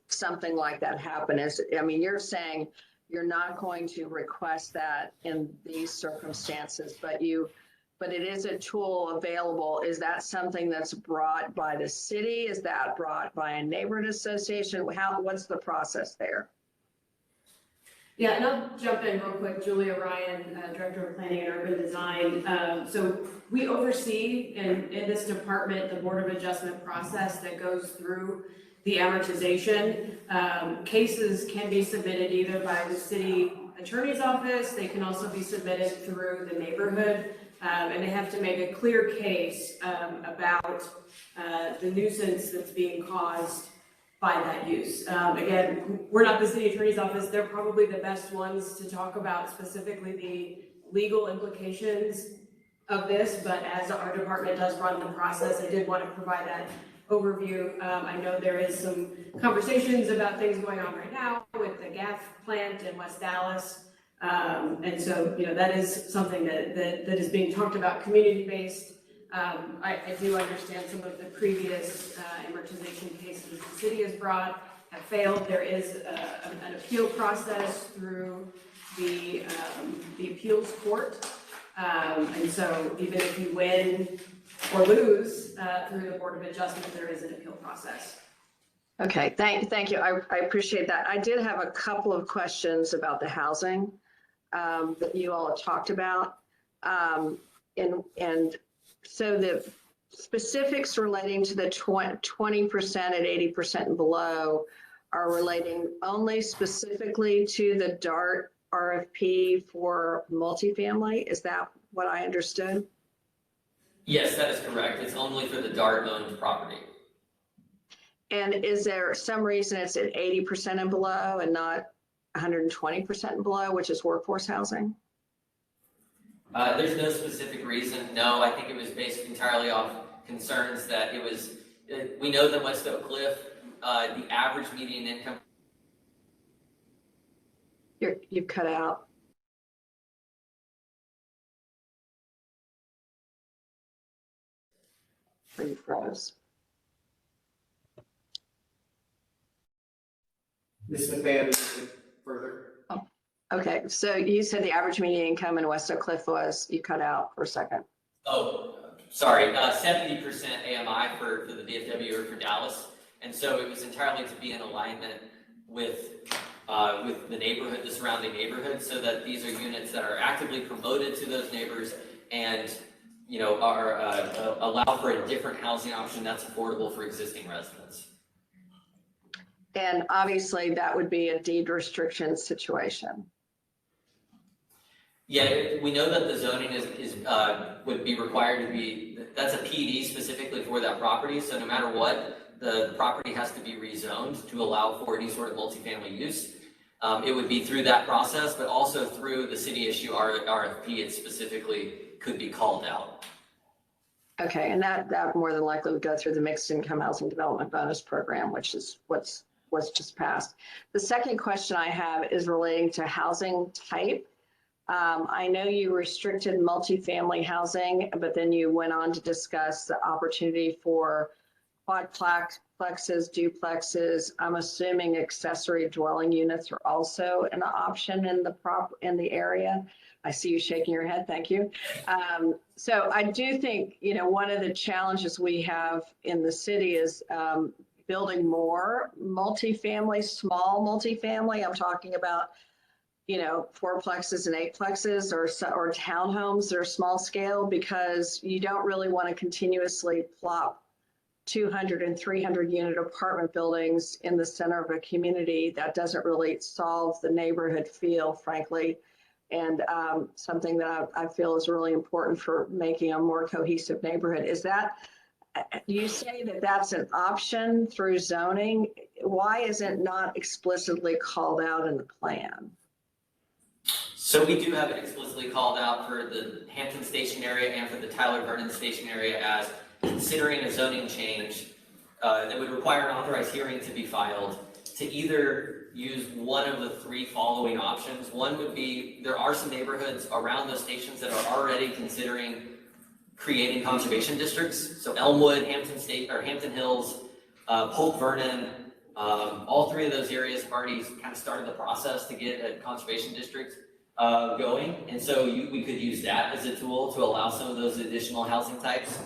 something like that happen? You're saying you're not going to request that in these circumstances, but it is a tool available. Is that something that's brought by the city? Is that brought by a neighborhood association? What's the process there? Yeah, and I'll jump in real quick. Julia Ryan, Director of Planning and Urban Design. So we oversee in this department the Board of Adjustment process that goes through the amortization. Cases can be submitted either by the city attorney's office. They can also be submitted through the neighborhood. And they have to make a clear case about the nuisance that's being caused by that use. Again, we're not the city attorney's office. They're probably the best ones to talk about specifically the legal implications of this, but as our department does run the process, I did want to provide that overview. I know there is some conversations about things going on right now with the GAF plant in West Dallas. And so, that is something that is being talked about, community-based. I do understand some of the previous amortization cases the city has brought have failed. There is an appeal process through the appeals court. And so even if you win or lose through the Board of Adjustment, there is an appeal process. Okay, thank you. I appreciate that. I did have a couple of questions about the housing that you all have talked about. And so the specifics relating to the 20% at 80% and below are relating only specifically to the DART RFP for multifamily. Is that what I understood? Yes, that is correct. It's only for the DART owned property. And is there some reason it's at 80% and below and not 120% and below, which is workforce housing? There's no specific reason. No, I think it was based entirely off concerns that it was, we know that West Oakcliff, the average median income. You've cut out. Or you froze. Ms. McMahon, further? Oh, okay, so you said the average median income in West Oakcliff was, you cut out for a second. Oh, sorry, 70% AMI for the DFW or for Dallas. And so it was entirely to be in alignment with the neighborhood, the surrounding neighborhood, so that these are units that are actively promoted to those neighbors and, you know, are allow for a different housing option that's affordable for existing residents. And obviously that would be a deed restriction situation. Yeah, we know that the zoning would be required to be, that's a PD specifically for that property. So no matter what, the property has to be rezoned to allow for any sort of multifamily use. It would be through that process, but also through the city issue RFP, it specifically could be called out. Okay, and that more than likely would go through the mixed income housing development bonus program, which is what's just passed. The second question I have is relating to housing type. I know you restricted multifamily housing, but then you went on to discuss the opportunity for quadplexes, duplexes. I'm assuming accessory dwelling units are also an option in the area. I see you shaking your head, thank you. So I do think, you know, one of the challenges we have in the city is building more multifamily, small multifamily. I'm talking about, you know, 4plexes and 8plexes or townhomes that are small scale, because you don't really want to continuously plop 200 and 300 unit apartment buildings in the center of a community. That doesn't really solve the neighborhood feel, frankly. And something that I feel is really important for making a more cohesive neighborhood. Is that, you say that that's an option through zoning? Why is it not explicitly called out in the plan? So we do have it explicitly called out for the Hampton Station area and for the Tyler Vernon Station area as considering a zoning change that would require an authorized hearing to be filed to either use one of the three following options. One would be, there are some neighborhoods around those stations that are already considering creating conservation districts. So Elmwood, Hampton Hills, Polk Vernon, all three of those areas have already kind of started the process to get a conservation district going. And so we could use that as a tool to allow some of those additional housing types.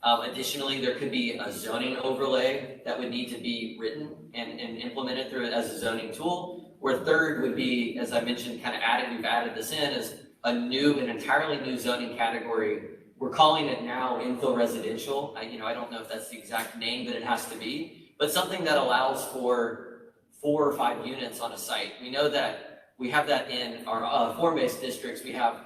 Additionally, there could be a zoning overlay that would need to be written and implemented through it as a zoning tool. Or third would be, as I mentioned, kind of we've added this in as an entirely new zoning category. We're calling it now Infill Residential. I don't know if that's the exact name, but it has to be. But something that allows for 4 or 5 units on a site. We know that we have that in our form-based districts. We have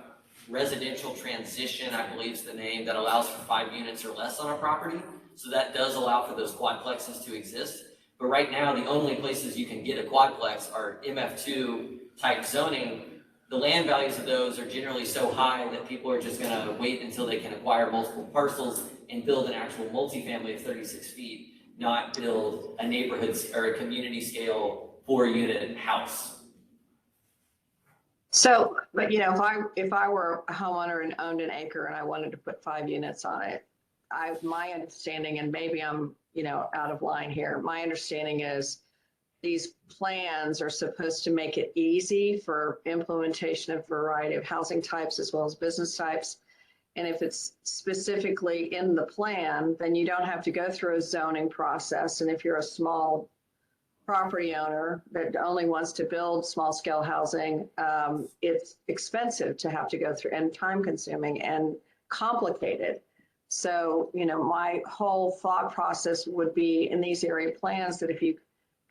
residential transition, I believe is the name, that allows for 5 units or less on a property. So that does allow for those quadplexes to exist. But right now, the only places you can get a quadplex are MF2 type zoning. The land values of those are generally so high that people are just gonna wait until they can acquire multiple parcels and build an actual multifamily of 36 feet, not build a neighborhood or a community scale 4-unit house. So, but you know, if I were a homeowner and owned an acre and I wanted to put 5 units on it, my understanding, and maybe I'm, out of line here, my understanding is these plans are supposed to make it easy for implementation of a variety of housing types as well as business types. And if it's specifically in the plan, then you don't have to go through a zoning process. And if you're a small property owner that only wants to build small scale housing, it's expensive to have to go through and time consuming and complicated. So, you know, my whole thought process would be in these area plans that if you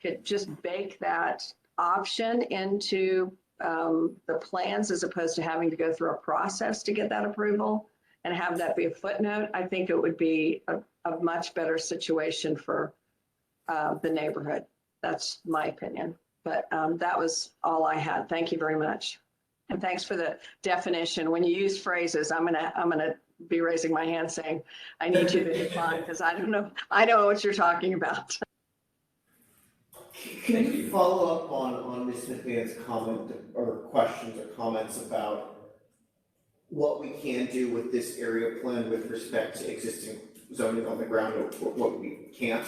could just bake that option into the plans as opposed to having to go through a process to get that approval and have that be a footnote, I think it would be a much better situation for the neighborhood. That's my opinion. But that was all I had. Thank you very much. And thanks for the definition. When you use phrases, I'm gonna be raising my hand saying, I need you to define because I don't know what you're talking about. Can you follow up on Ms. McMahon's comment or questions or comments about what we can do with this area plan with respect to existing zoning on the ground or what we can't?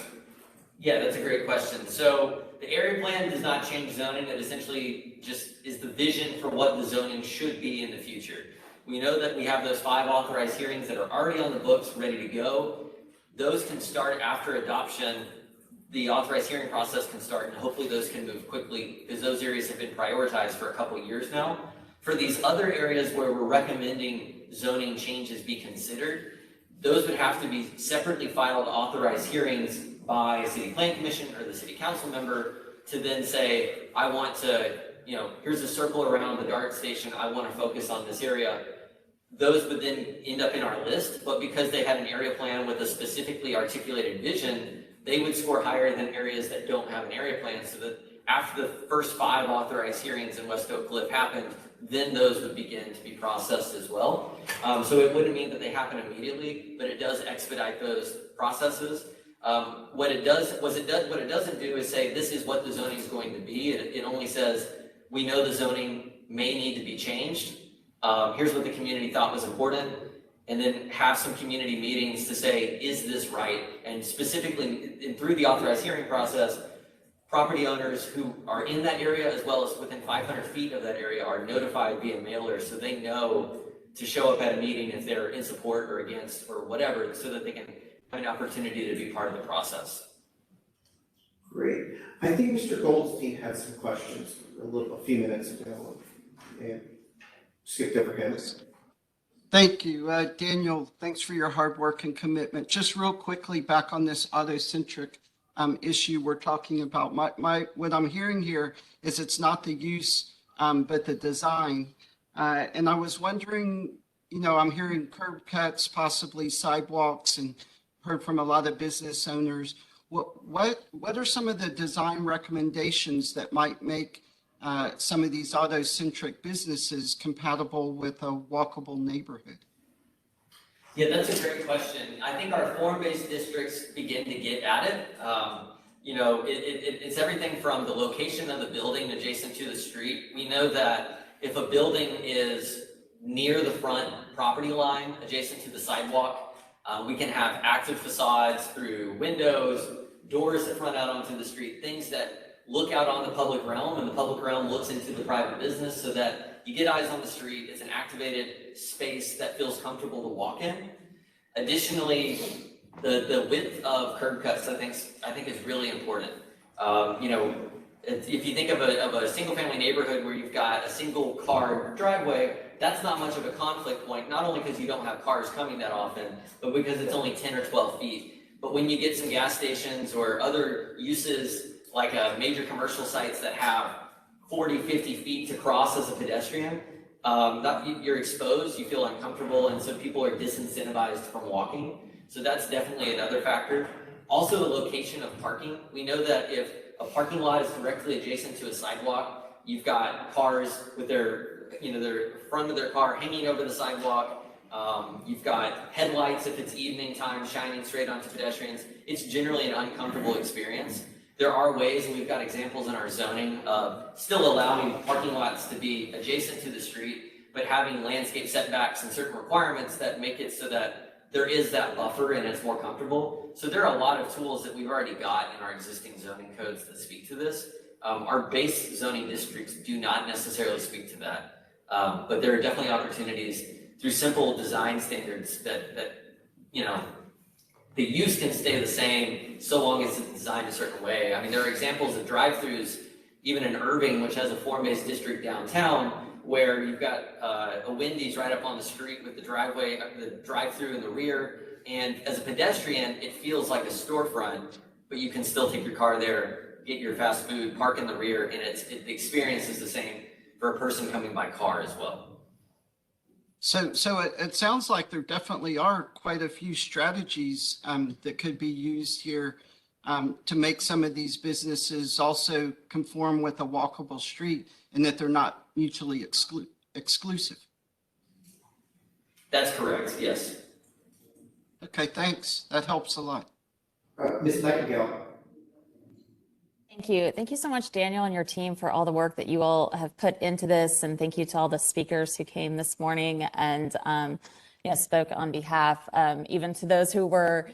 Yeah, that's a great question. So the area plan does not change zoning. It essentially just is the vision for what the zoning should be in the future. We know that we have those 5 authorized hearings that are already on the books, ready to go. Those can start after adoption. The authorized hearing process can start, and hopefully those can move quickly because those areas have been prioritized for a couple years now. For these other areas where we're recommending zoning changes be considered, those would have to be separately filed authorized hearings by a city planning commission or the city council member to then say, I want to, you know, here's a circle around the DART station, I want to focus on this area. Those would then end up in our list, but because they had an area plan with a specifically articulated vision, they would score higher than areas that don't have an area plan, so that after the first 5 authorized hearings in West Oakcliff happened, then those would begin to be processed as well. So it wouldn't mean that they happen immediately, but it does expedite those processes. What it doesn't do is say this is what the zoning is going to be. It only says we know the zoning may need to be changed. Here's what the community thought was important, and then have some community meetings to say, is this right? And specifically, and through the authorized hearing process, property owners who are in that area as well as within 500 feet of that area are notified via mailer, so they know to show up at a meeting if they're in support or against or whatever, so that they can have an opportunity to be part of the process. Great. I think Mr. Goldstein had some questions a few minutes ago and skipped over him. Thank you. Daniel, thanks for your hard work and commitment. Just real quickly back on this auto-centric issue we're talking about. What I'm hearing here is it's not the use, but the design. And I was wondering, you know, I'm hearing curb cuts, possibly sidewalks, and heard from a lot of business owners. What are some of the design recommendations that might make some of these auto-centric businesses compatible with a walkable neighborhood? Yeah, that's a great question. I think our form-based districts begin to get at it. You know, it's everything from the location of the building adjacent to the street. We know that if a building is near the front property line, adjacent to the sidewalk, we can have active facades through windows, doors that front out onto the street, things that look out on the public realm, and the public realm looks into the private business, so that you get eyes on the street. It's an activated space that feels comfortable to walk in. Additionally, the width of curb cuts, I think is really important. You know, if you think of a single family neighborhood where you've got a single car driveway, that's not much of a conflict point, not only because you don't have cars coming that often, but because it's only 10 or 12 feet. But when you get some gas stations or other uses like major commercial sites that have 40, 50 feet to cross as a pedestrian, you're exposed, you feel uncomfortable, and so people are disincentivized from walking. So that's definitely another factor. Also, the location of parking. We know that if a parking lot is directly adjacent to a sidewalk, you've got cars with their front of their car hanging over the sidewalk. You've got headlights if it's evening time shining straight onto pedestrians. It's generally an uncomfortable experience. There are ways, and we've got examples in our zoning of still allowing parking lots to be adjacent to the street, but having landscape setbacks and certain requirements that make it so that there is that buffer and it's more comfortable. So there are a lot of tools that we've already got in our existing zoning codes that speak to this. Our base zoning districts do not necessarily speak to that, but there are definitely opportunities through simple design standards that you know, the use can stay the same so long as it's designed a certain way. I mean, there are examples of drive-throughs, even in Irving, which has a form-based district downtown, where you've got a Wendy's right up on the street with the driveway, the drive-through in the rear. And as a pedestrian, it feels like a storefront, but you can still take your car there, get your fast food, park in the rear, and the experience is the same for a person coming by car as well. So it sounds like there definitely are quite a few strategies that could be used here to make some of these businesses also conform with a walkable street and that they're not mutually exclusive. That's correct, yes. Okay, thanks. That helps a lot. Ms. Nightingale. Thank you. Thank you so much, Daniel, and your team for all the work that you all have put into this. And thank you to all the speakers who came this morning and spoke on behalf, even to those who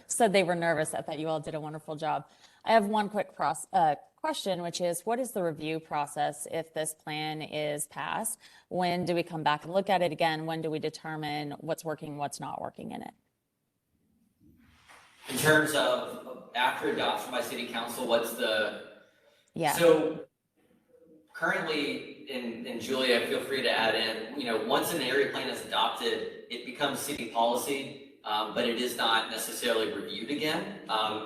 said they were nervous. I thought you all did a wonderful job. I have one quick question, which is, what is the review process if this plan is passed? When do we come back and look at it again? When do we determine what's working, what's not working in it? In terms of after adoption by City Council, what's the... Yeah. So currently, and Julia, feel free to add in, once an area plan is adopted, it becomes city policy, but it is not necessarily reviewed again.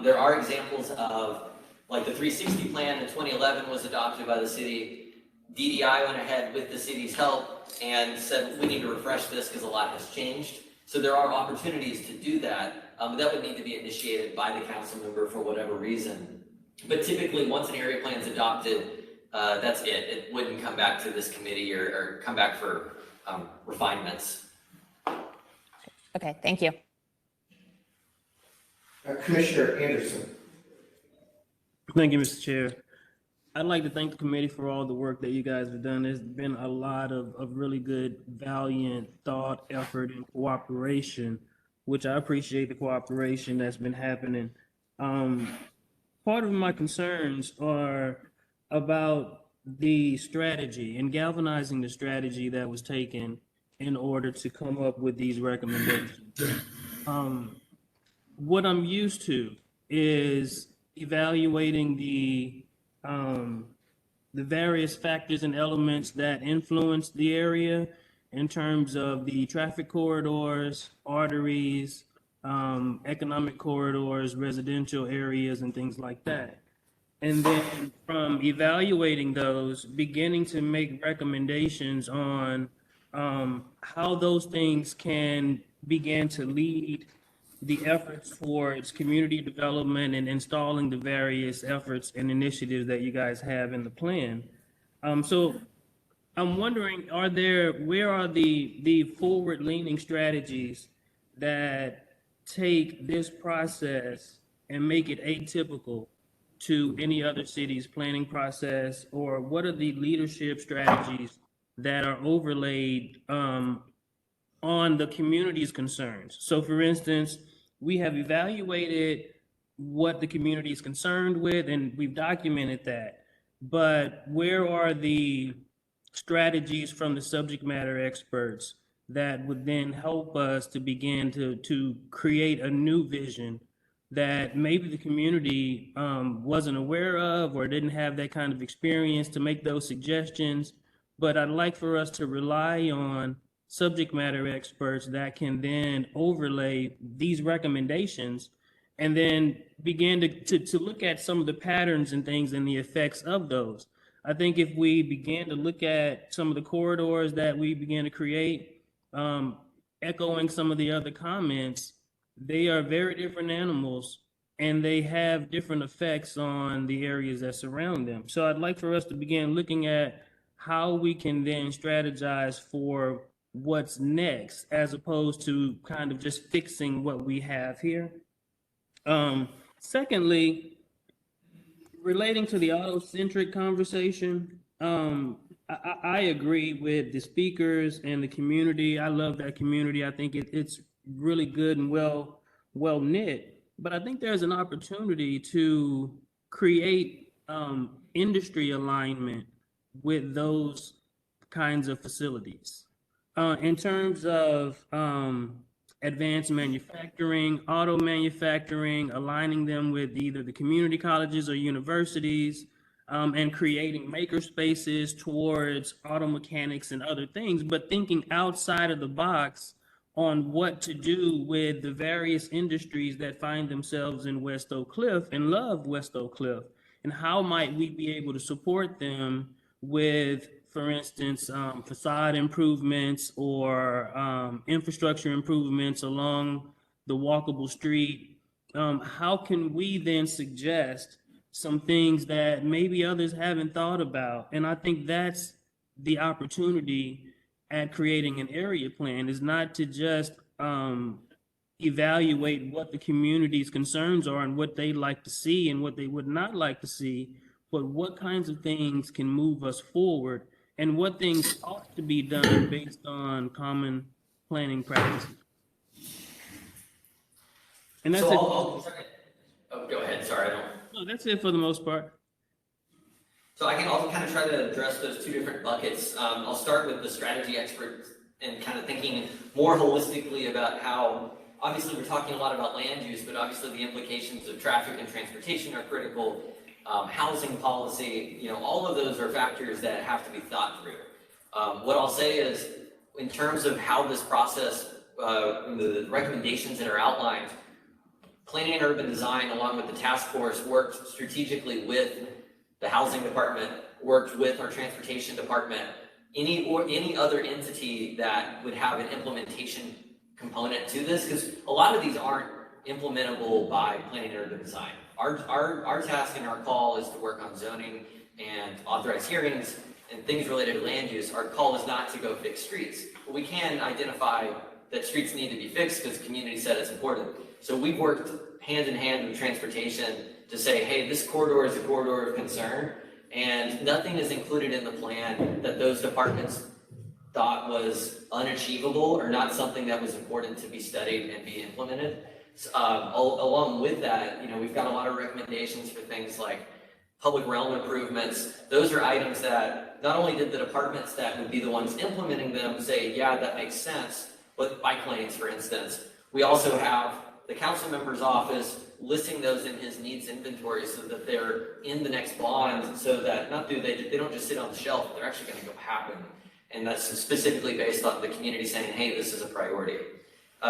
There are examples of, like the 360 plan in 2011 was adopted by the city. DDI went ahead with the city's help and said, we need to refresh this because a lot has changed. So there are opportunities to do that, but that would need to be initiated by the council member for whatever reason. But typically, once an area plan is adopted, that's it. It wouldn't come back to this committee or come back for refinements. Okay, thank you. Commissioner Anderson. Thank you, Mr. Chair. I'd like to thank the committee for all the work that you guys have done. There's been a lot of really good, valiant thought, effort, and cooperation, which I appreciate the cooperation that's been happening. Part of my concerns are about the strategy and galvanizing the strategy that was taken in order to come up with these recommendations. What I'm used to is evaluating the various factors and elements that influence the area in terms of the traffic corridors, arteries, economic corridors, residential areas, and things like that. And then from evaluating those, beginning to make recommendations on how those things can begin to lead the efforts towards community development and installing the various efforts and initiatives that you guys have in the plan. So I'm wondering, where are the forward-leaning strategies that take this process and make it atypical to any other city's planning process, or what are the leadership strategies that are overlaid on the community's concerns? So for instance, we have evaluated what the community is concerned with and we've documented that, but where are the strategies from the subject matter experts that would then help us to begin to create a new vision that maybe the community wasn't aware of or didn't have that kind of experience to make those suggestions. But I'd like for us to rely on subject matter experts that can then overlay these recommendations and then begin to look at some of the patterns and things and the effects of those. I think if we began to look at some of the corridors that we began to create, echoing some of the other comments, they are very different animals and they have different effects on the areas that surround them. So I'd like for us to begin looking at how we can then strategize for what's next, as opposed to kind of just fixing what we have here. Secondly, relating to the auto-centric conversation, I agree with the speakers and the community. I love that community. I think it's really good and well knit. But I think there's an opportunity to create industry alignment with those kinds of facilities. In terms of advanced manufacturing, auto manufacturing, aligning them with either the community colleges or universities, and creating maker spaces towards auto mechanics and other things, but thinking outside of the box on what to do with the various industries that find themselves in West Oakcliff and love West Oakcliff, and how might we be able to support them with, for instance, facade improvements or infrastructure improvements along the walkable street. How can we then suggest some things that maybe others haven't thought about? And I think that's the opportunity at creating an area plan, is not to just evaluate what the community's concerns are and what they'd like to see and what they would not like to see, but what kinds of things can move us forward and what things ought to be done based on common planning practices. And that's it. Oh, go ahead, sorry, I don't. No, that's it for the most part. So I can also kind of try to address those two different buckets. I'll start with the strategy expert and kind of thinking more holistically about how, obviously we're talking a lot about land use, but obviously the implications of traffic and transportation are critical. Housing policy, you know, all of those are factors that have to be thought through. What I'll say is, in terms of how this process, the recommendations that are outlined, Planning and Urban Design, along with the task force, worked strategically with the housing department, worked with our transportation department, any other entity that would have an implementation component to this, because a lot of these aren't implementable by Planning and Urban Design. Our task and our call is to work on zoning and authorized hearings and things related to land use. Our call is not to go fix streets. But we can identify that streets need to be fixed because the community said it's important. So we've worked hand in hand with transportation to say, hey, this corridor is a corridor of concern, and nothing is included in the plan that those departments thought was unachievable or not something that was important to be studied and be implemented. Along with that, you know, we've got a lot of recommendations for things like public realm improvements. Those are items that not only did the departments that would be the ones implementing them say, yeah, that makes sense, but bike lanes, for instance. We also have the council member's office listing those in his needs inventory so that they're in the next bond, so that they don't just sit on the shelf, they're actually going to go happen. And that's specifically based on the community saying, hey, this is a priority.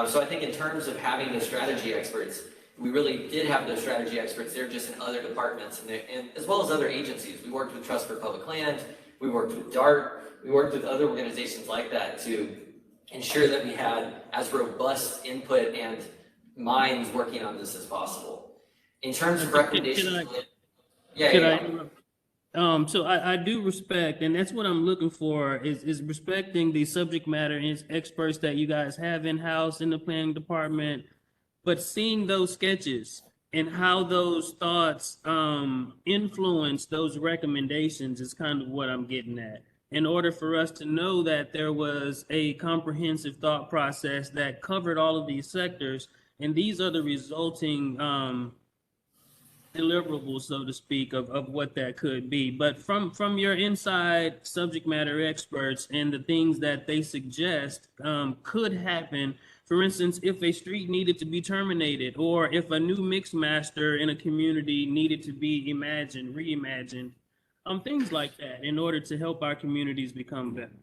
So I think in terms of having those strategy experts, we really did have those strategy experts. They're just in other departments and as well as other agencies. We worked with Trust for Public Land, we worked with DART, we worked with other organizations like that to ensure that we had as robust input and minds working on this as possible. In terms of recommendations, So I do respect, and that's what I'm looking for, is respecting the subject matter experts that you guys have in-house in the planning department, but seeing those sketches and how those thoughts influence those recommendations is kind of what I'm getting at. In order for us to know that there was a comprehensive thought process that covered all of these sectors, and these are the resulting deliverables, so to speak, of what that could be. But from your inside subject matter experts and the things that they suggest could happen, for instance, if a street needed to be terminated, or if a new mix master in a community needed to be reimagined, things like that, in order to help our communities become better.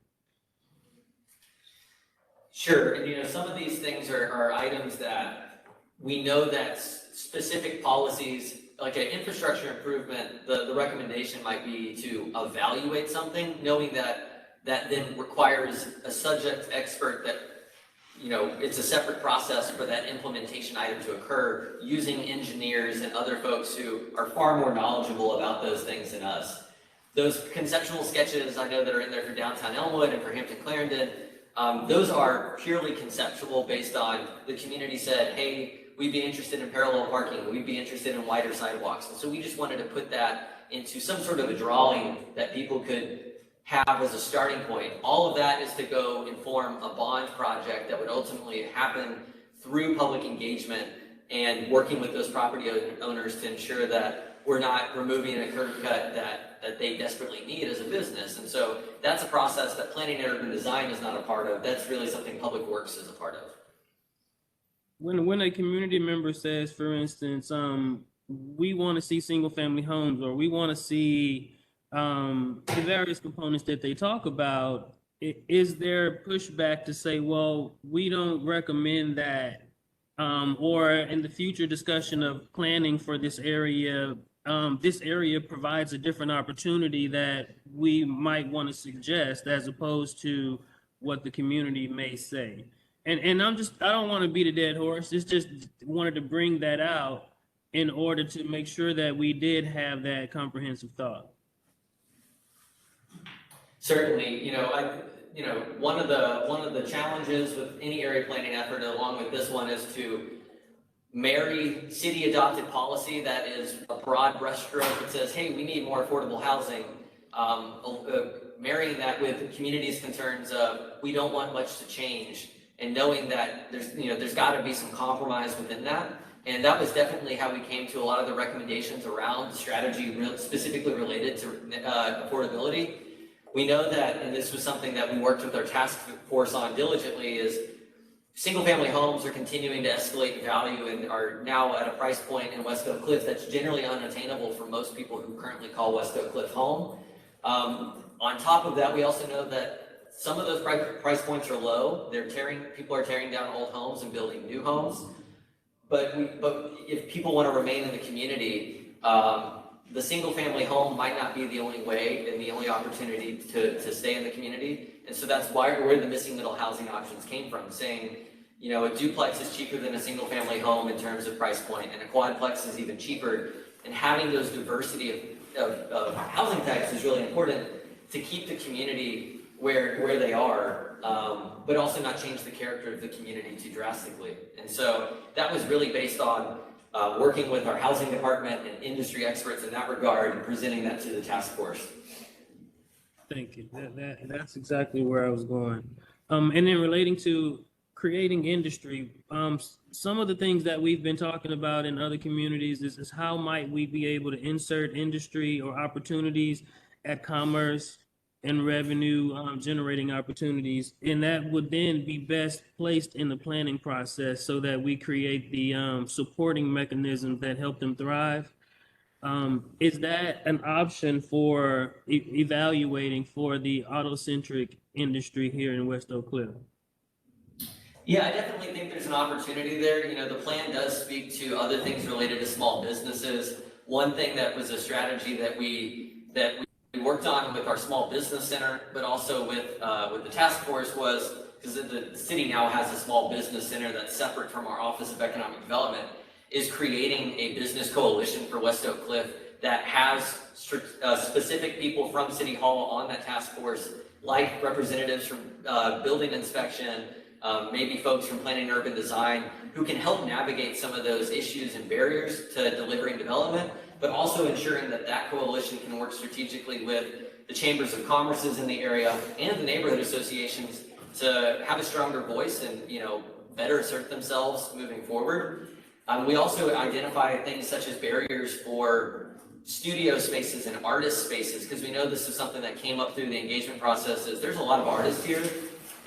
Sure, and you know, some of these things are items that we know that specific policies, like an infrastructure improvement, the recommendation might be to evaluate something, knowing that then requires a subject expert that, you know, it's a separate process for that implementation item to occur, using engineers and other folks who are far more knowledgeable about those things than us. Those conceptual sketches I know that are in there for downtown Elmwood and for Hampton Clarendon, those are purely conceptual based on the community said, hey, we'd be interested in parallel parking, we'd be interested in wider sidewalks. And so we just wanted to put that into some sort of a drawing that people could have as a starting point. All of that is to go inform a bond project that would ultimately happen through public engagement and working with those property owners to ensure that we're not removing a curb cut that they desperately need as a business. And so that's a process that planning and urban design is not a part of. That's really something Public Works is a part of. when a community member says, for instance, we want to see single family homes, or we want to see the various components that they talk about, is there pushback to say, well, we don't recommend that, or in the future discussion of planning for this area provides a different opportunity that we might want to suggest as opposed to what the community may say? And I don't want to beat a dead horse. It's just wanted to bring that out in order to make sure that we did have that comprehensive thought. Certainly, one of the challenges with any area planning effort, along with this one, is to marry city adopted policy that is a broad brushstroke that says, hey, we need more affordable housing. Marrying that with communities' concerns of we don't want much to change, and knowing that there's got to be some compromise within that. And that was definitely how we came to a lot of the recommendations around strategy specifically related to affordability. We know that, and this was something that we worked with our task force on diligently, is single-family homes are continuing to escalate in value and are now at a price point in West Oakcliff that's generally unattainable for most people who currently call West Oakcliff home. On top of that, we also know that some of those price points are low. People are tearing down old homes and building new homes. But if people want to remain in the community, the single-family home might not be the only way and the only opportunity to stay in the community. And so that's where the missing middle housing options came from, saying, a duplex is cheaper than a single-family home in terms of price point, and a quadplex is even cheaper. And having those diversity of housing types is really important to keep the community where they are, but also not change the character of the community too drastically. And so that was really based on working with our housing department and industry experts in that regard and presenting that to the task force. Thank you. That's exactly where I was going. And then relating to creating industry, some of the things that we've been talking about in other communities is how might we be able to insert industry or opportunities at commerce and revenue generating opportunities, and that would then be best placed in the planning process so that we create the supporting mechanisms that help them thrive. Is that an option for evaluating for the auto-centric industry here in West Oakcliff? Yeah, I definitely think there's an opportunity there. The plan does speak to other things related to small businesses. One thing that was a strategy that we worked on with our small business center, but also with the task force, was because the city now has a small business center that's separate from our Office of Economic Development, is creating a business coalition for West Oakcliff that has specific people from City Hall on that task force, like representatives from building inspection, maybe folks from planning and urban design, who can help navigate some of those issues and barriers to delivering development, but also ensuring that that coalition can work strategically with the chambers of commerces in the area and the neighborhood associations to have a stronger voice and better assert themselves moving forward. We also identify things such as barriers for studio spaces and artist spaces, because we know this is something that came up through the engagement processes. There's a lot of artists here,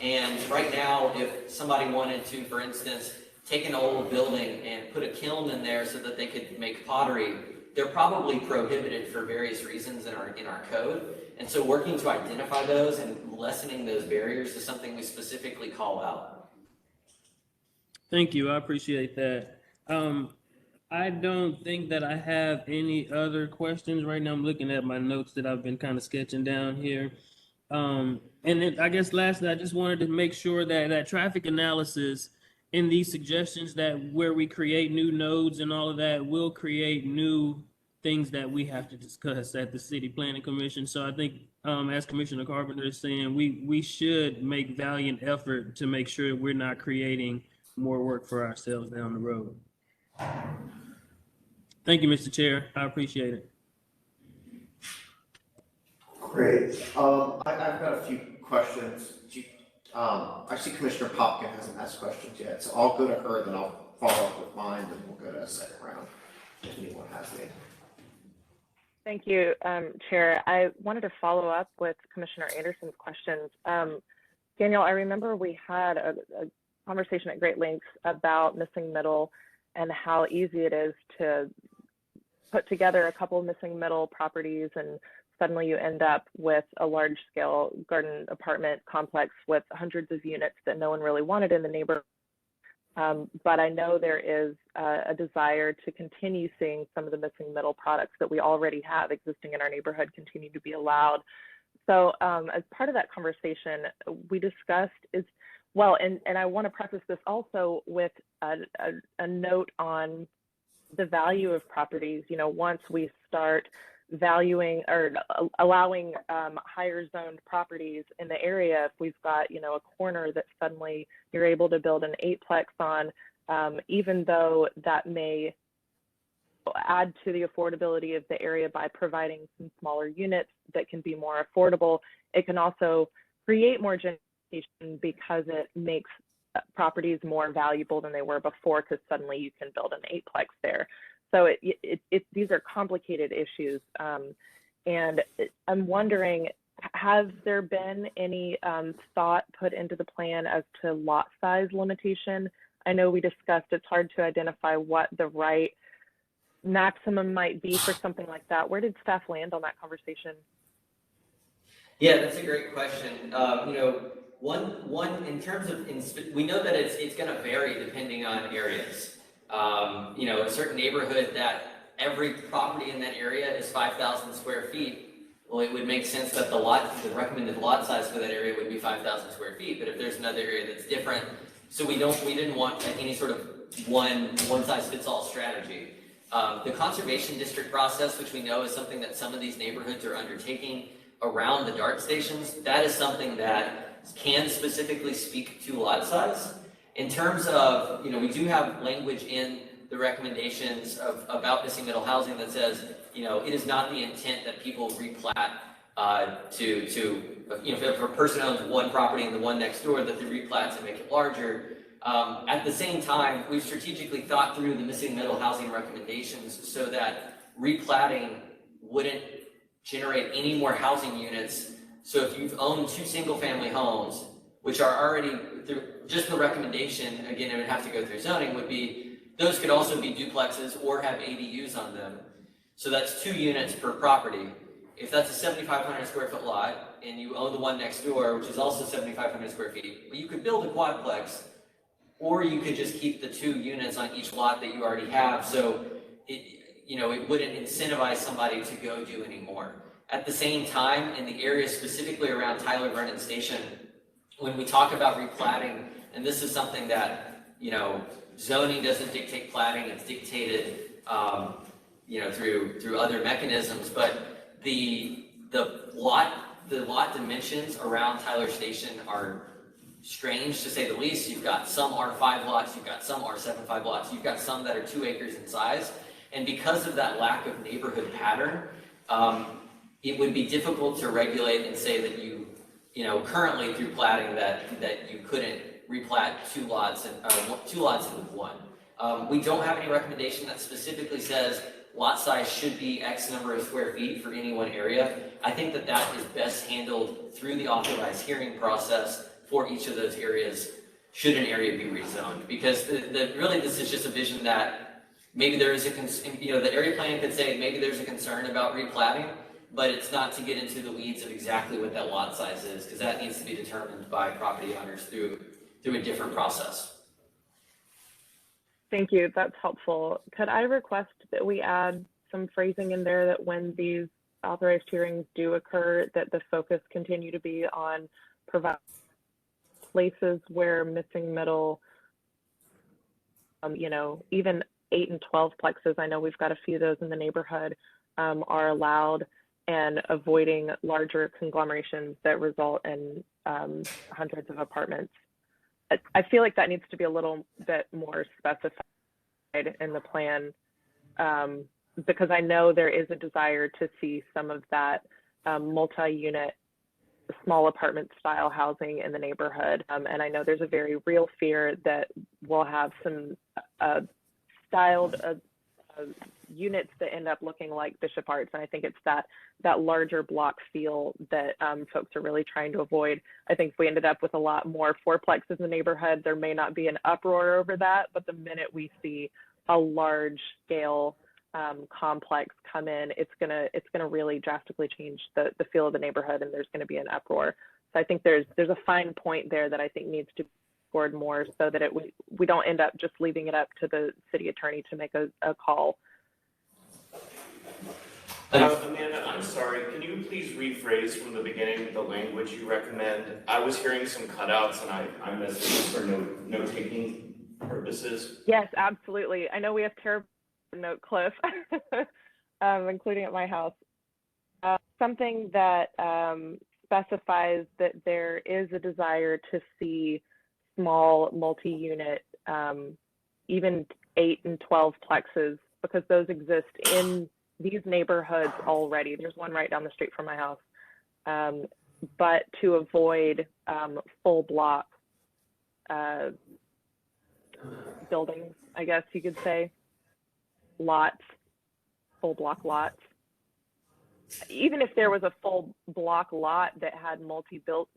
and right now, if somebody wanted to, for instance, take an old building and put a kiln in there so that they could make pottery, they're probably prohibited for various reasons in our code. And so working to identify those and lessening those barriers is something we specifically call out. Thank you. I appreciate that. I don't think that I have any other questions right now. I'm looking at my notes that I've been kind of sketching down here. And then I guess lastly, I just wanted to make sure that traffic analysis in these suggestions, that where we create new nodes and all of that, will create new things that we have to discuss at the City Planning Commission. So I think, as Commissioner Carpenter is saying, we should make valiant effort to make sure we're not creating more work for ourselves down the road. Thank you, Mr. Chair. I appreciate it. Great. I've got a few questions. I see Commissioner Popkin hasn't asked questions yet, so I'll go to her, then I'll follow up with mine, then we'll go to a second round if anyone has any. Thank you, Chair. I wanted to follow up with Commissioner Anderson's questions. Daniel, I remember we had a conversation at great lengths about missing middle and how easy it is to put together a couple of missing middle properties, and suddenly you end up with a large scale garden apartment complex with hundreds of units that no one really wanted in the neighborhood. But I know there is a desire to continue seeing some of the missing middle products that we already have existing in our neighborhood continue to be allowed. So as part of that conversation, we discussed and I want to preface this also with a note on the value of properties. You know, once we start valuing or allowing higher zoned properties in the area, if we've got, you know, a corner that suddenly you're able to build an 8-plex on, even though that may add to the affordability of the area by providing some smaller units that can be more affordable, it can also create more gentrification because it makes properties more valuable than they were before, because suddenly you can build an 8-plex there. So these are complicated issues. And I'm wondering, has there been any thought put into the plan as to lot size limitation? I know we discussed it's hard to identify what the right maximum might be for something like that. Where did staff land on that conversation? Yeah, that's a great question. You know, one in terms of, we know that it's going to vary depending on areas. You know, a certain neighborhood that every property in that area is 5,000 square feet. Well, it would make sense that the recommended lot size for that area would be 5,000 square feet. But if there's another area that's different, so we didn't want any sort of one size fits all strategy. The conservation district process, which we know is something that some of these neighborhoods are undertaking around the DART stations, that is something that can specifically speak to lot size. In terms of, you know, we do have language in the recommendations about missing middle housing that says, you know, it is not the intent that people replat you know, if a person owns one property and the one next door, that they replat to make it larger. At the same time, we've strategically thought through the missing middle housing recommendations so that replatting wouldn't generate any more housing units. So if you've owned 2 single-family homes, which are already through just the recommendation, again, it would have to go through zoning, would be those could also be duplexes or have ADUs on them. So that's 2 units per property. If that's a 7,500 square foot lot and you own the one next door, which is also 7,500 square feet, well, you could build a quadplex, or you could just keep the 2 units on each lot that you already have. So you know, it wouldn't incentivize somebody to go do any more. At the same time, in the area specifically around Tyler Vernon Station, when we talk about replatting, and this is something that, you know, zoning doesn't dictate platting, it's dictated, you know, through other mechanisms, but the lot dimensions around Tyler Station are strange, to say the least. You've got some R5 lots, you've got some R75 lots, you've got some that are 2 acres in size, and because of that lack of neighborhood pattern, it would be difficult to regulate and say that you know, currently through platting that you couldn't replat 2 lots and 2 lots into one. We don't have any recommendation that specifically says lot size should be X number of square feet for any one area. I think that is best handled through the authorized hearing process for each of those areas, should an area be rezoned. Because really this is just a vision that maybe there is you know, the area planning could say maybe there's a concern about replatting, but it's not to get into the weeds of exactly what that lot size is, because that needs to be determined by property owners through a different process. Thank you, that's helpful. Could I request that we add some phrasing in there that when these authorized hearings do occur, that the focus continue to be on providing places where missing middle, you know, even 8 and 12 plexes, I know we've got a few of those in the neighborhood, are allowed, and avoiding larger conglomerations that result in hundreds of apartments. I feel like that needs to be a little bit more specified in the plan, because I know there is a desire to see some of that multi-unit, small apartment style housing in the neighborhood. And I know there's a very real fear that we'll have some styled units that end up looking like Bishop Arts. And I think it's that larger block feel that folks are really trying to avoid. I think if we ended up with a lot more fourplexes in the neighborhood, there may not be an uproar over that, but the minute we see a large scale complex come in, it's gonna really drastically change the feel of the neighborhood, and there's gonna be an uproar. So I think there's a fine point there that I think needs to be scored more, so that we don't end up just leaving it up to the city attorney to make a call. Amanda, I'm sorry, can you please rephrase from the beginning the language you recommend? I was hearing some cutouts and I missed it for note-taking purposes. Yes, absolutely. I know we have terrible in Oakcliff, including at my house. Something that specifies that there is a desire to see small multi-unit, even 8 and 12 plexes, because those exist in these neighborhoods already. There's one right down the street from my house. But to avoid full block buildings, I guess you could say, lots, full block lots. Even if there was a full block lot that had multiple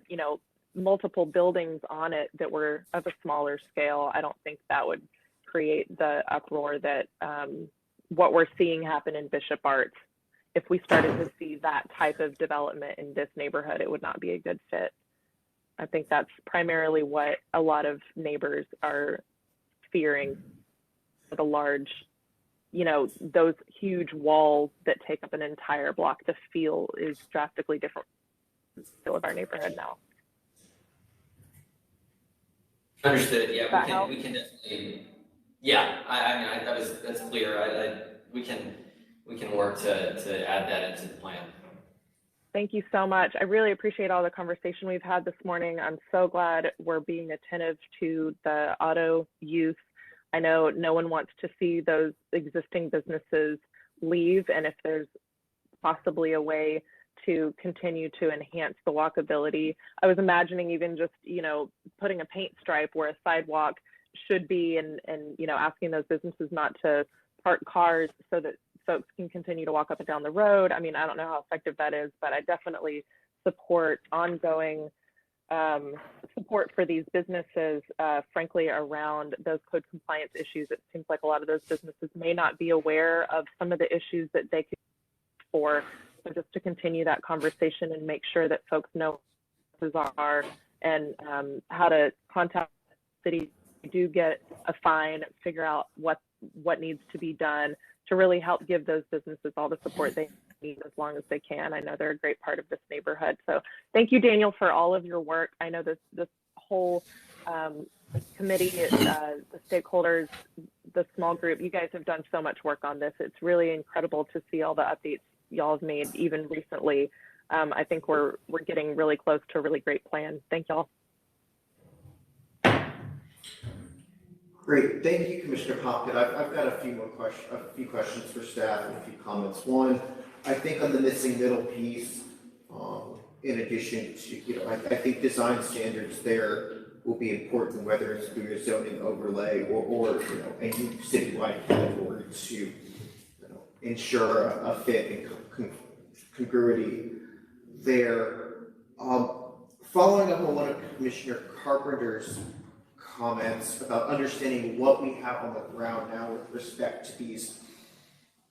buildings on it that were of a smaller scale, I don't think that would create the uproar that what we're seeing happen in Bishop Arts. If we started to see that type of development in this neighborhood, it would not be a good fit. I think that's primarily what a lot of neighbors are fearing. The large, those huge walls that take up an entire block, the feel is drastically different from the feel of our neighborhood now. Understood. Yeah, we can definitely. Yeah, I mean, that's clear. We can work to add that into the plan. Thank you so much. I really appreciate all the conversation we've had this morning. I'm so glad we're being attentive to the auto use. I know no one wants to see those existing businesses leave, and if there's possibly a way to continue to enhance the walkability. I was imagining even just, putting a paint stripe where a sidewalk should be, and asking those businesses not to park cars so that folks can continue to walk up and down the road. I mean, I don't know how effective that is, but I definitely support ongoing support for these businesses, frankly, around those code compliance issues. It seems like a lot of those businesses may not be aware of some of the issues that they could for. So just to continue that conversation and make sure that folks know what those are and how to contact the city. If you do get a fine, figure out what needs to be done to really help give those businesses all the support they need as long as they can. I know they're a great part of this neighborhood. So thank you, Daniel, for all of your work. I know this whole committee, the stakeholders, the small group, you guys have done so much work on this. It's really incredible to see all the updates y'all have made even recently. I think we're getting really close to a really great plan. Thank y'all. Great, thank you, Commissioner Hopkins. I've got a few questions for staff and a few comments. One, I think on the missing middle piece, in addition to, I think design standards there will be important, whether it's through a zoning overlay or a new citywide category to ensure a fit and congruity there. Following up on one of Commissioner Carpenter's comments about understanding what we have on the ground now with respect to these,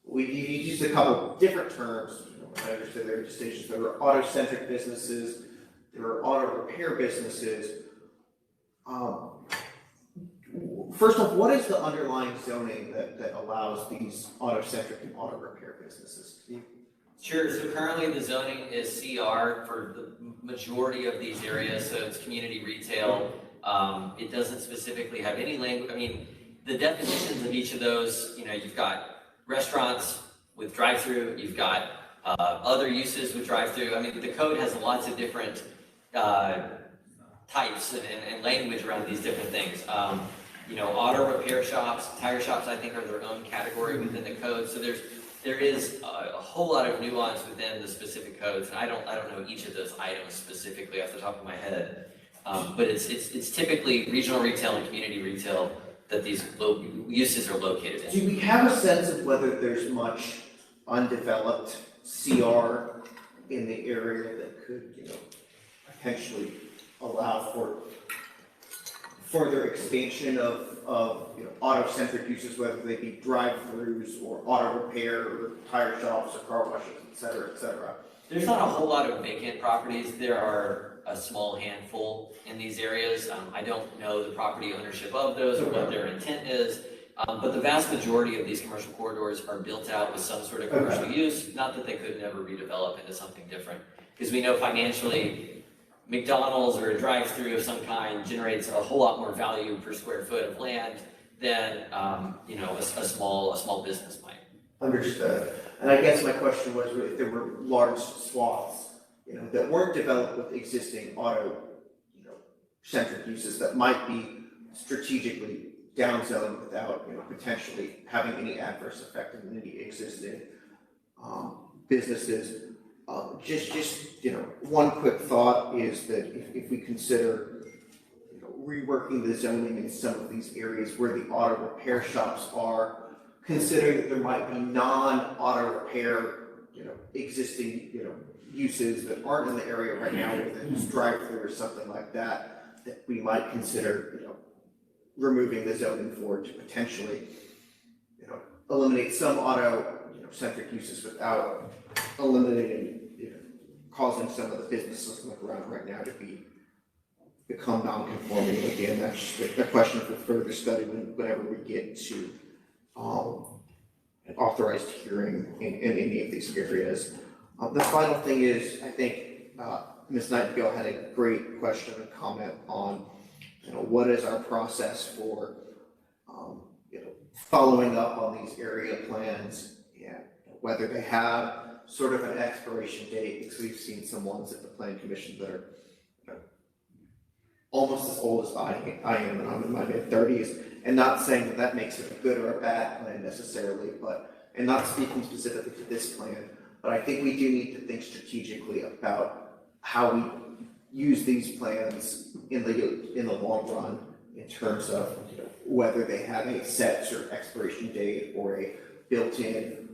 we used a couple different terms. I understand there are distinctions. There are auto-centric businesses, there are auto repair businesses. First off, what is the underlying zoning that allows these auto-centric and auto repair businesses? Sure, so currently the zoning is CR for the majority of these areas, so it's community retail. It doesn't specifically have any language. I mean, the definitions of each of those, you've got restaurants with drive-through, you've got other uses with drive-through. I mean, the code has lots of different types and language around these different things. Auto repair shops, tire shops, I think are their own category within the code. So there is a whole lot of nuance within the specific codes, and I don't know each of those items specifically off the top of my head. But it's typically regional retail and community retail that these uses are located in. Do we have a sense of whether there's much undeveloped CR in the area that could, potentially allow for further expansion of auto-centric uses, whether they be drive-throughs or auto repair or tire shops or car washes, et cetera, et cetera? There's not a whole lot of vacant properties. There are a small handful in these areas. I don't know the property ownership of those or what their intent is. But the vast majority of these commercial corridors are built out with some sort of commercial use, not that they could never redevelop into something different. Because we know financially, McDonald's or a drive-through of some kind generates a whole lot more value per square foot of land than, a small business might. Understood. And I guess my question was if there were large swaths, that weren't developed with existing auto, centric uses that might be strategically downzoned without, potentially having any adverse effect on any existing businesses. One quick thought is that if we consider, reworking the zoning in some of these areas where the auto repair shops are, considering that there might be non-auto repair, existing, uses that aren't in the area right now, whether it's drive-through or something like that, that we might consider, removing the zoning for to potentially, eliminate some auto, centric uses without eliminating, causing some of the businesses like around right now to become non-conforming. Again, that's just a question for further study whenever we get to an authorized hearing in any of these areas. The final thing is, I think Ms. Nightingale had a great question and comment on, what is our process for, following up on these area plans and whether they have sort of an expiration date, because we've seen some ones at the Plan Commission that are almost as old as I am, and I'm in my mid-30s, and not saying that makes it a good or a bad plan necessarily, and not speaking specifically to this plan, but I think we do need to think strategically about how we use these plans in the long run in terms of whether they have a set or expiration date or a built-in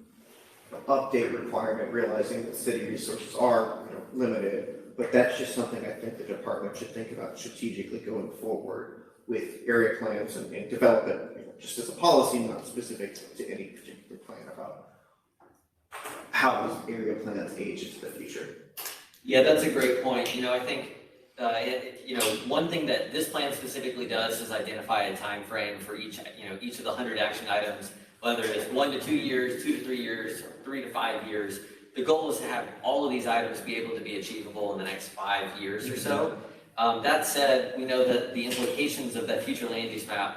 update requirement, realizing that city resources are limited, but that's just something I think the department should think about strategically going forward with area plans and develop it just as a policy, not specific to any particular plan about how these area plans age into the future. Yeah, that's a great point. I think, one thing that this plan specifically does is identify a time frame for each of the 100 action items, whether it's 1 to 2 years, 2 to 3 years, 3 to 5 years. The goal is to have all of these items be able to be achievable in the next 5 years or so. That said, we know that the implications of that future land use map,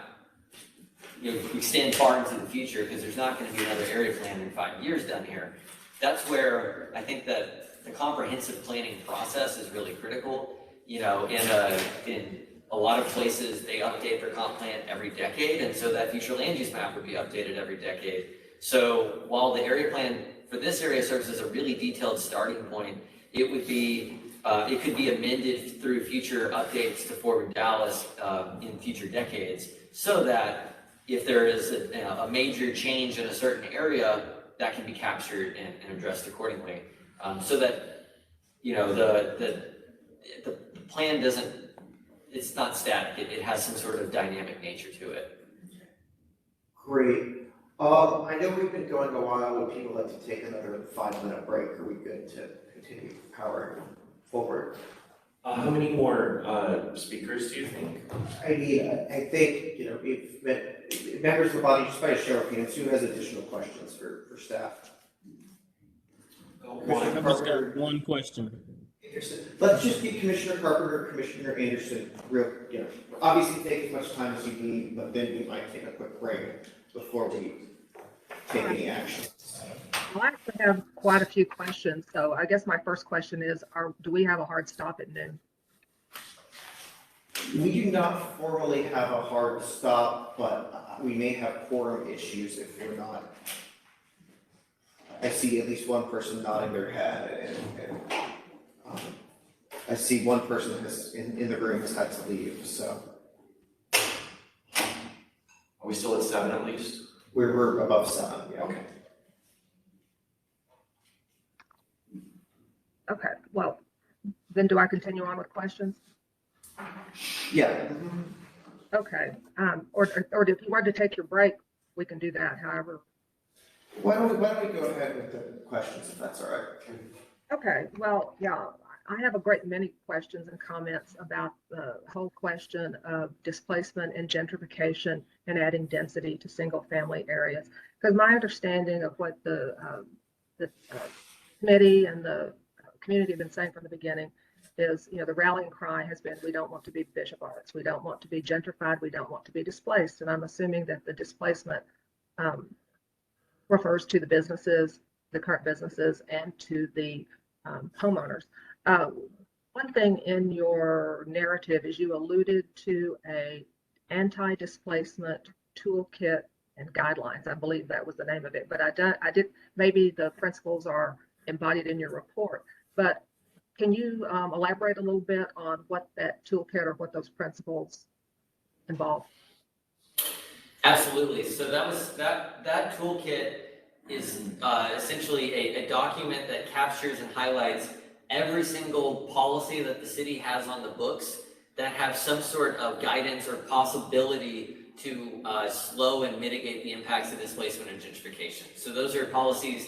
extend far into the future because there's not going to be another area plan in 5 years down here. That's where I think that the comprehensive planning process is really critical. In a lot of places, they update their comp plan every decade, and so that future land use map would be updated every decade. So while the area plan for this area serves as a really detailed starting point, it could be amended through future updates to Forward Dallas in future decades, so that if there is a major change in a certain area, that can be captured and addressed accordingly, so that the plan it's not static. It has some sort of dynamic nature to it. Great. I know we've been going a while. Would people like to take another 5-minute break? Are we good to continue powering forward? How many more speakers do you think? I think, if members of the body, just by a show of hands, who has additional questions for staff? I've just got one question. Let's just get Commissioner Carpenter, Commissioner Anderson, obviously take as much time as you need, but then we might take a quick break before we take any action. Well, I actually have quite a few questions. So I guess my first question is, do we have a hard stop at noon? We do not formally have a hard stop, but we may have quorum issues if we're not. I see at least one person nodding their head, and I see one person in the room has had to leave, so. Are we still at 7 at least? We're above 7, yeah. Okay. Okay, well, then do I continue on with questions? Yeah. Okay, or if you wanted to take your break, we can do that, however. Why don't we go ahead with the questions, if that's all right? Okay, well, yeah, I have a great many questions and comments about the whole question of displacement and gentrification and adding density to single-family areas. Because my understanding of what the committee and the community have been saying from the beginning is, the rallying cry has been, we don't want to be Bishop Arts, we don't want to be gentrified, we don't want to be displaced. And I'm assuming that the displacement refers to the businesses, the current businesses, and to the homeowners. One thing in your narrative is you alluded to a anti-displacement toolkit and guidelines. I believe that was the name of it, but I did, maybe the principles are embodied in your report, but can you elaborate a little bit on what that toolkit or what those principles involve? Absolutely. So that toolkit is essentially a document that captures and highlights every single policy that the city has on the books that have some sort of guidance or possibility to slow and mitigate the impacts of displacement and gentrification. So those are policies,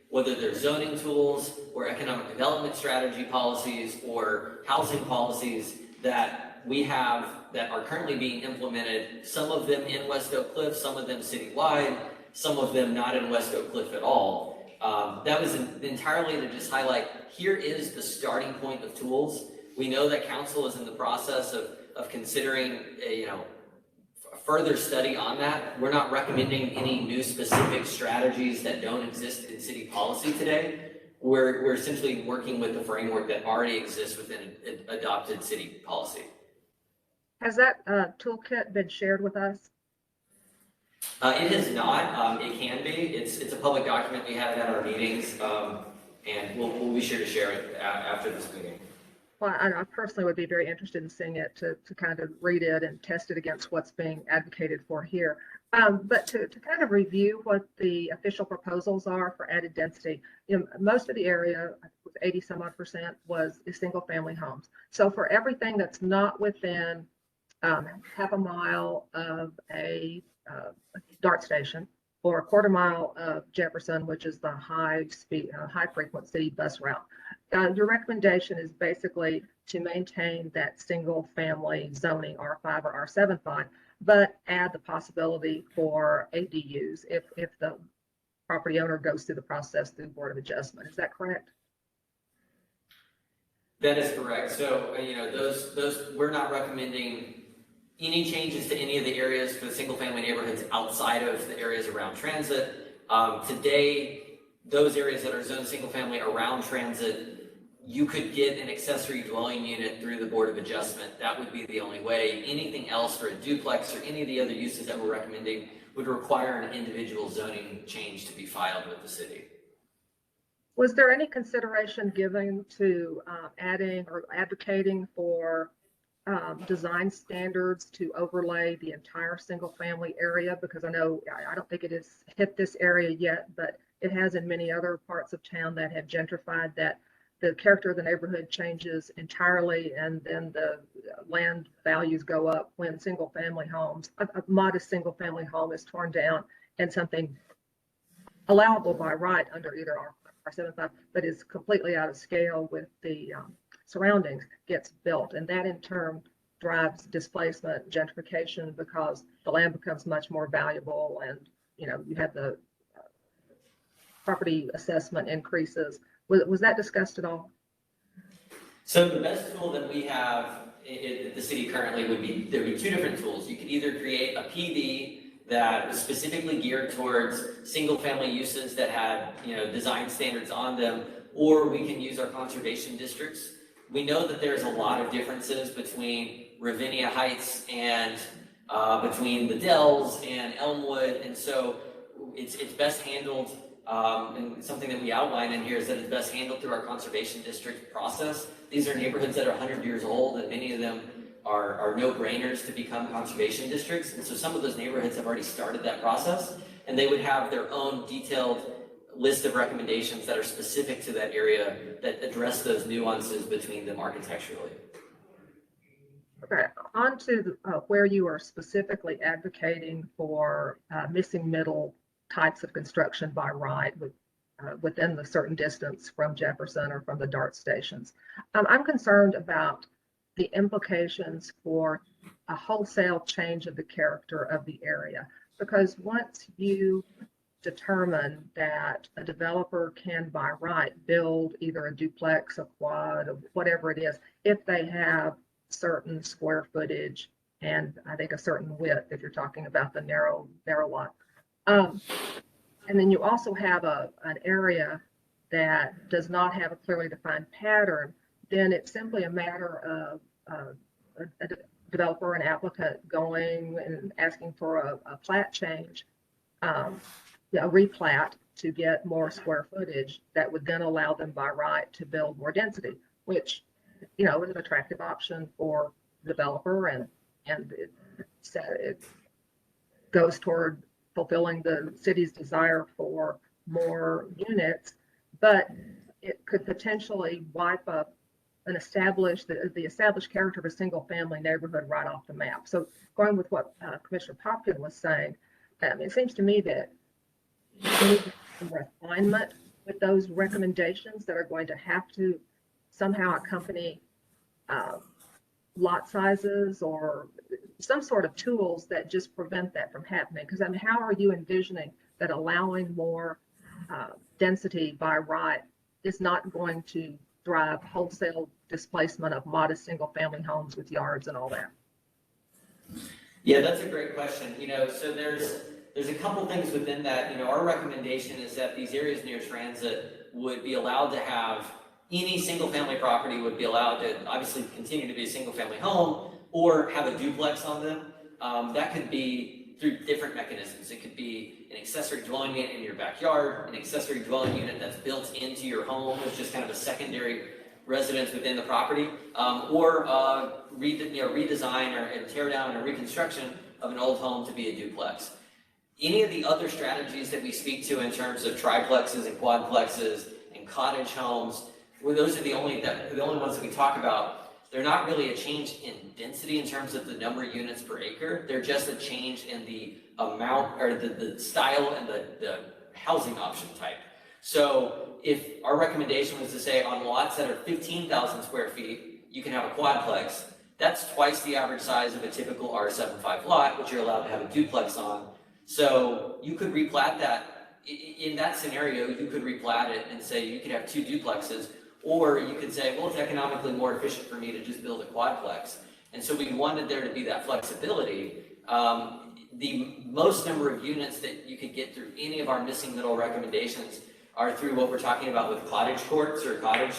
whether they're zoning tools or economic development strategy policies or housing policies that we have that are currently being implemented, some of them in West Oakcliff, some of them citywide, some of them not in West Oakcliff at all. That was entirely to just highlight, here is the starting point of tools. We know that council is in the process of considering a further study on that. We're not recommending any new specific strategies that don't exist in city policy today. We're essentially working with the framework that already exists within adopted city policy. Has that toolkit been shared with us? It has not. It can be. It's a public document. We have it at our meetings, and we'll be sure to share it after this meeting. Well, I personally would be very interested in seeing it to kind of read it and test it against what's being advocated for here. But to kind of review what the official proposals are for added density, most of the area, 80 some odd percent, is single family homes. So for everything that's not within half a mile of a DART station or a quarter mile of Jefferson, which is the high frequency bus route, your recommendation is basically to maintain that single family zoning R5 or R75, but add the possibility for ADUs if the property owner goes through the process through Board of Adjustment. Is that correct? That is correct. So, those we're not recommending any changes to any of the areas for the single family neighborhoods outside of the areas around transit. Today, those areas that are zoned single family around transit, you could get an accessory dwelling unit through the Board of Adjustment. That would be the only way. Anything else for a duplex or any of the other uses that we're recommending would require an individual zoning change to be filed with the city. Was there any consideration given to adding or advocating for design standards to overlay the entire single family area? Because I know, I don't think it has hit this area yet, but it has in many other parts of town that have gentrified, that the character of the neighborhood changes entirely, and then the land values go up when single family homes, a modest single family home is torn down and something allowable by right under either R75, but is completely out of scale with the surroundings, gets built. And that in turn drives displacement, gentrification, because the land becomes much more valuable, and you have the property assessment increases. Was that discussed at all? So the best tool that we have at the city currently would be, there would be two different tools. You could either create a PD that was specifically geared towards single family uses that had design standards on them, or we can use our conservation districts. We know that there's a lot of differences between Ravinia Heights and between the Dells and Elmwood, and so it's best handled, and something that we outline in here is that it's best handled through our conservation district process. These are neighborhoods that are 100 years old, and many of them are no-brainers to become conservation districts. And so some of those neighborhoods have already started that process, and they would have their own detailed list of recommendations that are specific to that area that address those nuances between them architecturally. Okay, on to where you are specifically advocating for missing middle types of construction by right within the certain distance from Jefferson or from the DART stations. I'm concerned about the implications for a wholesale change of the character of the area, because once you determine that a developer can by right build either a duplex, a quad, or whatever it is, if they have certain square footage and I think a certain width if you're talking about the narrow lot. And then you also have an area that does not have a clearly defined pattern, then it's simply a matter of a developer, an applicant going and asking for a plat change, a replat to get more square footage that would then allow them by right to build more density, which, you know, is an attractive option for the developer, and it goes toward fulfilling the city's desire for more units, but it could potentially wipe up the established character of a single family neighborhood right off the map. So going with what Commissioner Popkin was saying, it seems to me that we need some refinement with those recommendations that are going to have to somehow accompany lot sizes or some sort of tools that just prevent that from happening. Because I mean, how are you envisioning that allowing more density by right is not going to drive wholesale displacement of modest single family homes with yards and all that? Yeah, that's a great question. You know, so there's a couple things within that. You know, our recommendation is that these areas near transit would be allowed to have any single family property would be allowed to obviously continue to be a single family home or have a duplex on them. That could be through different mechanisms. It could be an accessory dwelling unit in your backyard, an accessory dwelling unit that's built into your home, it's just kind of a secondary residence within the property, or redesign or tear down or reconstruction of an old home to be a duplex. Any of the other strategies that we speak to in terms of triplexes and quadplexes and cottage homes, well, those are the only ones that we talk about. They're not really a change in density in terms of the number of units per acre. They're just a change in the amount or the style and the housing option type. So if our recommendation was to say on lots that are 15,000 square feet, you can have a quadplex, that's twice the average size of a typical R75 lot, which you're allowed to have a duplex on. So you could replat that. In that scenario, you could replat it and say you could have two duplexes, or you could say, well, it's economically more efficient for me to just build a quadplex. And so we wanted there to be that flexibility. The most number of units that you could get through any of our missing middle recommendations are through what we're talking about with cottage courts or cottage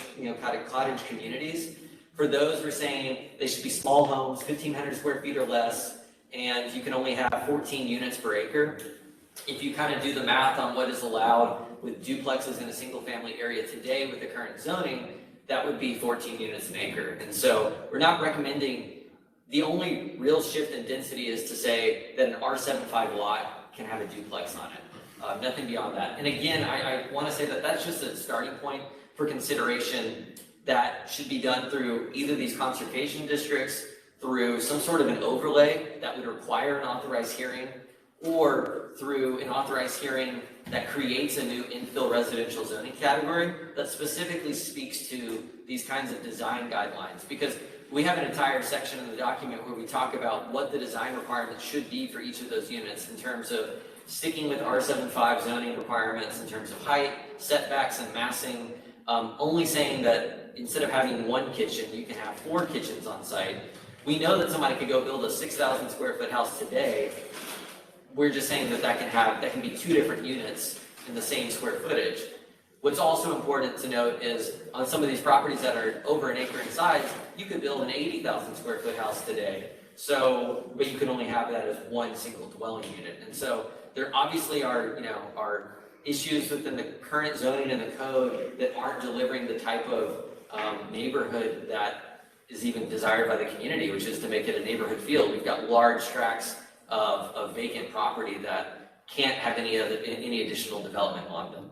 communities. For those, we're saying they should be small homes, 1,500 square feet or less, and you can only have 14 units per acre. If you kind of do the math on what is allowed with duplexes in a single family area today with the current zoning, that would be 14 units an acre. And so we're not recommending, the only real shift in density is to say that an R75 lot can have a duplex on it. Nothing beyond that. And again, I want to say that that's just a starting point for consideration that should be done through either these conservation districts, through some sort of an overlay that would require an authorized hearing, or through an authorized hearing that creates a new infill residential zoning category that specifically speaks to these kinds of design guidelines. Because we have an entire section in the document where we talk about what the design requirements should be for each of those units in terms of sticking with R75 zoning requirements in terms of height, setbacks, and massing, only saying that instead of having one kitchen, you can have 4 kitchens on site. We know that somebody could go build a 6,000 square foot house today. We're just saying that can be 2 different units in the same square footage. What's also important to note is on some of these properties that are over an acre in size, you could build an 80,000 square foot house today. So, but you can only have that as one single dwelling unit. And so there obviously are issues within the current zoning and the code that aren't delivering the type of neighborhood that is even desired by the community, which is to make it a neighborhood feel. We've got large tracts of vacant property that can't have any additional development on them.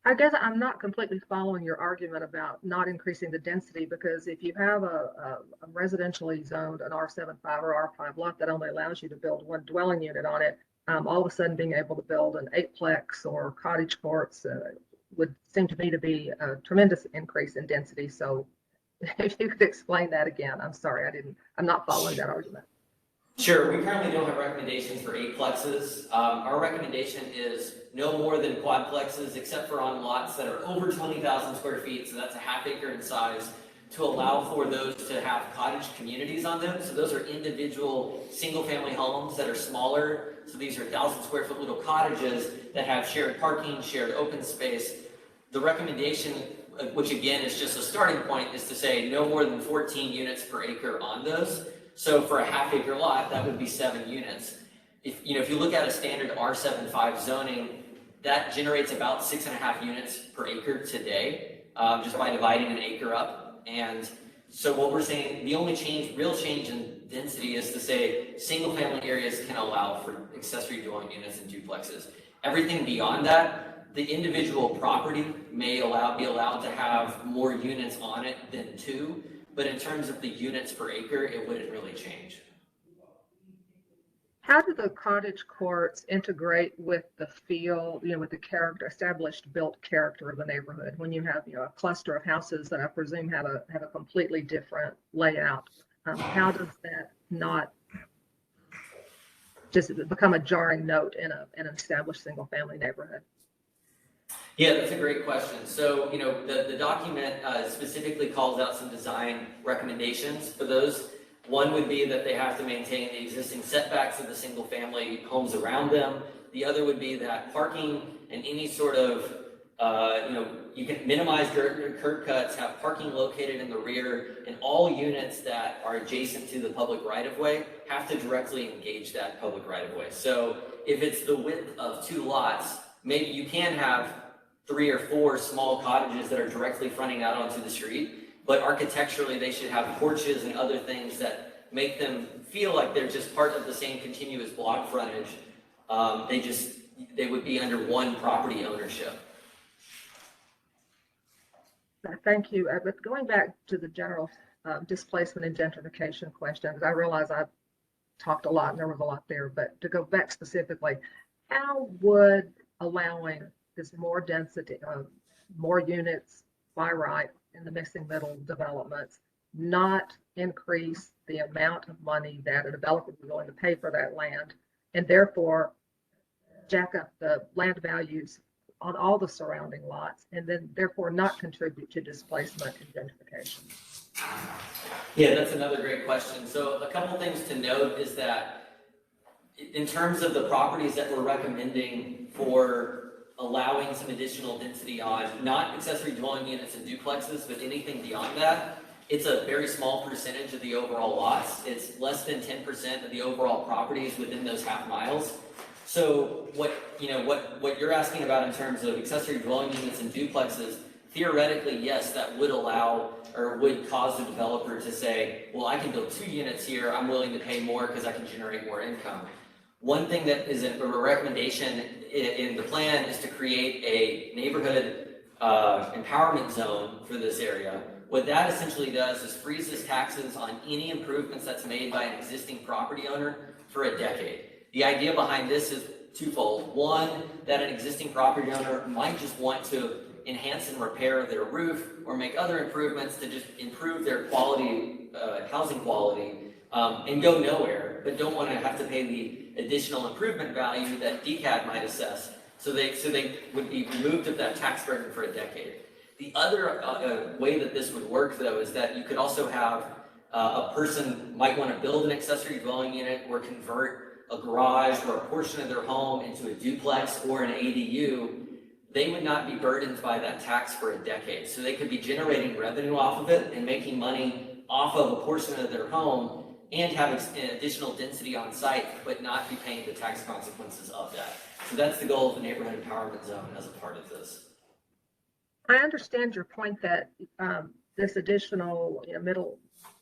I guess I'm not completely following your argument about not increasing the density, because if you have a residentially zoned, an R75 or R5 lot that only allows you to build one dwelling unit on it, all of a sudden being able to build an 8-plex or cottage courts would seem to me to be a tremendous increase in density. So if you could explain that again, I'm sorry, I'm not following that argument. Sure, we currently don't have recommendations for 8-plexes. Our recommendation is no more than quadplexes, except for on lots that are over 20,000 square feet, so that's a half acre in size, to allow for those to have cottage communities on them. So those are individual single-family homes that are smaller. So these are 1,000 square foot little cottages that have shared parking, shared open space. The recommendation, which again is just a starting point, is to say no more than 14 units per acre on those. So for a half acre lot, that would be 7 units. If you look at a standard R75 zoning, that generates about 6.5 units per acre today, just by dividing an acre up. And so what we're saying, the only real change in density is to say single family areas can allow for accessory dwelling units and duplexes. Everything beyond that, the individual property may be allowed to have more units on it than 2. But in terms of the units per acre, it wouldn't really change. How do the cottage courts integrate with the feel, with the established built character of the neighborhood? When you have, a cluster of houses that I presume have a completely different layout, how does that not just become a jarring note in an established single family neighborhood? Yeah, that's a great question. So, the document specifically calls out some design recommendations for those. One would be that they have to maintain the existing setbacks of the single family homes around them. The other would be that parking and any sort of, you can minimize curb cuts, have parking located in the rear, and all units that are adjacent to the public right-of-way have to directly engage that public right-of-way. So if it's the width of 2 lots, maybe you can have 3 or 4 small cottages that are directly fronting out onto the street, but architecturally they should have porches and other things that make them feel like they're just part of the same continuous block frontage. They would be under one property ownership. Thank you. But going back to the general displacement and gentrification question, because I realize I've talked a lot and there was a lot there, but to go back specifically, how would allowing this more density, more units by right in the missing middle developments not increase the amount of money that a developer would be willing to pay for that land, and therefore jack up the land values on all the surrounding lots, and then therefore not contribute to displacement and gentrification? Yeah, that's another great question. So a couple things to note is that in terms of the properties that we're recommending for allowing some additional density on, not accessory dwelling units and duplexes, but anything beyond that, it's a very small percentage of the overall lots. It's less than 10% of the overall properties within those half miles. So what you're asking about in terms of accessory dwelling units and duplexes, theoretically, yes, that would allow or would cause the developer to say, well, I can build 2 units here, I'm willing to pay more because I can generate more income. One thing that is a recommendation in the plan is to create a neighborhood empowerment zone for this area. What that essentially does is freezes taxes on any improvements that's made by an existing property owner for a decade. The idea behind this is twofold. One, that an existing property owner might just want to enhance and repair their roof or make other improvements to just improve their quality, housing quality, and go nowhere, but don't want to have to pay the additional improvement value that DCAD might assess. So they would be removed of that tax burden for a decade. The other way that this would work, though, is that you could also have a person might want to build an accessory dwelling unit or convert a garage or a portion of their home into a duplex or an ADU. They would not be burdened by that tax for a decade. So they could be generating revenue off of it and making money off of a portion of their home and have additional density on site, but not be paying the tax consequences of that. So that's the goal of the neighborhood empowerment zone as a part of this. I understand your point that this additional,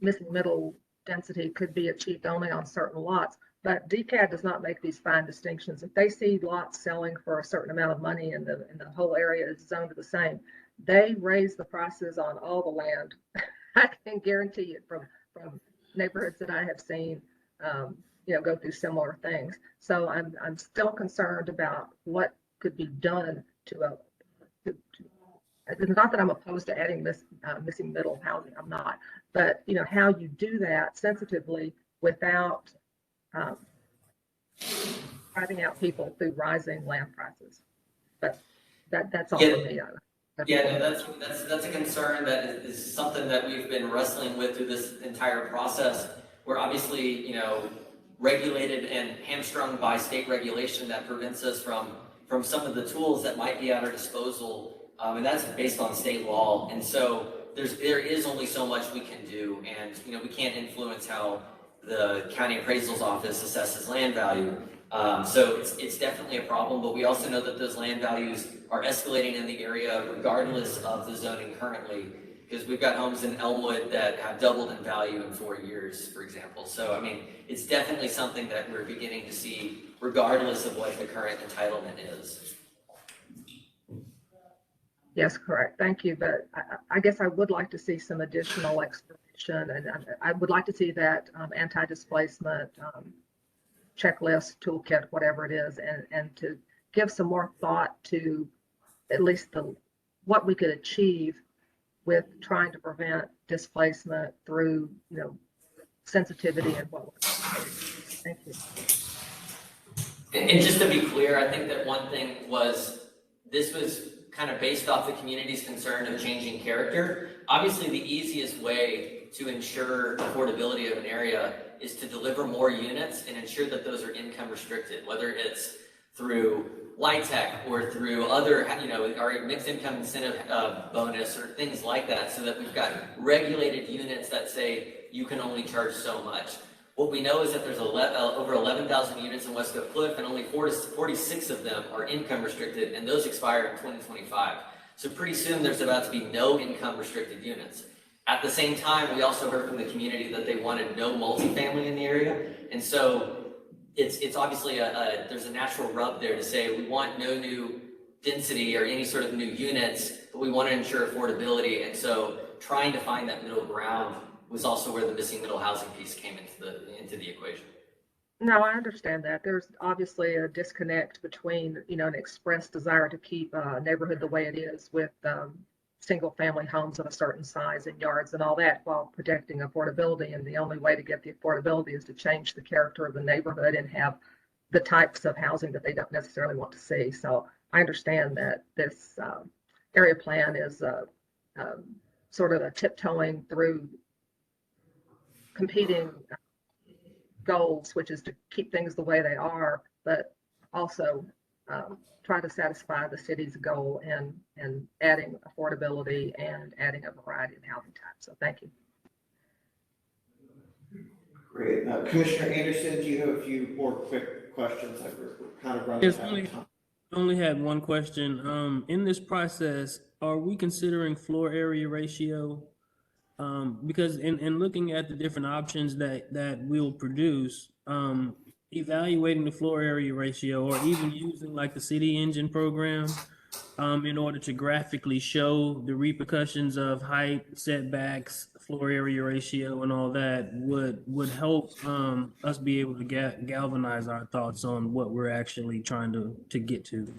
missing middle density could be achieved only on certain lots. But DCAD does not make these fine distinctions. If they see lots selling for a certain amount of money and the whole area is zoned the same, they raise the prices on all the land. I can guarantee it from neighborhoods that I have seen, go through similar things. So I'm still concerned about what could be done to it's not that I'm opposed to adding missing middle housing. I'm not, but how you do that sensitively without driving out people through rising land prices. But that's all for me. Yeah, no, that's a concern that is something that we've been wrestling with through this entire process. We're obviously, regulated and hamstrung by state regulation that prevents us from some of the tools that might be at our disposal, and that's based on state law. And so there is only so much we can do, and we can't influence how the county appraisal's office assesses land value. So it's definitely a problem, but we also know that those land values are escalating in the area regardless of the zoning currently, because we've got homes in Elmwood that have doubled in value in 4 years, for example. So, it's definitely something that we're beginning to see regardless of what the current entitlement is. Yes, correct. Thank you. But I guess I would like to see some additional exploration, and I would like to see that anti-displacement checklist, toolkit, whatever it is, and to give some more thought to at least what we could achieve with trying to prevent displacement through, sensitivity and what. Thank you. And just to be clear, I think that one thing this was kind of based off the community's concern of changing character. Obviously, the easiest way to ensure affordability of an area is to deliver more units and ensure that those are income restricted, whether it's through LIHTC or through other, our mixed income incentive bonus or things like that, so that we've got regulated units that say you can only charge so much. What we know is that there's over 11,000 units in West Oakcliff, and only 46 of them are income restricted, and those expire in 2025. So pretty soon there's about to be no income restricted units. At the same time, we also heard from the community that they wanted no multifamily in the area, and so it's obviously there's a natural rub there to say we want no new density or any sort of new units, but we want to ensure affordability, and so trying to find that middle ground was also where the missing middle housing piece came into the equation. No, I understand that. There's obviously a disconnect between, an expressed desire to keep a neighborhood the way it is with single family homes of a certain size and yards and all that, while protecting affordability. And the only way to get the affordability is to change the character of the neighborhood and have the types of housing that they don't necessarily want to see. So I understand that this area plan is sort of a tiptoeing through competing goals, which is to keep things the way they are, but also try to satisfy the city's goal and adding affordability and adding a variety of housing types. So thank you. Great. Commissioner Anderson, do you have a few more quick questions? We're kind of running Yes, out of time. only had one question. In this process, are we considering floor area ratio? Because in looking at the different options that we'll produce, evaluating the floor area ratio, or even using like the city engine program, in order to graphically show the repercussions of height, setbacks, floor area ratio, and all that would help us be able to galvanize our thoughts on what we're actually trying to get to.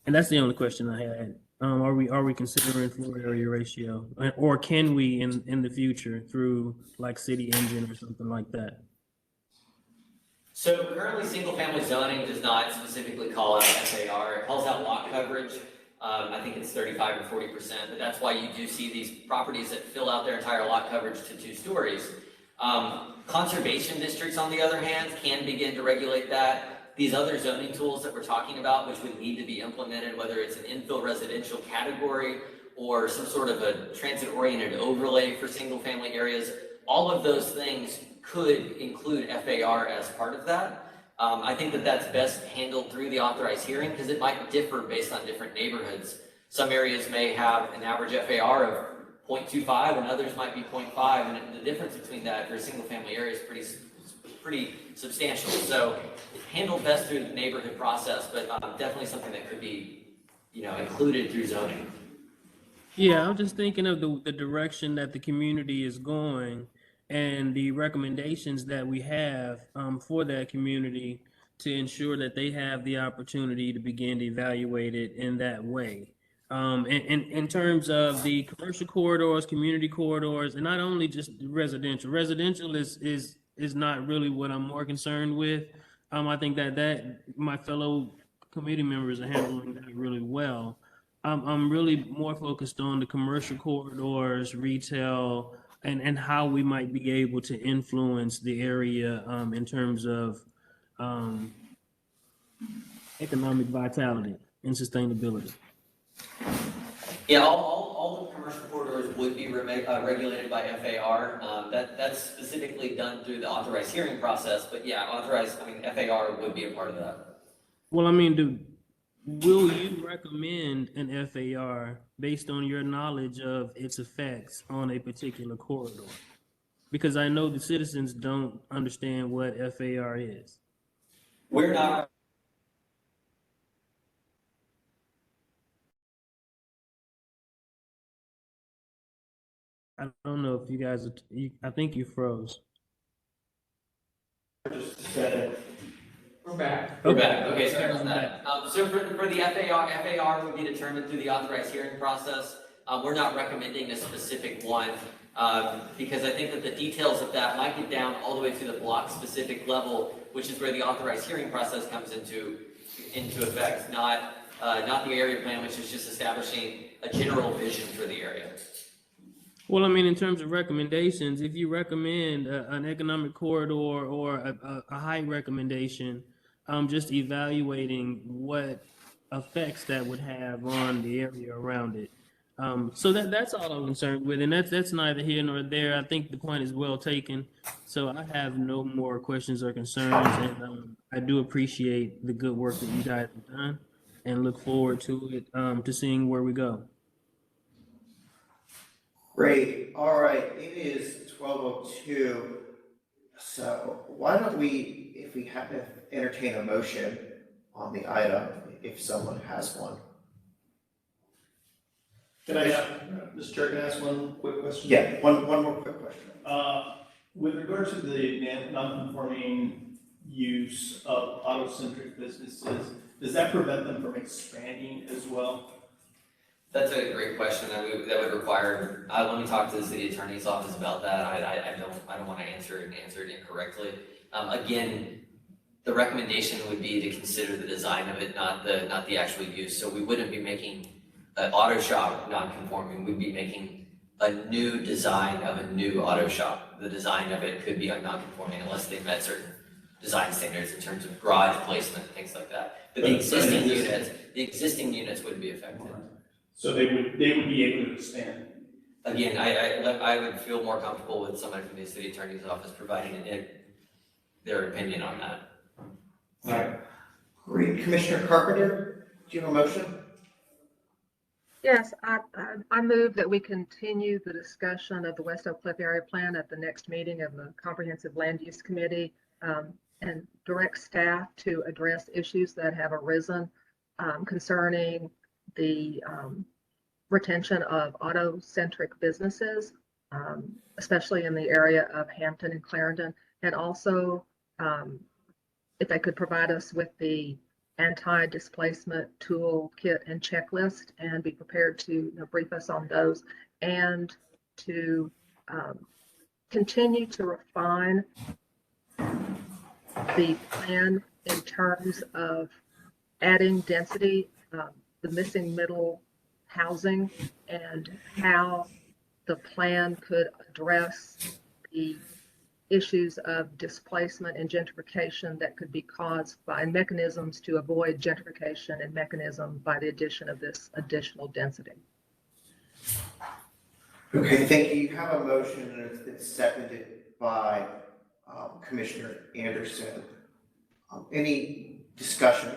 And that's the only question I had. Are we considering floor area ratio, or can we in the future through like city engine or something like that? So currently, single family zoning does not specifically call out FAR. It calls out lot coverage. I think it's 35 or 40%, but that's why you do see these properties that fill out their entire lot coverage to 2 stories. Conservation districts, on the other hand, can begin to regulate that. These other zoning tools that we're talking about, which would need to be implemented, whether it's an infill residential category or some sort of a transit-oriented overlay for single-family areas, all of those things could include FAR as part of that. I think that that's best handled through the authorized hearing because it might differ based on different neighborhoods. Some areas may have an average FAR of 0.25 and others might be 0.5, and the difference between that for a single family area is pretty substantial. So it's handled best through the neighborhood process, but definitely something that could be, included through zoning. Yeah, I'm just thinking of the direction that the community is going and the recommendations that we have for that community to ensure that they have the opportunity to begin to evaluate it in that way. In terms of the commercial corridors, community corridors, and not only just residential. Residential is not really what I'm more concerned with. I think that my fellow committee members are handling that really well. I'm really more focused on the commercial corridors, retail, and how we might be able to influence the area in terms of economic vitality and sustainability. Yeah, all the commercial corridors would be regulated by FAR. That's specifically done through the authorized hearing process, but yeah, FAR would be a part of that. Well, will you recommend an FAR based on your knowledge of its effects on a particular corridor? Because I know the citizens don't understand what FAR is. We're not. I don't know if you guys I think you froze. We're back. Okay, sorry about that. So for the FAR would be determined through the authorized hearing process. We're not recommending a specific one because I think that the details of that might get down all the way to the block specific level, which is where the authorized hearing process comes into effect, not the area plan, which is just establishing a general vision for the area. Well, in terms of recommendations, if you recommend an economic corridor or a height recommendation, just evaluating what effects that would have on the area around it. So that's all I'm concerned with, and that's neither here nor there. I think the point is well taken. So I have no more questions or concerns, and I do appreciate the good work that you guys have done, and look forward to it, to seeing where we go. Great. All right. It is 12:02. So why don't we, if we have to entertain a motion on the item, if someone has one. Can I, Mr. Chair, can I ask one quick question? Yeah, one more quick question. With regard to the non-conforming use of auto-centric businesses, does that prevent them from expanding as well? That's a great question that would require, let me talk to the city attorney's office about that. I don't want to answer it incorrectly. Again, the recommendation would be to consider the design of it, not the actual use. So we wouldn't be making an auto shop non-conforming, we'd be making a new design of a new auto shop. The design of it could be non-conforming unless they met certain design standards in terms of garage placement, things like that. But the existing units wouldn't be affected. So they would be able to expand. Again, I would feel more comfortable with somebody from the city attorney's office providing their opinion on that. All right. Great. Commissioner Carpenter, do you have a motion? Yes, I move that we continue the discussion of the West Oakcliff Area Plan at the next meeting of the Comprehensive Land Use Committee, and direct staff to address issues that have arisen concerning the retention of auto-centric businesses, especially in the area of Hampton and Clarendon, and also if they could provide us with the anti-displacement toolkit and checklist and be prepared to brief us on those, and to continue to refine the plan in terms of adding density, the missing middle housing, and how the plan could address the issues of displacement and gentrification that could be caused by mechanisms to avoid gentrification and mechanism by the addition of this additional density. Okay, thank you. You have a motion and it's been seconded by Commissioner Anderson. Any discussion?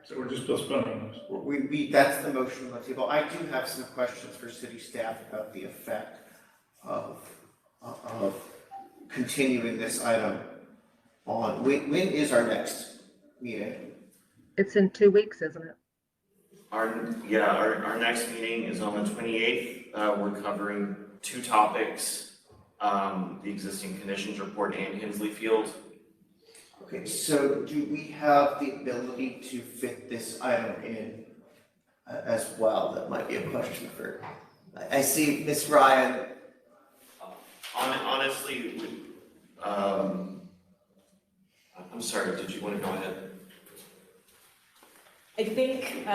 So we're just postponing those. That's the motion on the table. I do have some questions for city staff about the effect of continuing this item on, when is our next meeting? It's in 2 weeks, isn't it? Our next meeting is on the 28th. We're covering two topics, the existing conditions report and Hensley Field. Okay, so do we have the ability to fit this item in as well? That might be a question for, I see Ms. Ryan. Honestly, I'm sorry, did you want to go ahead? I think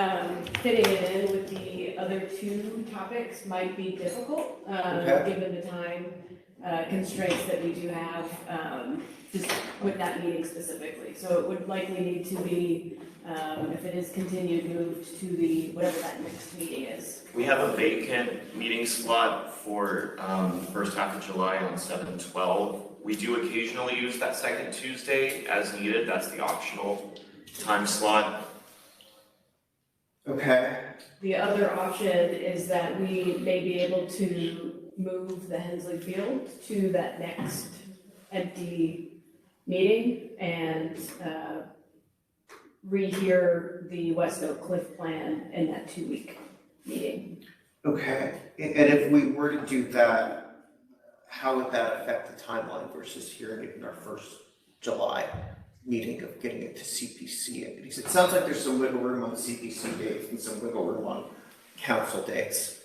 fitting it in with the other two topics might be difficult, given the time constraints that we do have just with that meeting specifically. So it would likely need to be, if it is continued, moved to the, whatever that next meeting is. We have a vacant meeting slot for first half of July on 7/12. We do occasionally use that second Tuesday as needed. That's the optional time slot. Okay. The other option is that we may be able to move the Hensley Field to that next empty meeting and rehear the West Oakcliff plan in that 2-week meeting. Okay, and if we were to do that, how would that affect the timeline versus hearing it in our first July meeting of getting it to CPC? Because it sounds like there's some wiggle room on CPC dates and some wiggle room on council dates.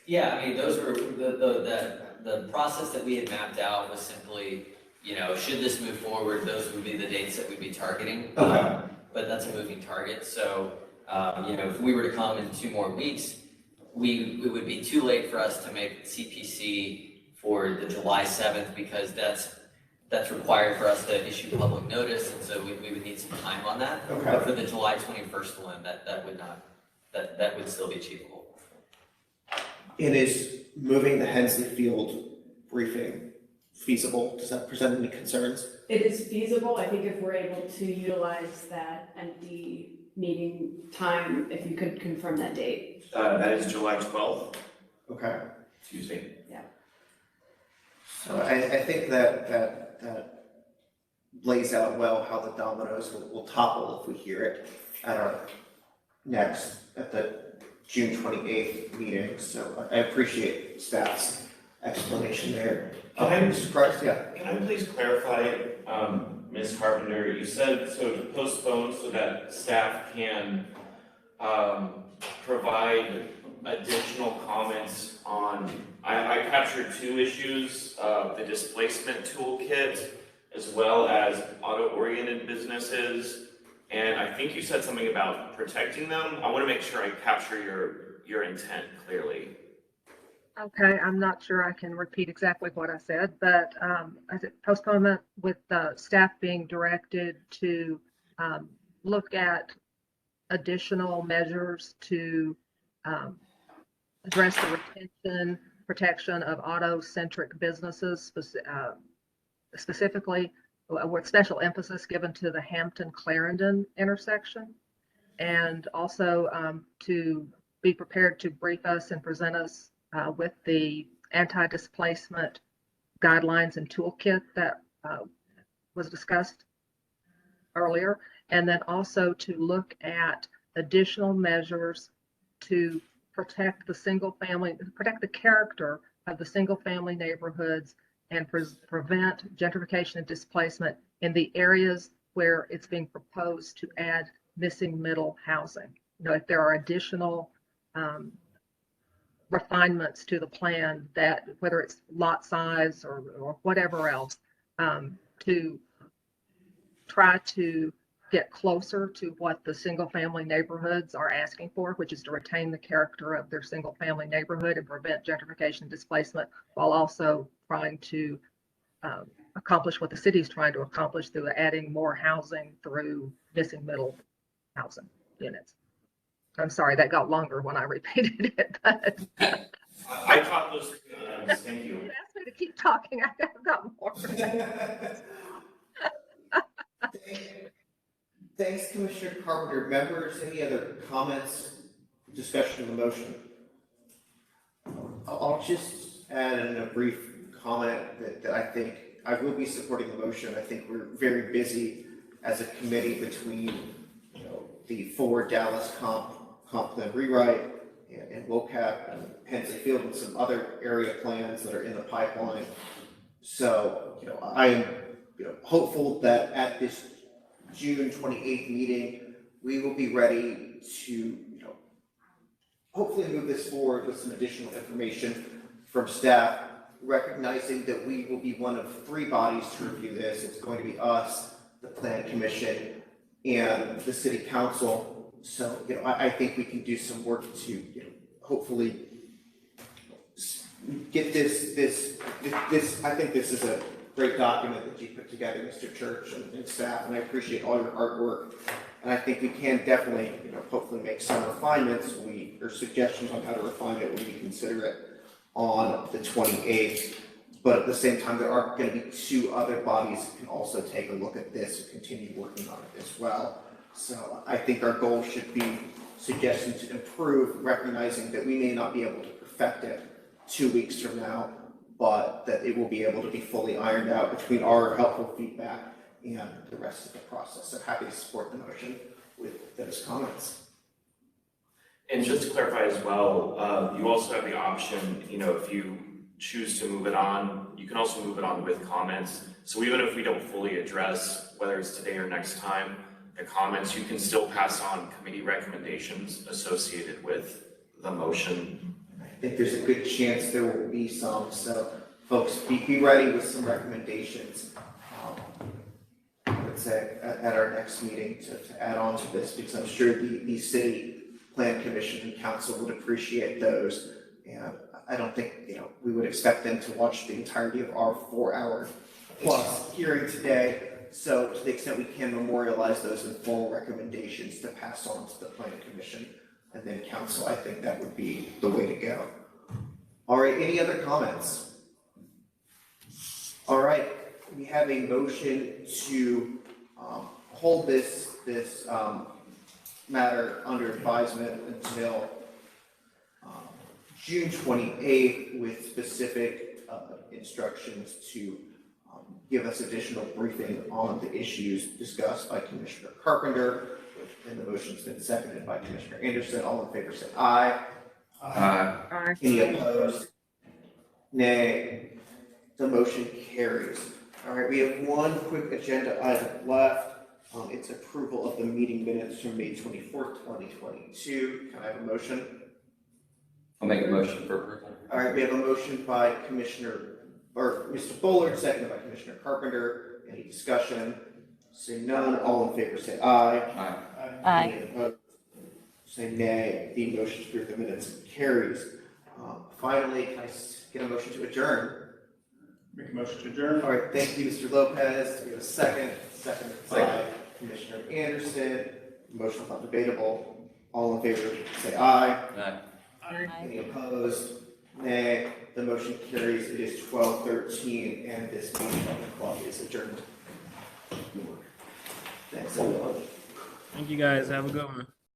Yeah, I mean, those were, the process that we had mapped out was simply, should this move forward, those would be the dates that we'd be targeting. Okay. But that's a moving target, so, if we were to come in 2 more weeks, it would be too late for us to make CPC for the July 7th because that's required for us to issue public notice, and so we would need some time on that. Okay. But for the July 21st one, that would still be achievable. And is moving the Hensley Field briefing feasible? Does that present any concerns? It is feasible. I think if we're able to utilize that empty meeting time, if you could confirm that date. That is July 12th. Okay. Tuesday. Yeah. So I think that lays out well how the dominoes will topple if we hear it at the June 28th meeting. So I appreciate staff's explanation there. Mr. Price, yeah. Can I please clarify, Ms. Carpenter, you said so to postpone so that staff can provide additional comments on, I captured 2 issues, the displacement toolkit as well as auto-oriented businesses. And I think you said something about protecting them. I want to make sure I capture your intent clearly. Okay, I'm not sure I can repeat exactly what I said, but as it postponement with the staff being directed to look at additional measures to address the retention, protection of auto-centric businesses, specifically with special emphasis given to the Hampton-Clarendon intersection, and also to be prepared to brief us and present us with the anti-displacement guidelines and toolkit that was discussed earlier, and then also to look at additional measures to protect protect the character of the single-family neighborhoods and prevent gentrification and displacement in the areas where it's being proposed to add missing middle housing. If there are additional refinements to the plan, that whether it's lot size or whatever else, to try to get closer to what the single family neighborhoods are asking for, which is to retain the character of their single family neighborhood and prevent gentrification and displacement, while also trying to accomplish what the city is trying to accomplish through adding more housing through missing middle housing units. I'm sorry, that got longer when I repeated it, but I caught those. Thank you. you asked me to keep talking. I've got more. Thanks, Commissioner Carpenter, members, any other comments, discussion of the motion? I'll just add in a brief comment that I think I will be supporting the motion. I think we're very busy as a committee between, the forward Dallas comp plan rewrite and Vocab and Hensley Field and some other area plans that are in the pipeline. So, I am, hopeful that at this June 28th meeting, we will be ready to, hopefully move this forward with some additional information from staff, recognizing that we will be one of 3 bodies to review this. It's going to be us, the Plan Commission, and the City Council. So, I think we can do some work to, hopefully get this, I think this is a great document that you put together, Mr. Church and staff, and I appreciate all your hard work. And I think we can definitely, hopefully make some refinements, or suggestions on how to refine it when we consider it on the 28th. But at the same time, there are going to be 2 other bodies that can also take a look at this and continue working on it as well. So I think our goal should be suggesting to improve, recognizing that we may not be able to perfect it 2 weeks from now, but that it will be able to be fully ironed out between our helpful feedback and the rest of the process. So happy to support the motion with those comments. And just to clarify as well, you also have the option, if you choose to move it on, you can also move it on with comments. So even if we don't fully address, whether it's today or next time, the comments, you can still pass on committee recommendations associated with the motion. I think there's a good chance there will be some, so folks, be ready with some recommendations. Let's say at our next meeting to add on to this, because I'm sure the City Plan Commission and Council would appreciate those. And I don't think, we would expect them to watch the entirety of our 4-hour plus hearing today. So to the extent we can memorialize those in full recommendations to pass on to the Planning Commission and then Council, I think that would be the way to go. All right, any other comments? All right, we have a motion to hold this matter under advisement until June 28th with specific instructions to give us additional briefing on the issues discussed by Commissioner Carpenter, and the motion's been seconded by Commissioner Anderson. All in favor say aye. Aye. Any opposed? Nay. The motion carries. All right, we have one quick agenda item left. It's approval of the meeting minutes from May 24th, 2022. Can I have a motion? I'll make a motion for approval. All right, we have a motion by Mr. Bullard, seconded by Commissioner Carpenter. Any discussion? Say none. All in favor say aye. Aye. Aye. Any opposed? Say nay. The motion to approve the minutes carries. Finally, can I get a motion to adjourn? Make a motion to adjourn. All right, thank you, Mr. Lopez. We have a second by Commissioner Anderson. Motion is not debatable. All in favor say aye. Aye. Any opposed? Nay. The motion carries. It is 12:13 and this meeting of the club is adjourned. Thanks, everyone. Thank you guys. Have a good one.